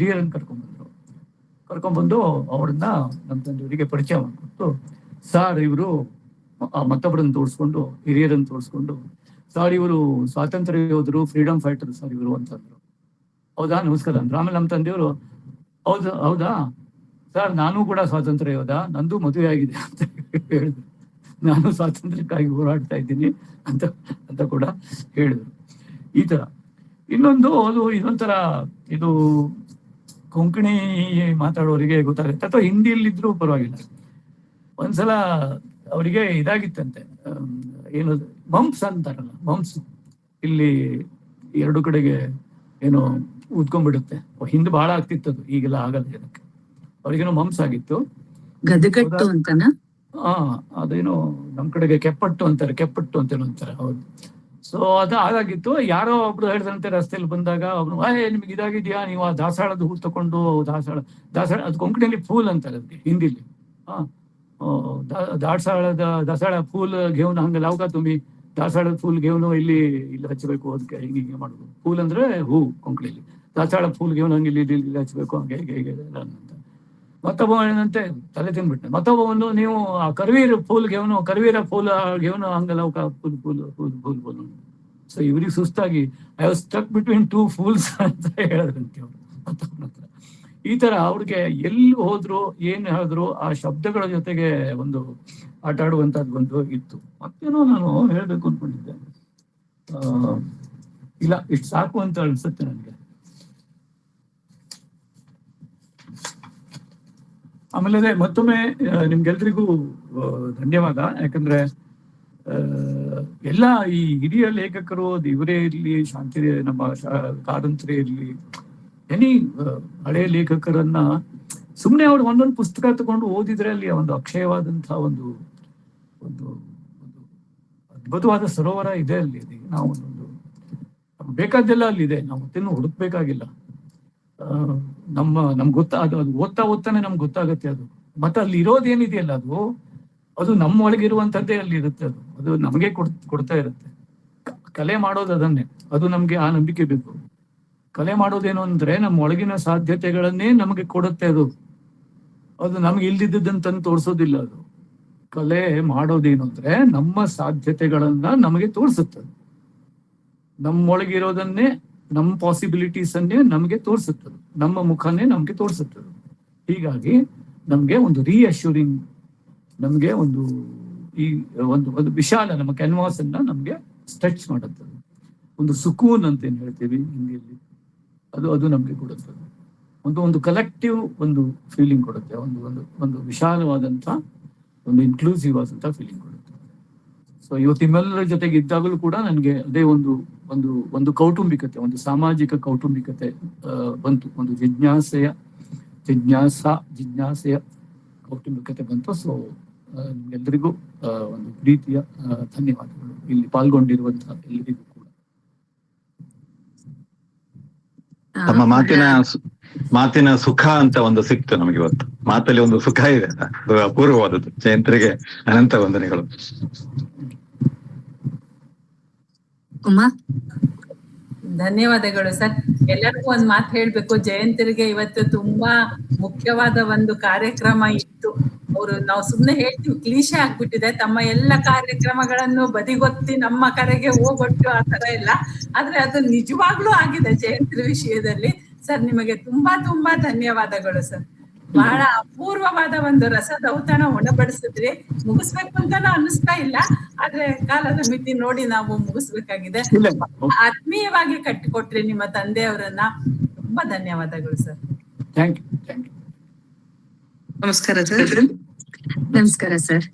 ಕರ್ಕೊಂಡ್ಬಂದು ಅವ್ರನ್ನ ನಮ್ಮ ತಂದೆಯವರಿಗೆ ಪರಿಚಯ ಮಾಡ್ಕೊಟ್ಟು, ಸಾರ್ ಇವರು ಮತ್ತೊಬ್ಬರನ್ನು ತೋರಿಸ್ಕೊಂಡು, ಹಿರಿಯರನ್ನು ತೋರಿಸ್ಕೊಂಡು, ಸಾರ್ ಇವರು ಸ್ವಾತಂತ್ರ್ಯ ಯೋಧರು, ಫ್ರೀಡಮ್ ಫೈಟರ್ ಸರ್ ಇವರು ಅಂತಂದ್ರು. ಹೌದಾ, ನಮಸ್ಕಾರ ಅಂದ್ರು. ಆಮೇಲೆ ನಮ್ಮ ತಂದೆಯವರು, ಹೌದಾ ಸರ್, ನಾನು ಕೂಡ ಸ್ವಾತಂತ್ರ್ಯ ಯೋಧ, ನಂದು ಮದುವೆ ಆಗಿದೆ ಅಂತ ಹೇಳಿದ್ರು. ನಾನು ಸ್ವಾತಂತ್ರ್ಯಕ್ಕಾಗಿ ಹೋರಾಡ್ತಾ ಇದ್ದೀನಿ ಅಂತ ಕೂಡ ಹೇಳಿದ್ರು. ಈ ತರ ಇನ್ನೊಂದು, ಇದೊಂಥರ ಇದು ಕೊಂಕಣಿ ಮಾತಾಡೋರಿಗೆ ಗೊತ್ತಾಗುತ್ತೆ, ಅಥವಾ ಹಿಂದಿಯಲ್ಲಿದ್ರೂ ಪರವಾಗಿಲ್ಲ. ಒಂದ್ಸಲ ಅವರಿಗೆ ಇದಾಗಿತ್ತಂತೆ, ಏನು ಮಂಪ್ಸ್ ಅಂತಾರಲ್ಲ, ಮಂಪ್ಸ್ ಇಲ್ಲಿ ಎರಡು ಕಡೆಗೆ ಏನೋ ಊದ್ಕೊಂಡ್ಬಿಡುತ್ತೆ. ಹಿಂದೆ ಬಹಳ ಆಗ್ತಿತ್ತದು, ಈಗೆಲ್ಲ ಆಗಲ್ಲ ಜನಕ್ಕೆ. ಅವ್ರಿಗೇನೋ ಮಂಪ್ಸ್ ಆಗಿತ್ತು, ಗದಗಟ್ಟು ಅಂತನಾ? ಅದೇನೋ ನಮ್ ಕಡೆಗೆ ಕೆಪ್ಪಟ್ಟು ಅಂತಾರೆ ಅಂತಾರೆ. ಹೌದು. ಸೊ ಅದಾಗಿತ್ತು. ಯಾರೋ ಒಬ್ರು ಹೇಳಿದಂತೆ ರಸ್ತೆಯಲ್ಲಿ ಬಂದಾಗ ಒಬ್ರು, ನಿಮ್ಗೆ ಇದಾಗಿದ್ಯಾ, ನೀವು ಆ ದಾಸಾಳದ ಹೂ ತಕೊಂಡು, ದಾಸಾಳ ಅದು ಕೊಂಕಣಿಯಲ್ಲಿ ಫೂಲ್ ಅಂತಾರೆ ಅದಕ್ಕೆ, ಹಿಂದಿಲಿ. ದಾಸಾಳ ಫೂಲ್ ಘೇವ್ನ ಹಂಗ ಲಾವ್ಕ ತುಂಬಿ ದಾಸಾಳದ ಫೂಲ್ ಘೇವ್ನು ಇಲ್ಲಿ ಹಚ್ಚಬೇಕು, ಅದಕ್ಕೆ ಹಿಂಗೆ ಮಾಡುದು. ಫೂಲ್ ಅಂದ್ರೆ ಹೂ ಕೊಂಕಣಿಯಲ್ಲಿ, ದಾಸಾಳ ಫೂಲ್ ಘೇವ್ನ ಹಂಗೆ ಇಲ್ಲಿ ಹಚ್ಚಬೇಕು, ಹಂಗೆ ಹೇಗೆ ಅಂತ. ಮತ್ತೊಬ್ಬ ಏನಂತೆ ತಲೆ ತಿನ್ಬಿಟ್ಟೆ. ಮತ್ತೊಬ್ಬವನ್ನು, ನೀವು ಆ ಕರ್ವೀರ ಫೂಲ್ ಘೇವ್ನು ಹಂಗಲ್ಲ ಫೂಲ್. ಸೊ ಇವ್ರಿಗೆ ಸುಸ್ತಾಗಿ, I was stuck between two fools ಅಂತ ಹೇಳಿದ್ರಂತೆ ಅವ್ರು ಮತ್ತೊಬ್ಬನ ಹತ್ರ. ಈ ತರ ಅವ್ರಿಗೆ ಎಲ್ಲಿ ಹೋದ್ರು, ಏನ್ ಹೇಳಿದ್ರು, ಆ ಶಬ್ದಗಳ ಜೊತೆಗೆ ಒಂದು ಆಟ ಆಡುವಂತದ್ದು ಒಂದು ಇತ್ತು. ಮತ್ತೇನೋ ನಾನು ಹೇಳ್ಬೇಕು ಅನ್ಕೊಂಡಿದ್ದೆ, ಇಲ್ಲ ಇಷ್ಟು ಸಾಕು ಅಂತ ಅನ್ಸುತ್ತೆ ನನಗೆ. ಆಮೇಲೆ ಮತ್ತೊಮ್ಮೆ ನಿಮ್ಗೆಲ್ರಿಗೂ ಧನ್ಯವಾದ. ಯಾಕಂದ್ರೆ ಎಲ್ಲ ಈ ಹಿರಿಯ ಲೇಖಕರು, ಅದು ಇವರೇ ಇರ್ಲಿ, ಶಾಂತಿ ನಮ್ಮ ಕಾರಂತರೇ ಇರ್ಲಿ, ಎನಿ ಹಳೆಯ ಲೇಖಕರನ್ನ ಸುಮ್ಮನೆ ಅವ್ರು ಒಂದೊಂದು ಪುಸ್ತಕ ತಗೊಂಡು ಓದಿದ್ರೆ ಅಲ್ಲಿ ಒಂದು ಅಕ್ಷಯವಾದಂತಹ ಒಂದು ಒಂದು ಅದ್ಭುತವಾದ ಸರೋವರ ಇದೆ ಅಲ್ಲಿ. ನಾವು ಒಂದೊಂದು ನಮ್ಗೆ ಬೇಕಾದ್ದೆಲ್ಲ ಅಲ್ಲಿದೆ, ನಾವು ಮತ್ತೇನು ಹುಡುಕ್ಬೇಕಾಗಿಲ್ಲ. ನಮ್ಗೆ ಅದು ಓದ್ತಾನೆ ನಮ್ಗೆ ಗೊತ್ತಾಗತ್ತೆ ಅದು. ಮತ್ತೆ ಅಲ್ಲಿ ಇರೋದೇನಿದೆಯಲ್ಲ ಅದು ನಮ್ಮ ಒಳಗಿರುವಂತದ್ದೇ ಅಲ್ಲಿ ಇರುತ್ತೆ. ಅದು ನಮಗೆ ಕೊಡ್ತಾ ಇರುತ್ತೆ. ಕಲೆ ಮಾಡೋದು ಅದನ್ನೇ, ಅದು ನಮ್ಗೆ ಆ ನಂಬಿಕೆ ಬೇಕು. ಕಲೆ ಮಾಡೋದೇನು ಅಂದ್ರೆ ನಮ್ಮ ಒಳಗಿನ ಸಾಧ್ಯತೆಗಳನ್ನೇ ನಮಗೆ ಕೊಡುತ್ತೆ. ಅದು ನಮ್ಗೆ ಇಲ್ದಿದ್ದನ್ನು ತಂದು ತೋರಿಸೋದಿಲ್ಲ. ಅದು ಕಲೆ ಮಾಡೋದೇನು ಅಂದ್ರೆ ನಮ್ಮ ಸಾಧ್ಯತೆಗಳನ್ನ ನಮಗೆ ತೋರಿಸುತ್ತದೆ. ನಮ್ಮೊಳಗಿರೋದನ್ನೇ, ನಮ್ಮ ಪಾಸಿಬಿಲಿಟೀಸ್ ಅನ್ನೇ ನಮಗೆ ತೋರಿಸುತ್ತದೆ, ನಮ್ಮ ಮುಖನೇ ನಮ್ಗೆ ತೋರಿಸುತ್ತದೆ. ಹೀಗಾಗಿ ನಮ್ಗೆ ಒಂದು ರೀಅಶ್ಯೂರಿಂಗ್, ನಮ್ಗೆ ಒಂದು ಈ ಒಂದು ವಿಶಾಲ ನಮ್ಮ ಕ್ಯಾನ್ವಾಸ್ ಅನ್ನ ನಮ್ಗೆ ಸ್ಟ್ರೆಚ್ ಮಾಡುತ್ತದೆ. ಒಂದು ಸುಕೂನ್ ಅಂತ ಏನ್ ಹೇಳ್ತೀವಿ ಹಿಂದಿಯಲ್ಲಿ, ಅದು ನಮ್ಗೆ ಕೊಡುತ್ತದೆ. ಒಂದು ಕಲೆಕ್ಟಿವ್ ಒಂದು ಫೀಲಿಂಗ್ ಕೊಡುತ್ತೆ. ಒಂದು ವಿಶಾಲವಾದಂತ ಒಂದು ಇನ್ಕ್ಲೂಸಿವ್ ಆದಂತ ಫೀಲಿಂಗ್ ಕೊಡುತ್ತೆ. ಸೊ ಇವತ್ತು ನಿಮ್ಮೆಲ್ಲರ ಜೊತೆಗೆ ಇದ್ದಾಗಲೂ ಕೂಡ ನನಗೆ ಅದೇ ಒಂದು ಕೌಟುಂಬಿಕತೆ, ಒಂದು ಸಾಮಾಜಿಕ ಕೌಟುಂಬಿಕತೆ ಬಂತು. ಒಂದು ಜಿಜ್ಞಾಸೆಯ ಕೌಟುಂಬಿಕತೆ ಬಂತು. ಸೊ ನಿಮ್ಗೆಲ್ಲರಿಗೂ ಒಂದು ಪ್ರೀತಿಯ ಧನ್ಯವಾದಗಳು, ಇಲ್ಲಿ ಪಾಲ್ಗೊಂಡಿರುವಂತಹ ಎಲ್ಲರಿಗೂ ಕೂಡ. ತಮ್ಮ ಮಾತಿನ ಸುಖ ಅಂತ ಒಂದು ಸಿಕ್ತು ನಮಗೆ ಇವತ್ತು. ಮಾತಲ್ಲಿ ಒಂದು ಸುಖ ಇದೆ, ಅದು ಅಪೂರ್ವವಾದದ್ದು. ಜಯಂತರಿಗೆ ಅನಂತ ವಂದನೆಗಳು. ಉಮಾ, ಧನ್ಯವಾದಗಳು ಸರ್. ಎಲ್ಲರಿಗೂ ಒಂದ್ ಮಾತು ಹೇಳ್ಬೇಕು, ಜಯಂತರಿಗೆ ಇವತ್ತು ತುಂಬಾ ಮುಖ್ಯವಾದ ಒಂದು ಕಾರ್ಯಕ್ರಮ ಇತ್ತು. ನಾವು ಸುಮ್ನೆ ಹೇಳ್ತೀವಿ, ಕ್ಲೀಶೆ ಆಗ್ಬಿಟ್ಟಿದೆ, ತಮ್ಮ ಎಲ್ಲ ಕಾರ್ಯಕ್ರಮಗಳನ್ನು ಬದಿಗೊತ್ತಿ ನಮ್ಮ ಕರೆಗೆ ಹೋಗೊಟ್ಟು ಆ ತರ ಎಲ್ಲ. ಆದ್ರೆ ಅದು ನಿಜವಾಗ್ಲೂ ಆಗಿದೆ ಜಯಂತರ ವಿಷಯದಲ್ಲಿ. ಸರ್ ನಿಮಗೆ ತುಂಬಾ ಧನ್ಯವಾದಗಳು ಸರ್. ಬಹಳ ಅಪೂರ್ವವಾದ ಒಂದು ರಸದೌತಣ ಉಣಬಡಿಸಿದ್ರಿ. ಮುಗಿಸ್ಬೇಕು ಅಂತಾನು ಅನ್ನಿಸ್ತಾ ಇಲ್ಲ, ಆದ್ರೆ ಕಾಲದ ಮಿತಿ ನೋಡಿ ನಾವು ಮುಗಿಸ್ಬೇಕಾಗಿದೆ. ಆತ್ಮೀಯವಾಗಿ ಕಟ್ಟಿಕೊಟ್ರಿ ನಿಮ್ಮ ತಂದೆಯವರನ್ನ. ತುಂಬಾ ಧನ್ಯವಾದಗಳು ಸರ್. Thank you. ನಮಸ್ಕಾರ ಸರ್. ನಮಸ್ಕಾರ ಸರ್.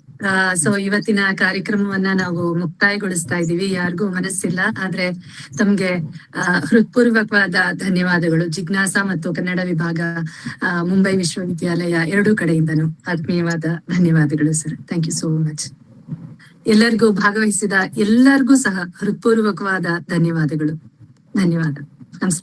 ಸೊ ಇವತ್ತಿನ ಕಾರ್ಯಕ್ರಮವನ್ನ ನಾವು ಮುಕ್ತಾಯಗೊಳಿಸ್ತಾ ಇದ್ದೀವಿ. ಯಾರಿಗೂ ಮನಸ್ಸಿಲ್ಲ, ಆದ್ರೆ ತಮ್ಗೆ ಹೃತ್ಪೂರ್ವಕವಾದ ಧನ್ಯವಾದಗಳು. ಜಿಜ್ಞಾಸ ಮತ್ತು ಕನ್ನಡ ವಿಭಾಗ, ಮುಂಬೈ ವಿಶ್ವವಿದ್ಯಾಲಯ ಎರಡೂ ಕಡೆಯಿಂದನೂ ಆತ್ಮೀಯವಾದ ಧನ್ಯವಾದಗಳು sir. Thank you so much. ಎಲ್ಲರಿಗೂ ಭಾಗವಹಿಸಿದ ಎಲ್ಲರಿಗೂ ಸಹ ಹೃತ್ಪೂರ್ವಕವಾದ ಧನ್ಯವಾದಗಳು. ಧನ್ಯವಾದ.